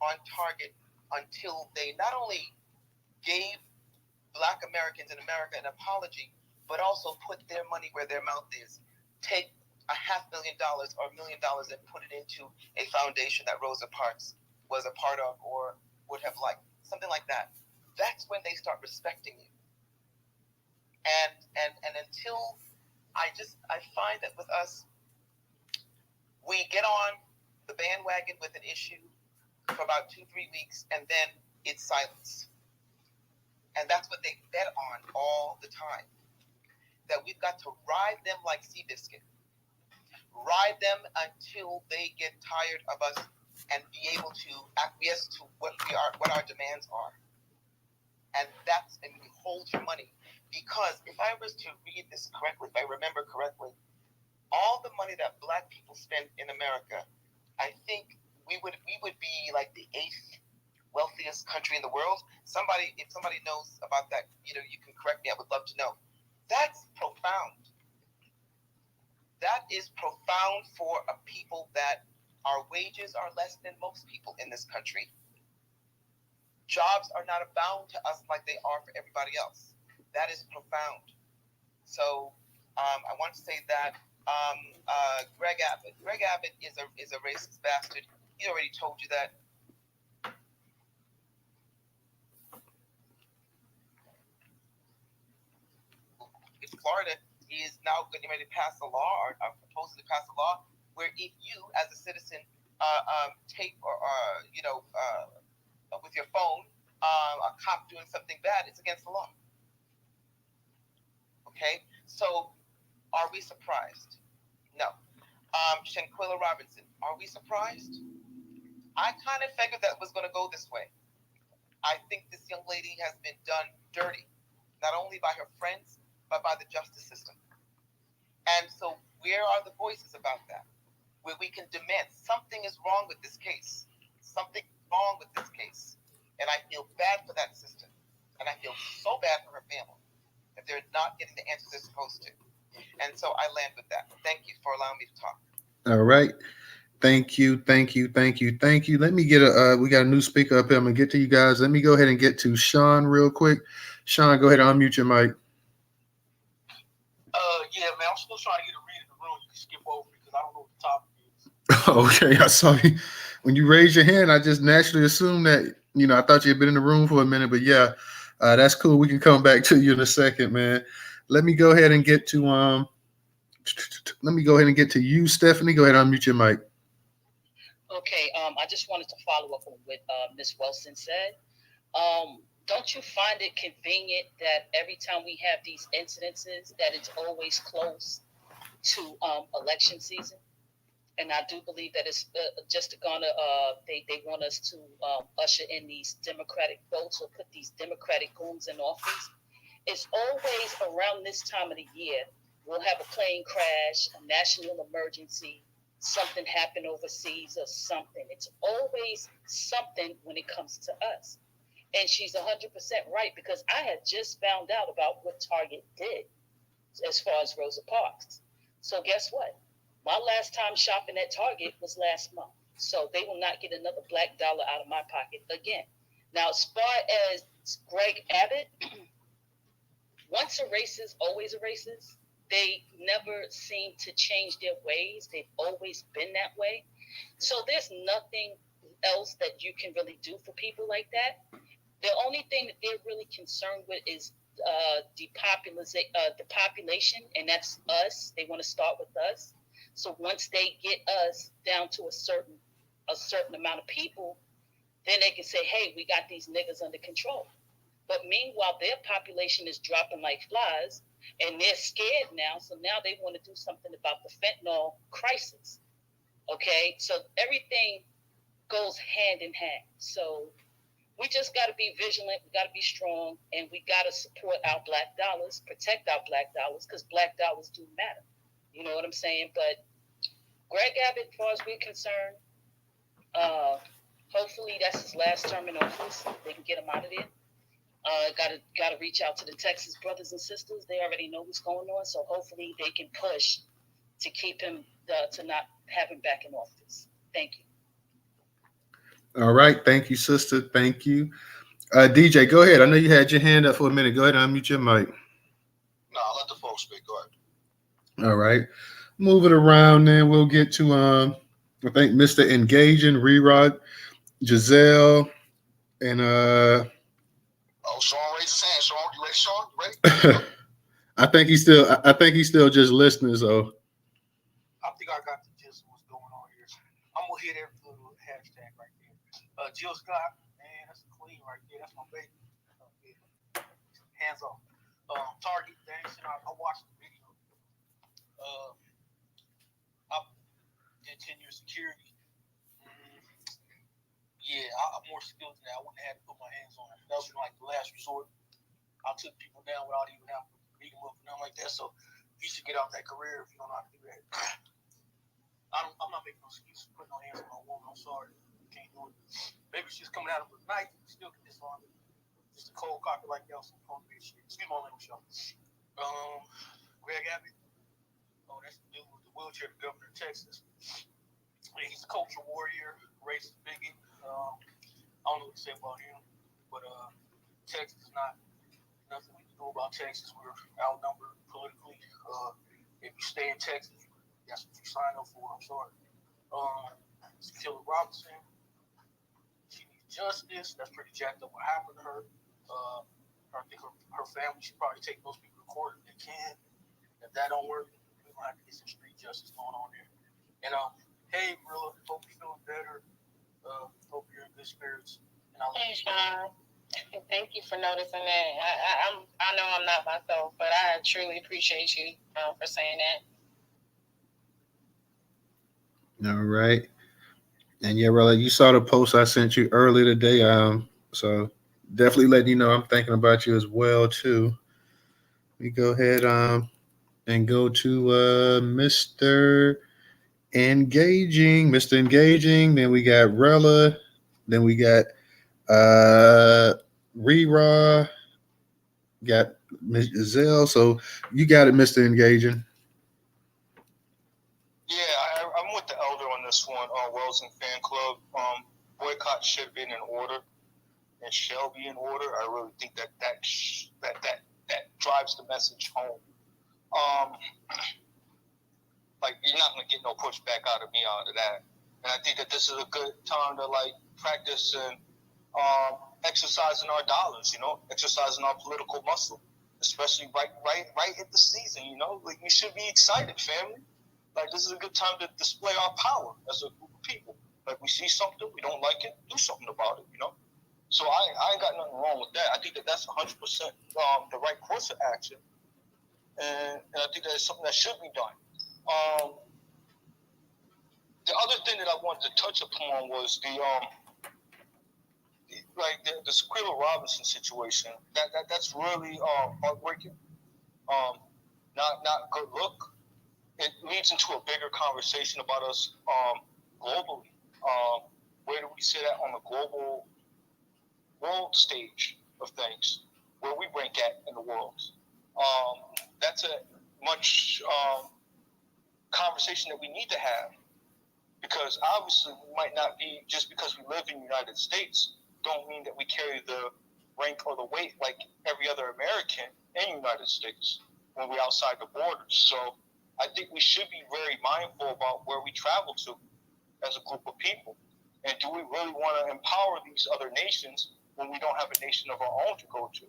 on Target until they not only gave Black Americans in America an apology, but also put their money where their mouth is. Take $500,000 or $1 million and put it into a foundation that Rosa Parks was a part of or would have liked. Something like that. That's when they start respecting you. And until I find that with us, We get on the bandwagon with an issue for about 2-3 weeks, and then it's silence. And that's what they bet on all the time. That we've got to ride them like Seabiscuit. Ride them until they get tired of us and be able to acquiesce to what our demands are. And that's, and you hold your money. Because if I was to read this correctly, if I remember correctly, all the money that Black people spend in America, I think we would be like the 8th wealthiest country in the world. If somebody knows about that, you can correct me. I would love to know. That's profound. That is profound for a people that our wages are less than most people in this country. Jobs are not abound to us like they are for everybody else. That is profound. So I want to say that Greg Abbott is a racist bastard. He already told you that. In Florida, he is now getting ready to pass a law, or proposing to pass a law, where if you, as a citizen, tape or with your phone a cop doing something bad, it's against the law. Okay, so are we surprised? No. Shanquella Robinson, are we surprised? I kind of figured that was going to go this way. I think this young lady has been done dirty, not only by her friends, but by the justice system. And so where are the voices about that? Where we can demand something is wrong with this case. Something wrong with this case. And I feel bad for that sister. And I feel so bad for her family if they're not getting the answers they're supposed to. And so I land with that. Thank you for allowing me to talk. All right. Thank you. Let me get we got a new speaker up here. I'm going to get to you guys. Let me go ahead and get to Sean real quick. Sean, go ahead and unmute your mic. Yeah, man, I'm still trying to get a read in the room. You can skip over because I don't know what the topic is. Okay, I saw you. When you raised your hand, I just naturally assumed that, I thought you had been in the room for a minute, but yeah, that's cool. We can come back to you in a second, man. Let me go ahead and get to you, Stephanie. Go ahead and unmute your mic. Okay, I just wanted to follow up on what Ms. Wilson said. Don't you find it convenient that every time we have these incidences that it's always close to election season? And I do believe that it's just gonna they want us to usher in these Democratic votes or put these Democratic goons in office. It's always around this time of the year we'll have a plane crash, a national emergency, something happen overseas or something. It's always something when it comes to us. And she's 100% right, because I had just found out about what Target did as far as Rosa Parks. So guess what? My last time shopping at Target was last month. So they will not get another black dollar out of my pocket again. Now, as far as Greg Abbott, once a racist, always a racist. They never seem to change their ways. They've always been that way. So there's nothing else that you can really do for people like that. The only thing that they're really concerned with is the population, and that's us. They want to start with us. So once they get us down to a certain amount of people, then they can say, hey, we got these niggas under control. But meanwhile, their population is dropping like flies, and they're scared now. So now they want to do something about the fentanyl crisis. Okay, so everything goes hand in hand. So we just got to be vigilant. We got to be strong, and we got to support our black dollars, protect our black dollars, because black dollars do matter. You know what I'm saying? But Greg Abbott, as far as we're concerned, hopefully that's his last term in office. They can get him out of there. Got to reach out to the Texas brothers and sisters. They already know what's going on, so hopefully they can push to keep him, to not have him back in office. Thank you. All right. Thank you, sister. Thank you. DJ, go ahead. I know you had your hand up for a minute. Go ahead and unmute your mic. No, I'll let the folks speak. Go ahead. All right. Move it around then. We'll get to, I think, Mr. Engaging, Rerod, Giselle, and Oh, Sean raised his hand. Sean, you ready, Sean? You ready? I think he's still just listening, so. I think I got the gist of what's going on. there. I'm gonna hit every little hashtag right there. Jill Scott, man, that's a queen right there. That's my baby. Yeah. Hands off. Target things, and I watched the video. I did 10 years security. Yeah, I'm more skilled than that. I wouldn't have had to put my hands on it. That was like the last resort. I took people down without even having to beat them up and nothing like that. So you should get out that career if you don't know how to do that. I'm not making no excuses putting no hands on a woman. I'm sorry. You can't do it. Maybe she's coming out of a knife and still can disarm it. Just a cold cocker like that. Some phone bitch shit. Excuse my language, y'all. Greg Abbott. Oh, that's the dude with the wheelchair, the governor of Texas. Yeah, he's a culture warrior, racist bigot. I don't know what to say about him, but Texas is not nothing we can do about Texas. We're outnumbered politically. If you stay in Texas, that's what you sign up for. I'm sorry. Shanquella Robinson, she needs justice. That's pretty jacked up what happened to her. I think her family should probably take those people to court if they can. If that don't work, we're gonna have to get some street justice going on there. And hey, Marilla, hope you're feeling better. Hope you're in good spirits. And Hey, Sean. Thank you for noticing that. I know I'm not myself, but I truly appreciate you for saying that. All right. And yeah, Rella, you saw the post I sent you earlier today. So definitely letting you know I'm thinking about you as well too. We go ahead and go to Mr. Engaging. Mr. Engaging. Then we got Rella. Then we got Rera. Got Miss Giselle. So you got it, Mr. Engaging. Yeah, I'm with the elder on this one. Wells and Fan Club. Boycott should have been in order and shall be in order. I really think that drives the message home. Like, you're not gonna get no pushback out of me out of that. And I think that this is a good time to like practice and exercising our dollars, exercising our political muscle, especially right at the season, like we should be excited, family. Like, this is a good time to display our power as a group of people. Like, we see something, we don't like it, do something about it, So I ain't got nothing wrong with that. I think that that's 100% the right course of action, and I think that is something that should be done. The other thing that I wanted to touch upon was the Shanquella Robinson situation. That's really heartbreaking. Not good look. It leads into a bigger conversation about us globally. Where do we sit at on the global world stage of things? Where we rank at in the world? That's a much conversation that we need to have, because obviously we might not be, just because we live in the United States, don't mean that we carry the rank or the weight like every other American in the United States when we're outside the borders. So I think we should be very mindful about where we travel to as a group of people. And do we really want to empower these other nations when we don't have a nation of our own to go to?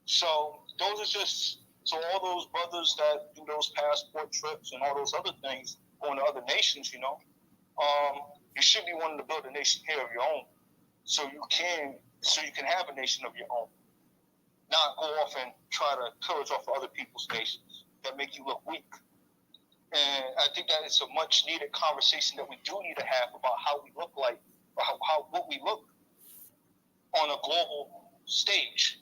So those are just, so all those brothers that do those passport trips and all those other things going to other nations, you should be wanting to build a nation here of your own, so you can have a nation of your own, not go off and try to pillage off of other people's nations that make you look weak. And I think that it's a much needed conversation that we do need to have about how we look like, or what we look on a global stage.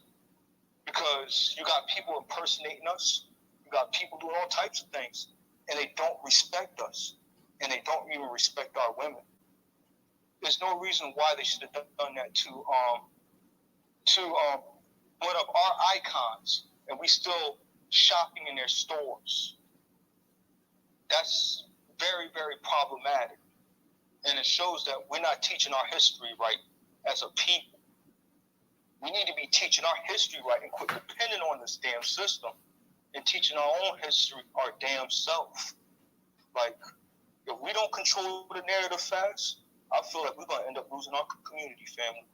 Because you got people impersonating us, you got people doing all types of things, and they don't respect us, and they don't even respect our women. There's no reason why they should have done that to one of our icons, and we still shopping in their stores. That's very, very problematic, and it shows that we're not teaching our history right as a people. We need to be teaching our history right and quit depending on this damn system and teaching our own history our damn self. Like, if we don't control the narrative fast, I feel like we're going to end up losing our community, family.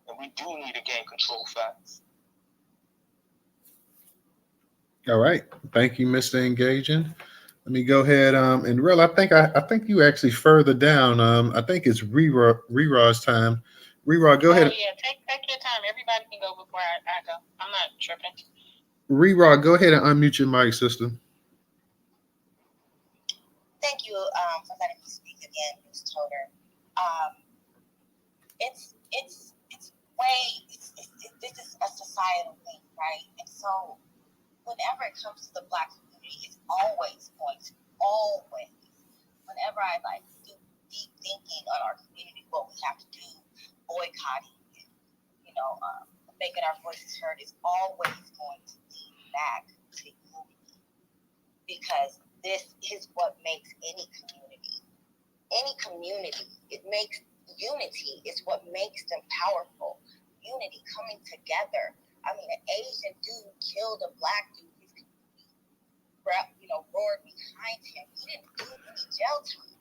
And we do need to gain control fast. All right. Thank you, Mr. Engaging. Let me go ahead. And real, I think you actually further down. I think it's Reraw's time. Reraw, go ahead. Yeah, take your time. Everybody can go before I go. I'm not tripping. Reraw, go ahead and unmute your mic, sister. Thank you for letting me speak again, Newstoter. It's this is a societal thing, right? And so whenever it comes to the Black community, it's always going to whenever I do deep thinking on our community, what we have to do, boycotting, making our voices heard is always going to lead back to unity, because this is what makes any community. It makes unity is what makes them powerful. Unity, coming together. I mean, an Asian dude killed a Black dude. His community, roared behind him. He didn't do any jail time.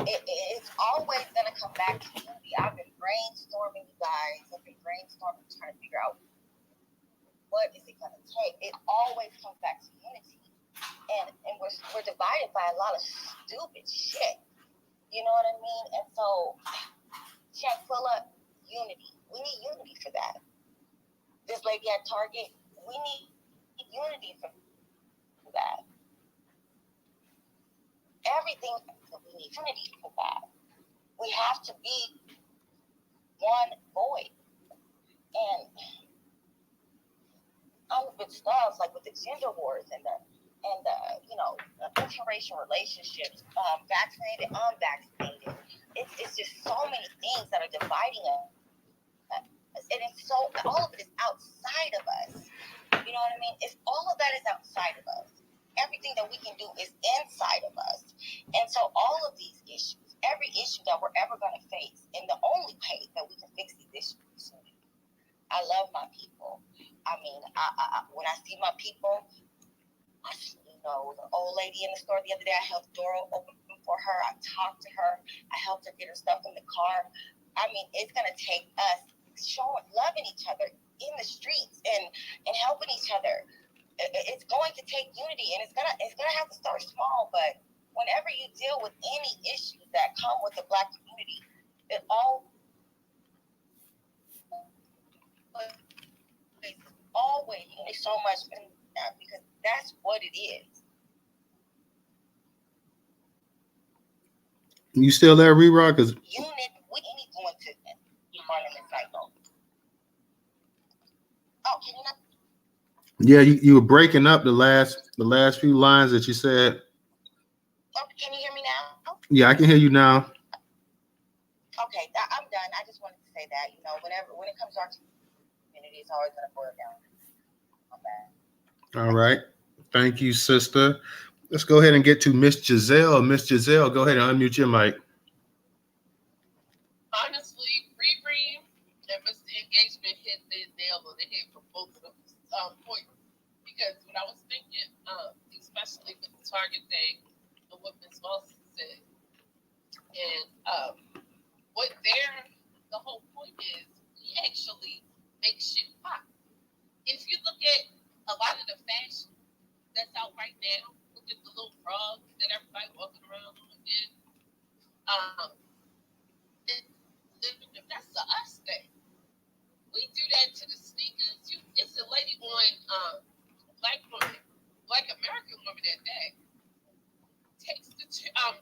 It's always going to come back to unity. I've been brainstorming, you guys. I've been brainstorming, trying to figure out what is it going to take. It always comes back to unity. And we're divided by a lot of stupid shit. You know what I mean? And so, Shanquella, unity. We need unity for that. This lady at Target, we need unity for that. Everything, we need unity for that. We have to be one voice. And with stuff like with the gender wars and the interracial relationships, vaccinated, unvaccinated. It's just so many things that are dividing us. And all of it is outside of us. You know what I mean? If all of that is outside of us, everything that we can do is inside of us. And so all of these issues, every issue that we're ever going to face, and the only way that we can fix these issues, I love my people. I mean, when I see my people, the old lady in the store the other day, I held the door open for her. I talked to her. I helped her get her stuff in the car. I mean, it's going to take us loving each other in the streets and helping each other. It's going to take unity, and it's gonna have to start small. But whenever you deal with any issues that come with the Black community, it always so much, because that's what it is. You still there, Reraw? Because unit, we ain't going to run in the cycle. Oh, can you not? Yeah, you were breaking up the last few lines that you said. Oh, can you hear me now? Yeah, I can hear you now. Okay, I'm done. I just wanted to say that, when it comes to our community, it's always going to boil down. All right. Thank you, sister. Let's go ahead and get to Miss Giselle. Miss Giselle, go ahead and unmute your mic. Honestly, Riri and Mr. Engagement hit the nail on the head for both of those points. Because when I was thinking, especially with the Target thing, and what Ms. Wilson said, and the whole point is, we actually make shit pop. If you look at a lot of the fashion that's out right now, look at the little frogs that everybody walking around with. That's the us thing. We do that to the sneakers. It's a lady on Black American woman that day takes the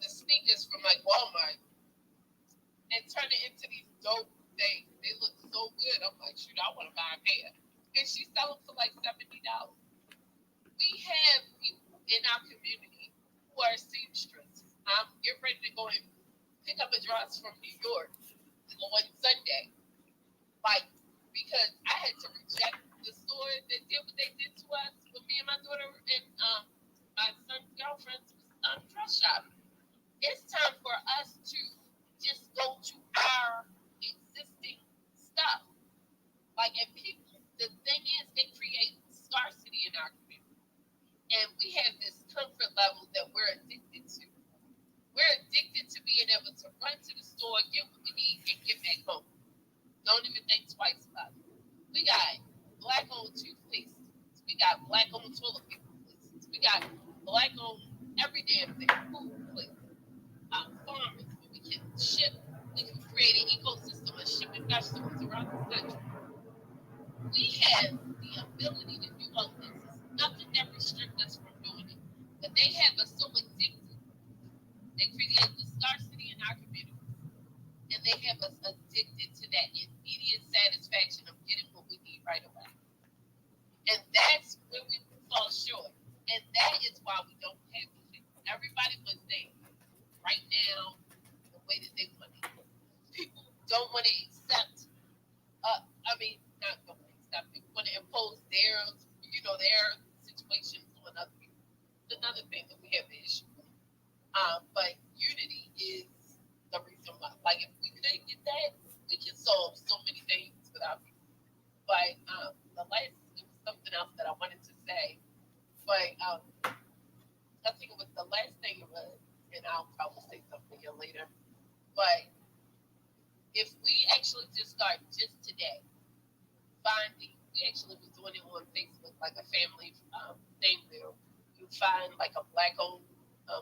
sneakers from like Walmart and turn it into these dope things. They look so good. I'm like, shoot, I want to buy a pair. And she sell them for like $70. We have people in our community who are seamstresses. I'm getting ready to go and pick up a dress from New York on Sunday. Because I had to reject the store that did what they did to us with me and my daughter and my son's girlfriend's dress shop. It's time for us to just go to our existing stuff. And people, the thing is, they create scarcity in our community. And we have this comfort level that we're addicted to. We're addicted to being able to run to the store, get what we need, and get back home. Don't even think twice about it. We got Black-owned toothpaste. We got Black-owned toilet paper. We got Black-owned every damn thing. Food, place, farmers, where we can ship, we can create an ecosystem of shipping vegetables around this country. We have the ability to do all this. There's nothing that restricts us from doing it. But they have us so addicted. They create the scarcity in our community. And they have us addicted to that immediate satisfaction of getting what we need right away. And that's where we fall short. And that is why we don't have it. Everybody wants things right now the way that they want it. People don't want to accept, not don't want to accept, people want to impose their situations on other people. It's another thing that we have an issue with. But unity is the reason why. Like, if we could get that, we can solve so many things without people. But it was something else that I wanted to say. But I think it was the last thing it was, and I'll probably say something here later. But if we actually just start just today, we actually was doing it on Facebook, like a family thing where you find like a Black-owned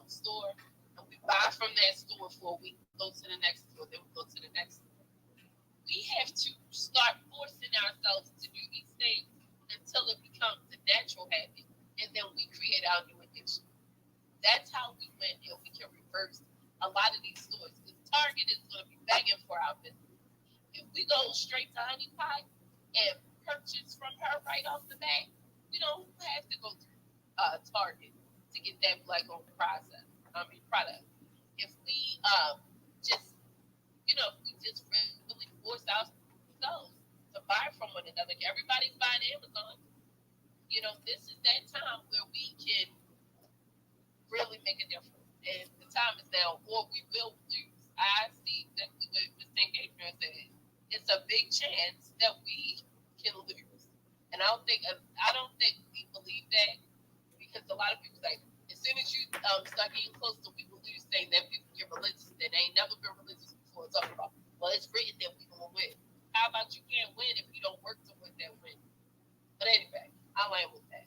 store, and we buy from that store for a week, go to the next store, then we go to the next store. We have to start forcing ourselves to do these things until it becomes a natural habit, and then we create our new addiction. That's how we went, and we can reverse a lot of these stores, because Target is going to be begging for our business. If we go straight to Honey Pie and purchase from her right off the bat, we don't have to go to Target to get that Black-owned product. If we just really force ourselves to buy from one another. Everybody's buying Amazon. This is that time where we can really make a difference. And the time is now, or we will lose. I see exactly what Ms. Gabriel said. It's a big chance that we can lose. And I don't think we believe that, because a lot of people say, as soon as you start getting close to we will lose, saying that people get religious, that they ain't never been religious before, talking about, well, it's written that we gonna win. How about you can't win if you don't work to win that win? But anyway, I'll end with that.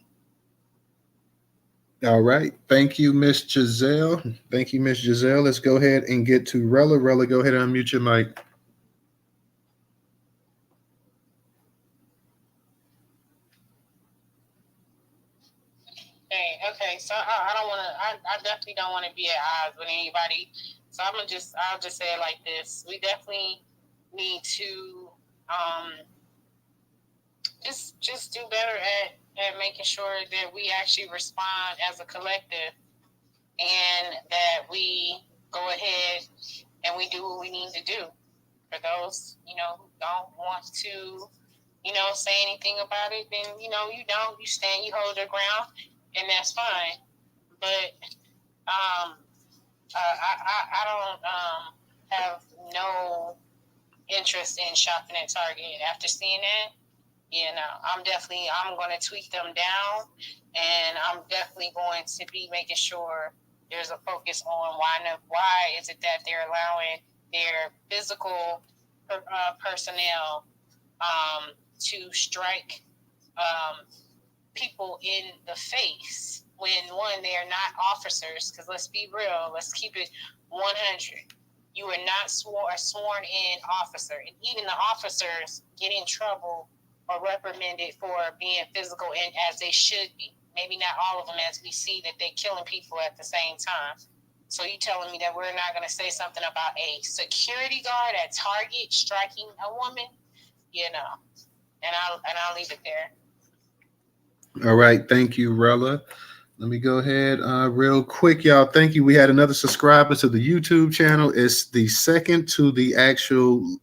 All right. Thank you, Miss Giselle. Thank you, Miss Giselle. Let's go ahead and get to Rella. Rella, go ahead and unmute your mic. Okay. So I don't want to. I definitely don't want to be at odds with anybody. So I'll just say it like this: we definitely need to just do better at making sure that we actually respond as a collective, and that we go ahead and we do what we need to do. For those who don't want to say anything about it, then you don't. You stand, you hold your ground, and that's fine. But I don't have no interest in shopping at Target. After seeing that, I'm going to tweak them down, and I'm definitely going to be making sure there's a focus on why is it that they're allowing their physical personnel to strike people in the face when, one, they are not officers, because let's be real, let's keep it 100. You are not a sworn in officer, and even the officers get in trouble or reprimanded for being physical, and as they should be. Maybe not all of them, as we see that they're killing people at the same time. So you telling me that we're not going to say something about a security guard at Target striking a woman? And I'll leave it there. All right. Thank you, Rella. Let me go ahead real quick, y'all. Thank you. We had another subscriber to the YouTube channel. It's the second to the actual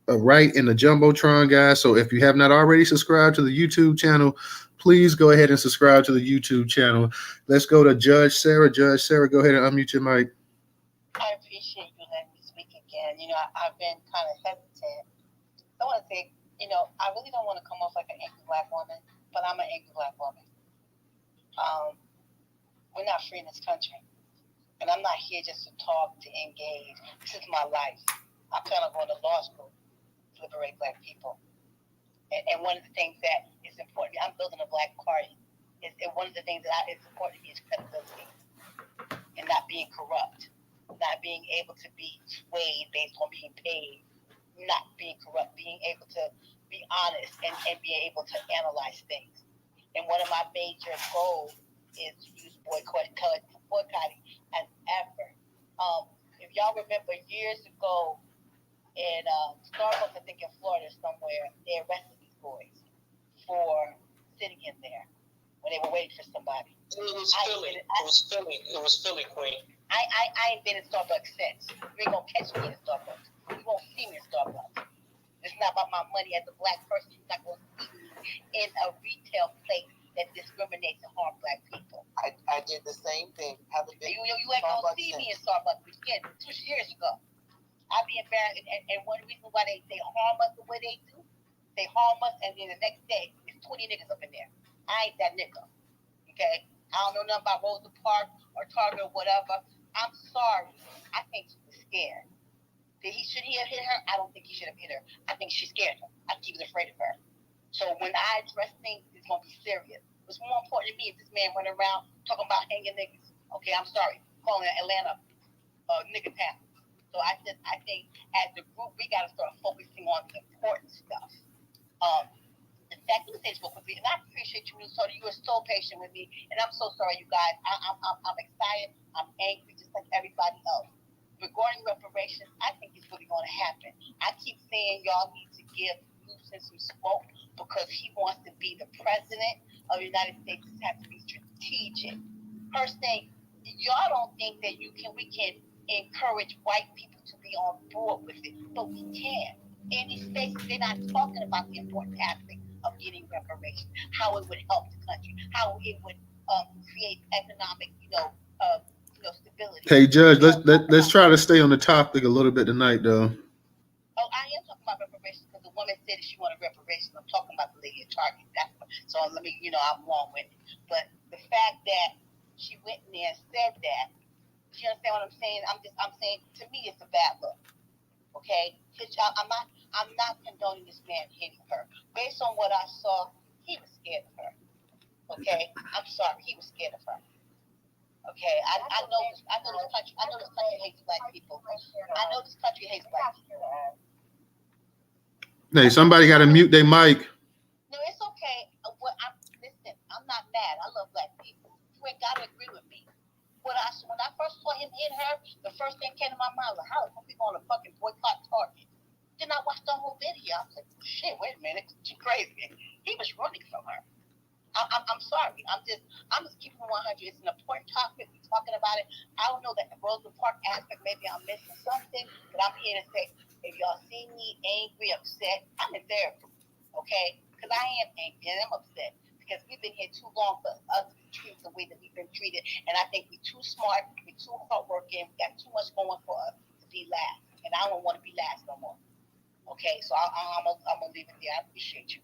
right in the Jumbotron, guys. So if you have not already subscribed to the YouTube channel, please go ahead and subscribe to the YouTube channel. Let's go to Judge Sarah. Judge Sarah, go ahead and unmute your mic. I appreciate you letting me speak again. I've been kind of hesitant. I want to say, I really don't want to come off like an angry Black woman, but I'm an angry Black woman. We're not free in this country. And I'm not here just to talk, to engage. This is my life. I plan on going to law school to liberate Black people. And one of the things that is important, I'm building a Black party. One of the things that is important to me is credibility. and not being corrupt, not being able to be swayed based on being paid, not being corrupt, being able to be honest and being able to analyze things. And one of my major goals is to use boycotting as effort. If y'all remember years ago in Starbucks, I think in Florida somewhere, they arrested these boys for sitting in there when they were waiting for somebody. It was Philly, Queen. I ain't been in Starbucks since. You ain't gonna catch me in Starbucks. You won't see me in Starbucks. It's not about my money as a black person. You're not gonna see me in a retail place that discriminates and harms black people. I did the same thing. You ain't gonna see me in Starbucks again 2 years ago. I'd be embarrassed, and one reason why they harm us the way they do, they harm us, and then the next day, there's 20 niggas up in there. I ain't that nigga, okay? I don't know nothing about Rosa Parks or Target or whatever. I'm sorry. I think she was scared. Should he have hit her? I don't think he should have hit her. I think she scared her. I think he was afraid of her. So when I address things, it's going to be serious. What's more important to me is this man running around talking about hanging niggas. Okay, I'm sorry. Calling Atlanta nigga town. So I think as a group, we got to start focusing on the important stuff. In fact, let me say this real quickly, and I appreciate you, Newstoter. You were so patient with me, and I'm so sorry, you guys. I'm excited. I'm angry, just like everybody else. Regarding reparations, I think it's really going to happen. I keep saying y'all need to give Newsom some smoke because he wants to be the president of the United States. This has to be strategic. First thing, y'all don't think that we can encourage white people to be on board with it, but we can. In these spaces, they're not talking about the important aspect of getting reparations, how it would help the country, how it would create economic, stability. Hey, Judge, let's try to stay on the topic a little bit tonight, though. Oh, I am talking about reparations because the woman said that she wanted reparations. I'm talking about the lady at Target. So let me, I'm long with it. But the fact that she went in there and said that, you understand what I'm saying? I'm saying, to me, it's a bad look. Okay? I'm not condoning this man hitting her. Based on what I saw, he was scared of her. Okay? I'm sorry, he was scared of her. Okay, I know this country hates black people. I know this country hates black people. Hey, somebody got to mute their mic. No, it's okay. Listen, I'm not mad. I love black people. You ain't got to agree with me. When I first saw him hit her, the first thing came to my mind was, how are we going to fucking boycott Target? Then I watched the whole video. I was like, shit, wait a minute. She's crazy. He was running from her. I'm sorry. I'm just keeping it 100. It's an important topic. We're talking about it. I don't know that Rosa Parks aspect. Maybe I'm missing something, but I'm here to say, if y'all see me angry, upset, I'm in therapy, okay? Because I am angry and I'm upset because we've been here too long for us to be treated the way that we've been treated, and I think we're too smart, we're too hardworking, we got too much going for us to be last, and I don't want to be last no more. Okay, so I'm gonna leave it there. I appreciate you.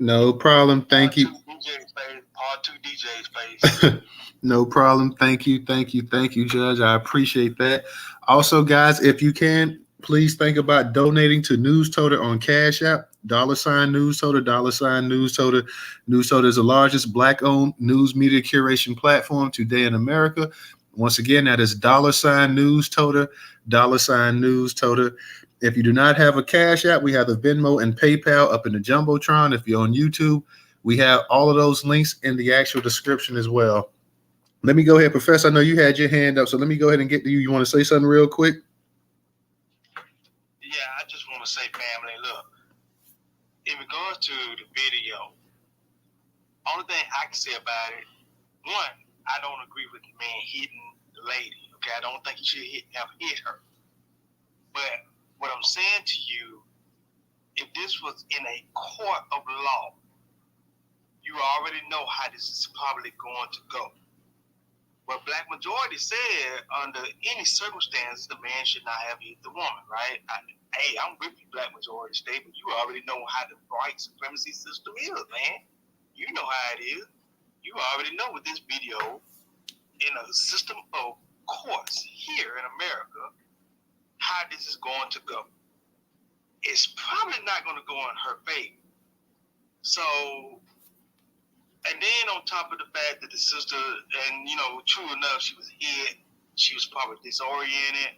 No problem. Thank you. Part 2 DJ's face. No problem. Thank you, Judge. I appreciate that. Also, guys, if you can, please think about donating to Newstoter on Cash App. $Newstoter, $Newstoter. Newstoter is the largest Black-owned news media curation platform today in America. Once again, that is $Newstoter, $Newstoter. If you do not have a Cash App, we have the Venmo and PayPal up in the Jumbotron. If you're on YouTube, we have all of those links in the actual description as well. Let me go ahead, Professor. I know you had your hand up, so let me go ahead and get to you. You want to say something real quick? Yeah, I just want to say, family, look, in regards to the video, only thing I can say about it, one, I don't agree with the man hitting the lady. Okay, I don't think he should have hit her. But what I'm saying to you, if this was in a court of law, you already know how this is probably going to go. But Black majority said under any circumstances, the man should not have hit the woman, right? I'm with you, Black majority state, but you already know how the white supremacy system is, man. You know how it is. You already know with this video, in a system of courts here in America, how this is going to go. It's probably not going to go in her favor. So And then on top of the fact that the sister, and true enough, she was hit. She was probably disoriented.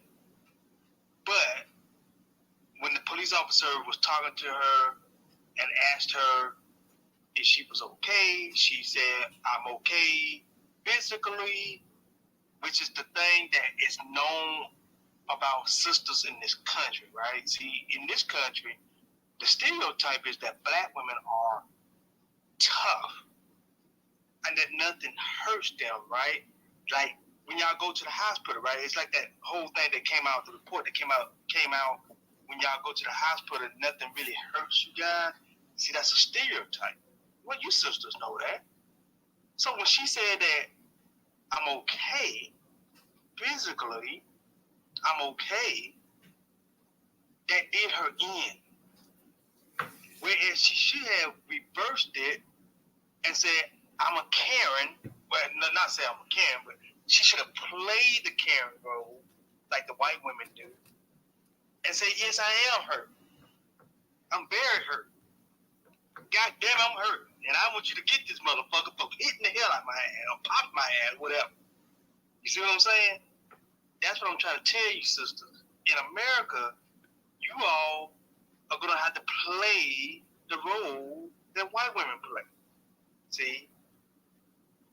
But when the police officer was talking to her and asked her if she was okay, she said, "I'm okay physically," which is the thing that is known about sisters in this country, right? See, in this country, the stereotype is that black women are tough and that nothing hurts them, right? Like when y'all go to the hospital, right? It's like that whole thing that came out, the report that came out when y'all go to the hospital, nothing really hurts you guys. See, that's a stereotype. Well, you sisters know that. So when she said that I'm okay physically, I'm okay, that did her in. Whereas she should have reversed it and said, I'm a Karen. Well, not say I'm a Karen, but she should have played the Karen role like the white women do and say, yes, I am hurt. I'm very hurt. God damn, I'm hurt. And I want you to get this motherfucker for hitting the hell out of my ass or popping my ass, whatever. You see what I'm saying? That's what I'm trying to tell you, sisters. In America, you all are going to have to play the role that white women play. See?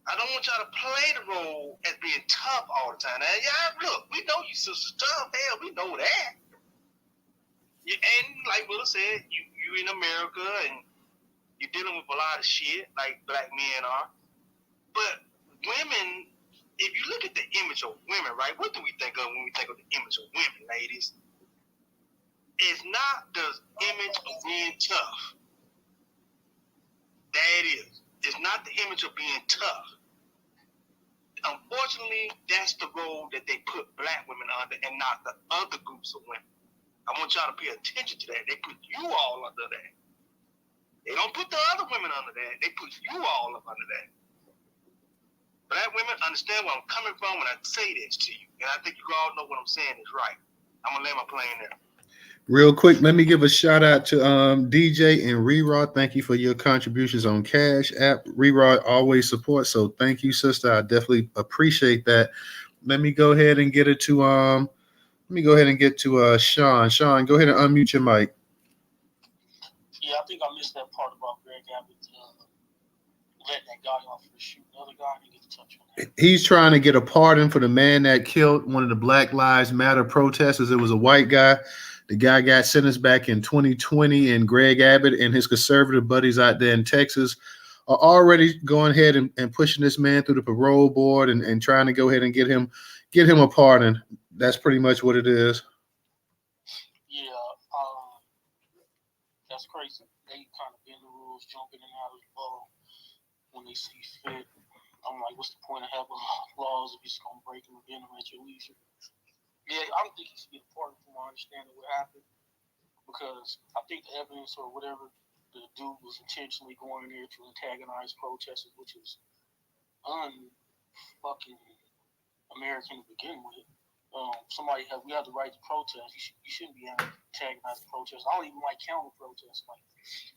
I don't want y'all to play the role as being tough all the time. Now, yeah, look, we know you sisters tough. Hell, we know that. And like Willa said, you in America and you're dealing with a lot of shit like black men are. But women, if you look at the image of women, right, what do we think of when we think of the image of women, ladies? It's not the image of being tough. That is. It's not the image of being tough. Unfortunately, that's the role that they put black women under and not the other groups of women. I want y'all to pay attention to that. They put you all under that. They don't put the other women under that. They put you all up under that. Black women, understand where I'm coming from when I say this to you. And I think you all know what I'm saying is right. I'm going to lay my plane there. Real quick, let me give a shout out to DJ and Rerod. Thank you for your contributions on Cash App. Rerod always supports, so thank you, sister. I definitely appreciate that. Let me go ahead and get it to Sean. Sean, go ahead and unmute your mic. Yeah, I think I missed that part about Greg Abbott letting that guy off for the shoot. The other guy didn't get to touch on that. He's trying to get a pardon for the man that killed one of the Black Lives Matter protesters. It was a white guy. The guy got sentenced back in 2020, and Greg Abbott and his conservative buddies out there in Texas are already going ahead and pushing this man through the parole board and trying to go ahead and get him a pardon. That's pretty much what it is. Yeah, that's crazy. They kind of bend the rules, jumping in and out of the ball when they see fit. I'm like, what's the point of having laws if you're just going to break them and bend them at your leisure? Yeah, I don't think he should get a pardon from my understanding what happened, because I think the evidence or whatever, the dude was intentionally going in there to antagonize protesters, which is un-fucking American to begin with. We have the right to protest. You shouldn't be antagonizing protesters. I don't even like counter protests. Like,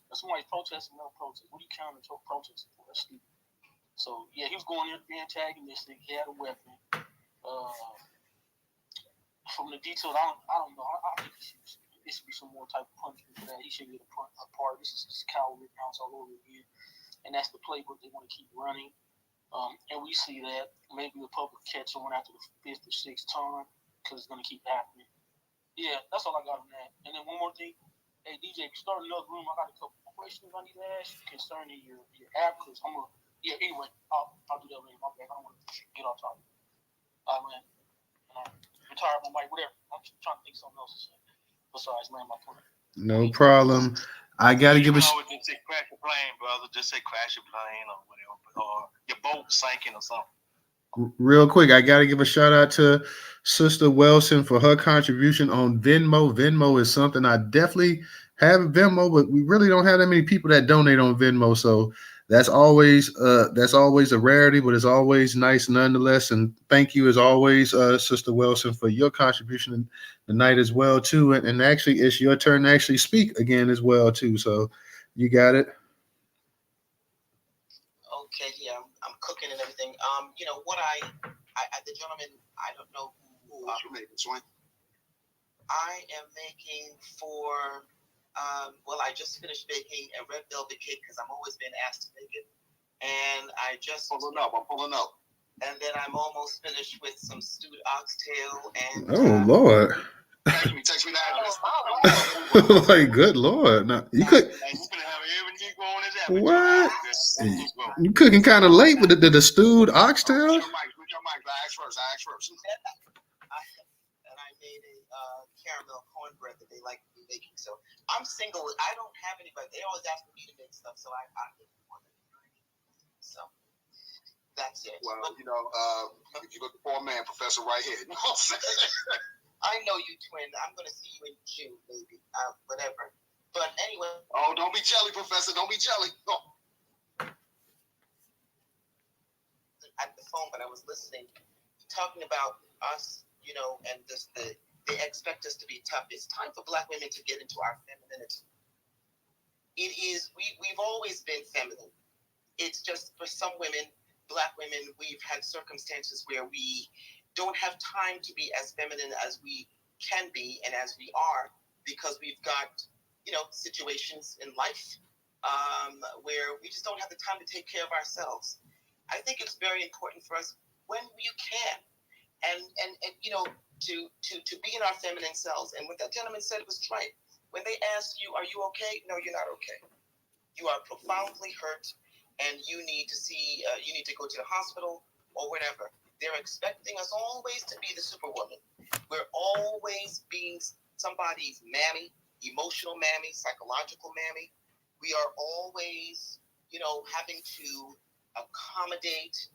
if somebody's protesting, no protest. What are you counter protesting for? That's stupid. So yeah, he was going in to be antagonistic. He had a weapon. From the details, I don't know. I think there should be some more type of punishment for that. He should get a part. This is cowardly counts all over again, and that's the playbook they want to keep running. And we see that maybe the public catch someone after the 5th or 6th time, because it's going to keep happening. Yeah, that's all I got on that. And then one more thing. Hey, DJ, start another room. I got a couple questions I need to ask concerning your app, because anyway, I'll do that later. My bad. I don't want to get off topic. Man. Retire my mic, whatever. I'm just trying to think something else to say besides land my plane. No problem. I gotta give a. Just say crash your plane, brother. Just say crash your plane or whatever, or your boat sinking or something. Real quick, I gotta give a shout out to Sister Wilson for her contribution on Venmo. Venmo is something I definitely have Venmo, but we really don't have that many people that donate on Venmo. So that's always a rarity, but it's always nice nonetheless. And thank you as always, Sister Wilson, for your contribution tonight as well too. And actually, it's your turn to actually speak again as well too. So you got it. Okay, yeah, I'm cooking and everything. What the gentleman, I don't know who. What you making, Swing? I am making for. I just finished baking a red velvet cake because I'm always been asked to make it, and I just I'm pulling up. And then I'm almost finished with some stewed oxtail and. Oh Lord. Text me the address. Like, good Lord. Now, you could. Hey, you gonna have every Negro on his What? You cooking kind of late with the stewed oxtail? Put your mic. I ask first. And I made a caramel cornbread that they like me making. So I'm single. I don't have anybody. They always ask me to make stuff, so I make more than so that's it. Well, if you're looking for a man, Professor, right here. You know what I'm saying? I know you, twin. I'm gonna see you in June, maybe. Whatever. But anyway. Oh, don't be jelly, Professor. Don't be jelly. No. At the phone, but I was listening, talking about us, and just they expect us to be tough. It's time for Black women to get into our femininity. It is. We've always been feminine. It's just for some women, Black women, we've had circumstances where we don't have time to be as feminine as we can be and as we are because we've got, situations in life where we just don't have the time to take care of ourselves. I think it's very important for us when you can and to be in our feminine selves. And what that gentleman said was right. When they ask you, are you okay? No, you're not okay. You are profoundly hurt and you need to go to the hospital or whatever. They're expecting us always to be the superwoman. We're always being somebody's mammy, emotional mammy, psychological mammy. We are always, having to accommodate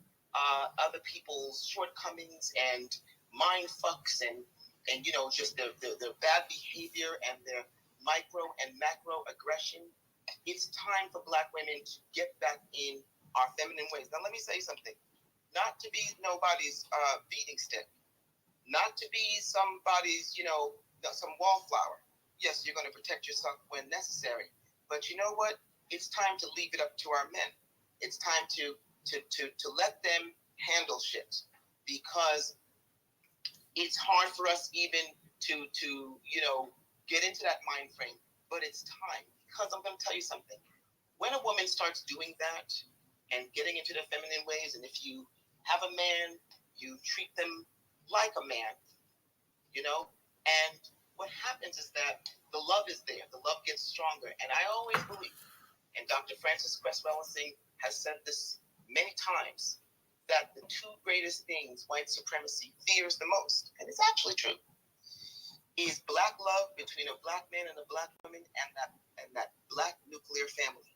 other people's shortcomings and mind fucks and just their bad behavior and their micro and macro aggression. It's time for Black women to get back in our feminine ways. Now, let me say something. Not to be nobody's beating stick, not to be somebody's, some wallflower. Yes, you're going to protect yourself when necessary, but you know what? It's time to leave it up to our men. It's time to let them handle shit because it's hard for us even to get into that mind frame. But it's time because I'm going to tell you something. When a woman starts doing that and getting into their feminine ways, and if you have a man, you treat them like a man, and what happens is that the love is there. The love gets stronger. And I always believe, and Dr. Francis Cresswell has said this many times, that the two greatest things white supremacy fears the most, and it's actually true, is Black love between a Black man and a Black woman and that Black nuclear family.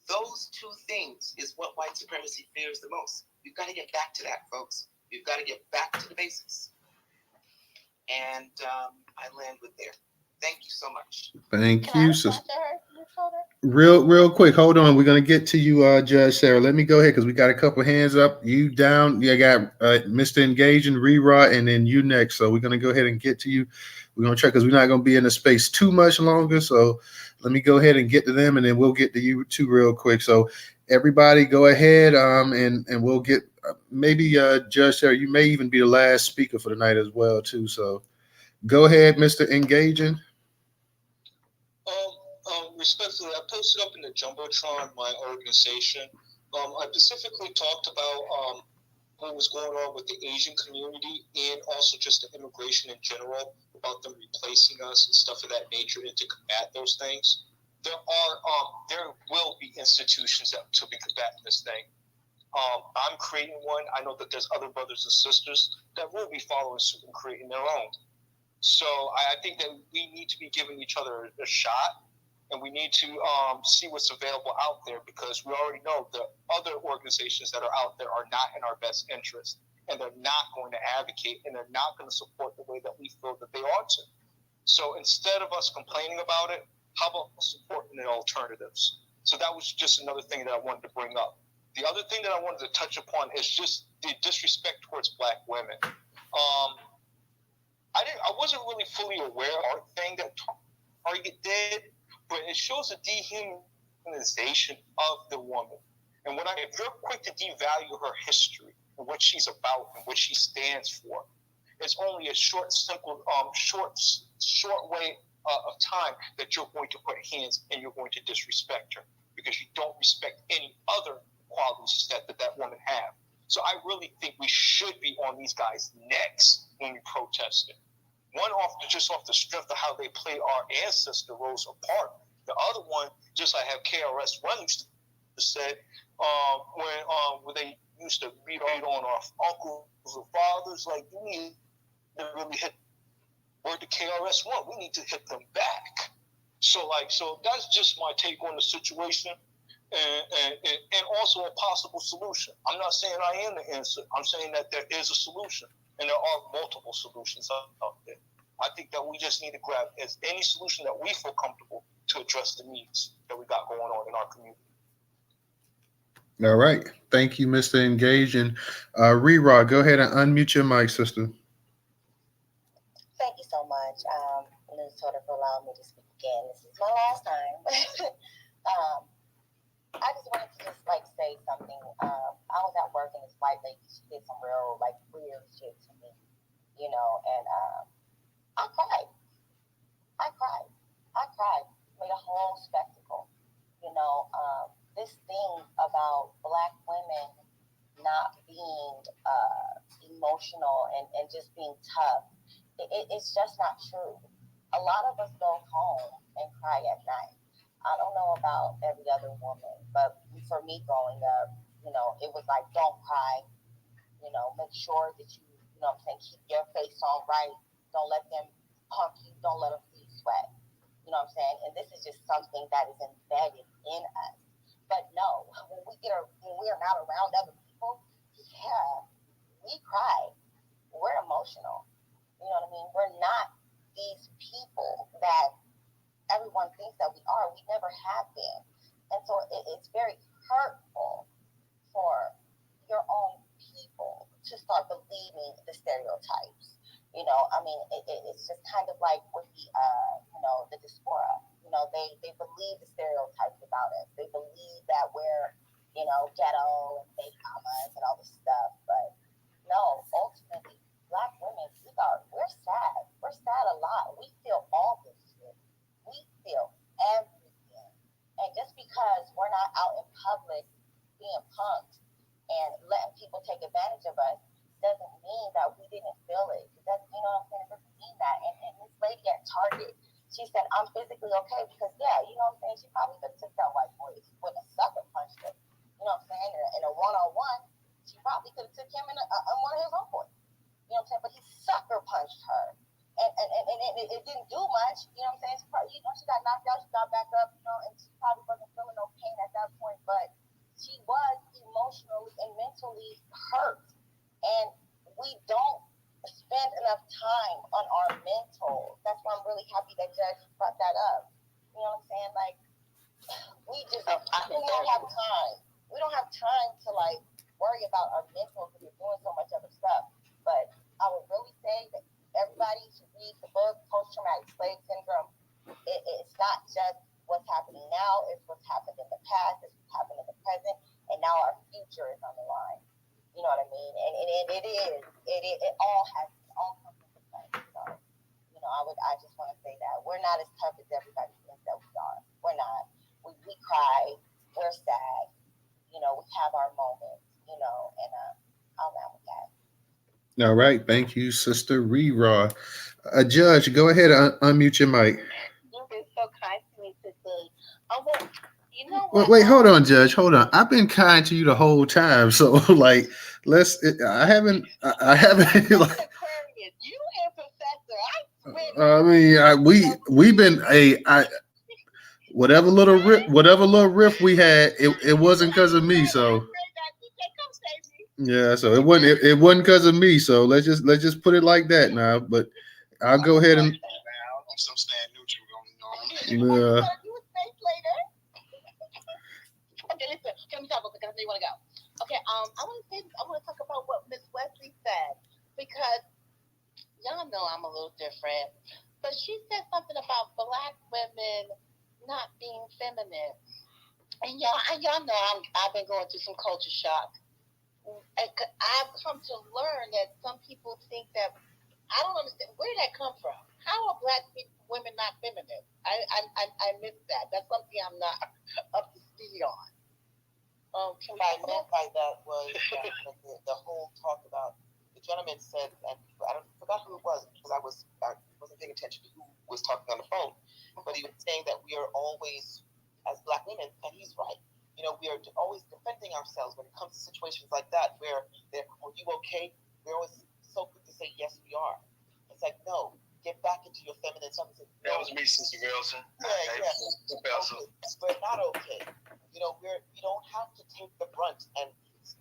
Those two things is what white supremacy fears the most. We've got to get back to that, folks. We've got to get back to the basics. And I land with there. Thank you so much. Thank you, sister. Real quick, hold on. We're gonna get to you, Judge Sarah. Let me go ahead because we got a couple hands up. You down? Yeah, I got Mr. Engaging, Rerod, and then you next. So we're gonna go ahead and get to you. We're gonna try because we're not gonna be in the space too much longer. So let me go ahead and get to them, and then we'll get to you too real quick. So everybody, go ahead, and we'll get maybe Judge Sarah. You may even be the last speaker for the night as well too. So go ahead, Mr. Engaging. Respectfully, I posted up in the Jumbotron, my organization. I specifically talked about what was going on with the Asian community and also just the immigration in general, about them replacing us and stuff of that nature, and to combat those things. There will be institutions that to be combating this thing. I'm creating one. I know that there's other brothers and sisters that will be following suit and creating their own. So I think that we need to be giving each other a shot. And we need to see what's available out there because we already know the other organizations that are out there are not in our best interest. And they're not going to advocate and they're not going to support the way that we feel that they ought to. So instead of us complaining about it, how about supporting the alternatives? So that was just another thing that I wanted to bring up. The other thing that I wanted to touch upon is just the disrespect towards Black women. I wasn't really fully aware of the thing that Target did, but it shows a dehumanization of the woman. And if you're quick to devalue her history and what she's about and what she stands for, it's only a short way of time that you're going to put hands and you're going to disrespect her because you don't respect any other qualities that woman have. So I really think we should be on these guys' necks when we protest it. One just off the strength of how they play our ancestor roles apart. The other one, just like have KRS-One used to say, when they used to beat on our uncles or fathers, like you need to really hit word to KRS-One. We need to hit them back. So that's just my take on the situation. And also a possible solution. I'm not saying I am the answer. I'm saying that there is a solution, and there are multiple solutions out there. I think that we just need to grab any solution that we feel comfortable to address the needs that we got going on in our community. All right. Thank you, Mr. Engage. And Rerod, go ahead and unmute your mic, sister. Thank you so much, Newstoter, for allowing me to speak again. This is my last time. I just wanted to say something. I was at work and this white lady, she did some real weird shit to me, and I cried. Made a whole spectacle, this thing about Black women not being emotional and just being tough. It's just not true. A lot of us go home and cry at night. I don't know about every other woman, but for me growing up, it was like, don't cry, make sure that you, keep your face on right. Don't let them punk you. Don't let them see you sweat. You know what I'm saying? And this is just something that is embedded in us. But no, when we are not around other people, yeah, we cry. We're emotional. You know what I mean? We're not these people that everyone thinks that we are. We never have been. And so it's very hurtful for your own people to start believing the stereotypes. It's just kind of like with the diaspora. They believe the stereotypes about us. They believe that we're, ghetto and fake mamas and all this stuff. But no, ultimately, Black women, we're sad. We're sad a lot. We feel all this shit. We feel everything. And just because we're not out in public being punked and letting people take advantage of us doesn't mean that we didn't feel it. It doesn't mean that. And this lady at Target, she said, I'm physically okay because, she probably could have took that white boy if she wouldn't have sucker punched him. In a one-on-one, she probably could have took him in one of his own boys. But he sucker punched her. And it didn't do much, She probably, she got knocked out, she got back up, and she probably wasn't feeling no pain at that point, but she was emotionally and mentally hurt. And we don't spend enough time on our mental. That's why I'm really happy that Judge brought that up. You know what I'm saying? We just we don't have time. We don't have time to worry about our mental because we're doing so much other stuff. But I would really say that everybody should read the book, Post-Traumatic Slave Syndrome. It's not just what's happening now, it's what's happened in the past, it's what's happened in the present, and now our future is on the line. You know what I mean? And it all comes into play. So, I just want to say that we're not as tough as everybody thinks that we are. We're not. We cry, we're sad, we have our moments, and I'll land with that. All right. Thank you, Sister Rerod. Judge, go ahead and unmute your mic. You've been so kind to me today. Wait, hold on, Judge. Hold on. I've been kind to you the whole time. So, I haven't. You and Professor, I mean, we've been whatever little riff we had. It wasn't because of me. So. Yeah, so it wasn't because of me. So let's just put it like that now. But I'll go ahead and. I'm still staying neutral. Yeah. Okay, listen. Can we talk about because they want to go? Okay. I want to say this. I want to talk about what Miss Wesley said because y'all know I'm a little different, but she said something about Black women not being feminine. And y'all know I've been going through some culture shock. I've come to learn that some people think that I don't understand where did that come from. How are black women not feminine? I missed that. That's something I'm not up to speed on. What I meant by that was the whole talk about the gentleman said, and I forgot who it was because I wasn't paying attention to who was talking on the phone, but he was saying that we are always, as black women, and he's right. You know, we are always defending ourselves when it comes to situations like that where they're, are you okay? We're always so quick to say, yes, we are. It's like, no, get back into your feminine self. No. That was me, Sister Wilson. Yeah. Okay. We're not okay. You know, we don't have to take the brunt and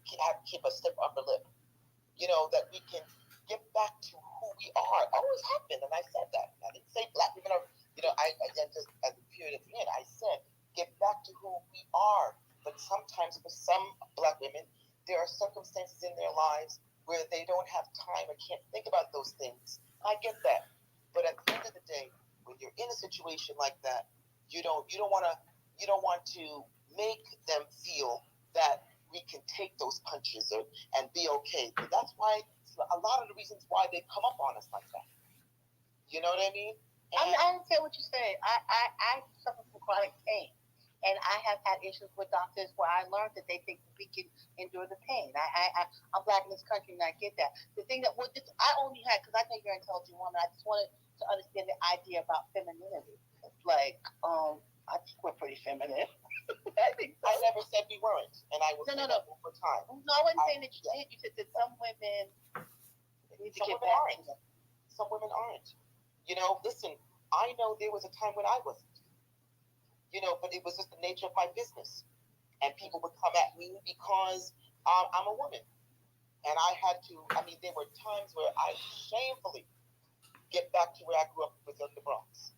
keep a stiff upper lip. You know, that we can get back to who we are. Always have been, and I said that. I didn't say black women are, you know, I just at the period at the end, I said, get back to who we are. But sometimes for some black women, there are circumstances in their lives where they don't have time or can't think about those things. I get that. But at the end of the day, when you're in a situation like that, you don't want to make them feel that we can take those punches and be okay. But that's why a lot of the reasons why they come up on us like that. You know what I mean? And I understand what you're saying. I suffer from chronic pain. And I have had issues with doctors where I learned that they think we can endure the pain. I'm black in this country, and I get that. The thing that I only had, because I know you're an intelligent woman, I just wanted to understand the idea about femininity. Like, I think we're pretty feminine. I think so. I never said we weren't, and I will say that over time. No, I wasn't saying that you did. You said that some women need to get back. Some women aren't. You know, listen, I know there was a time when I wasn't. You know, but it was just the nature of my business. And people would come at me because I'm a woman. And I had to, there were times where I shamefully get back to where I grew up within the Bronx.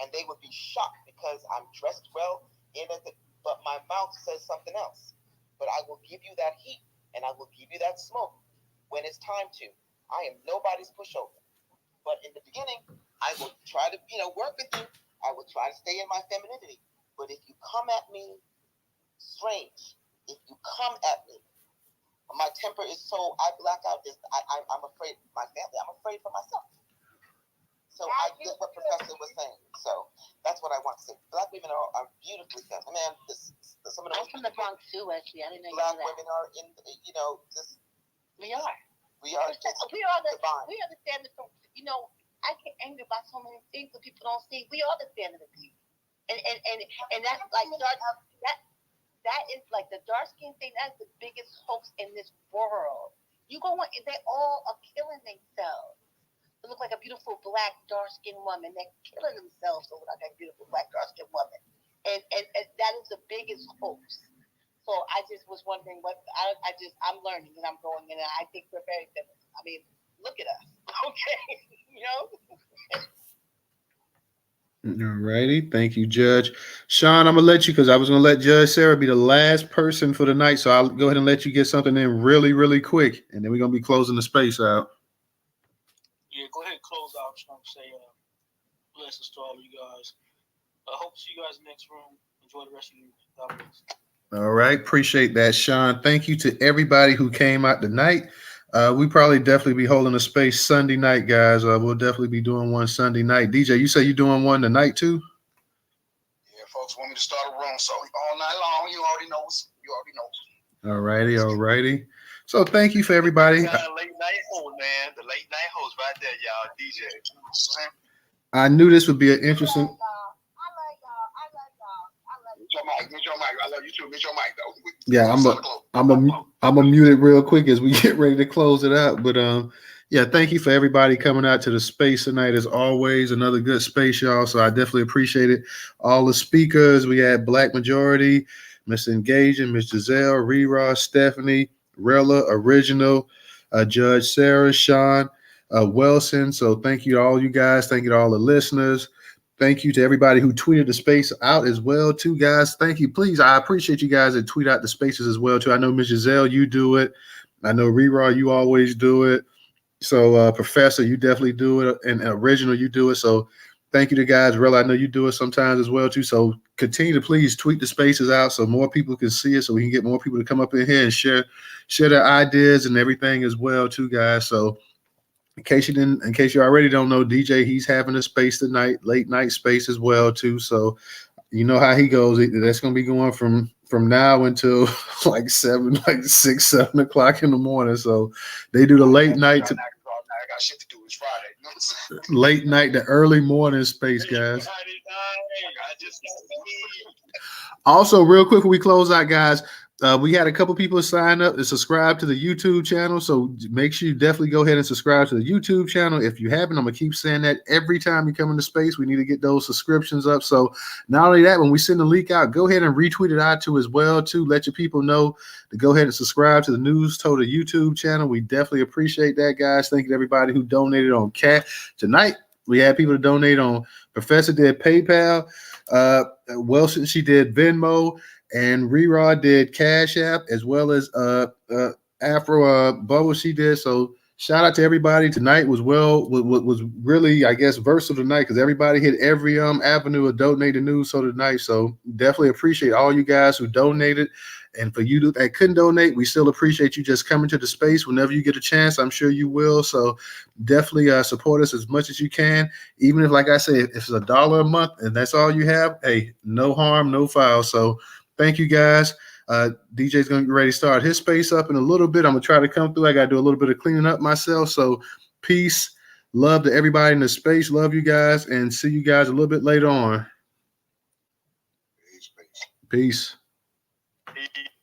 And they would be shocked because I'm dressed well, but my mouth says something else. But I will give you that heat and I will give you that smoke when it's time to. I am nobody's pushover. But in the beginning, I will try to, work with you. I will try to stay in my femininity. But if you come at me strange, if you come at me, my temper is so, I black out. I'm afraid of my family. I'm afraid for myself. So I get what Professor was saying. So that's what I want to say. Black women are beautifully feminine. Man, some of I'm from the Bronx too, actually. I didn't know black women are in, this. We are. We are divine. We are the standard for, I get angry about so many things that people don't see. We are the standard of beauty. And that's like that is like the dark skin thing, that's the biggest hoax in this world. You go on, they all are killing themselves. They look like a beautiful black dark skinned woman. They're killing themselves to look like a beautiful black dark skinned woman. And that is the biggest hoax. So I just was wondering what I'm learning and I'm going in, and I think we're very feminine. Look at us. Okay. All righty. Thank you, Judge. Sean, I'm going to let you, because I was going to let Judge Sarah be the last person for the night. So I'll go ahead and let you get something in really, really quick. And then we're going to be closing the space out. Yeah, go ahead and close out. I'm trying to say blessings to all of you guys. I hope to see you guys in the next room. Enjoy the rest of your evening. God bless. All right. Appreciate that, Sean. Thank you to everybody who came out tonight. We probably definitely be holding a space Sunday night, guys. We'll definitely be doing one Sunday night. DJ, you say you're doing one tonight too? Yeah, folks want me to start a room, so all night long, you already know. All righty. So thank you for everybody. Late night host, man. The late night host right there, y'all. DJ. I knew this would be an interesting. Mute your mic. I love you too. Mute your mic, though. Yeah, I'm a mute it real quick as we get ready to close it out. But yeah, thank you for everybody coming out to the space tonight. As always, another good space, y'all. So I definitely appreciate it. All the speakers, we had Black Majority, Mr. Engaging, Ms. Giselle, Rera, Stephanie, Rella, Original, Judge Sarah, Sean, Wilson. So thank you to all you guys. Thank you to all the listeners. Thank you to everybody who tweeted the space out as well, too, guys. Thank you. Please, I appreciate you guys that tweet out the spaces as well, too. I know, Ms. Giselle, you do it. I know, Rera, you always do it. So, Professor, you definitely do it. And Original, you do it. So, thank you to guys. Really, I know you do it sometimes as well too. So continue to please tweet the spaces out so more people can see it, so we can get more people to come up in here and share their ideas and everything as well too, guys. So in case you already don't know, DJ, he's having a space tonight, late night space as well too. So you know how he goes. That's going to be going from now until like 6, 7 o'clock in the morning. So they do the late night to I got shit to do. It's Friday. late night to early morning space, guys. Also, real quick, when we close out, guys, we had a couple people sign up and subscribe to the YouTube channel. So make sure you definitely go ahead and subscribe to the YouTube channel. If you haven't, I'm going to keep saying that every time you come into space. We need to get those subscriptions up. So not only that, when we send the link out, go ahead and retweet it out too as well too. Let your people know to go ahead and subscribe to the Newstoter YouTube channel. We definitely appreciate that, guys. Thank you to everybody who donated on tonight. We had people to donate on Professor did PayPal. Wilson, she did Venmo. And Rerod did Cash App, as well as Afro Bubble she did. So shout out to everybody. Tonight was really, I guess, versatile tonight because everybody hit every avenue of donating news so tonight. So definitely appreciate all you guys who donated. And for you that couldn't donate, we still appreciate you just coming to the space whenever you get a chance. I'm sure you will. So definitely support us as much as you can. Even if, like I said, if it's $1 a month and that's all you have, hey, no harm, no foul. So thank you, guys. DJ's going to get ready to start his space up in a little bit. I'm going to try to come through. I got to do a little bit of cleaning up myself. So peace, love to everybody in the space. Love you guys, and see you guys a little bit later on. Peace. Peace.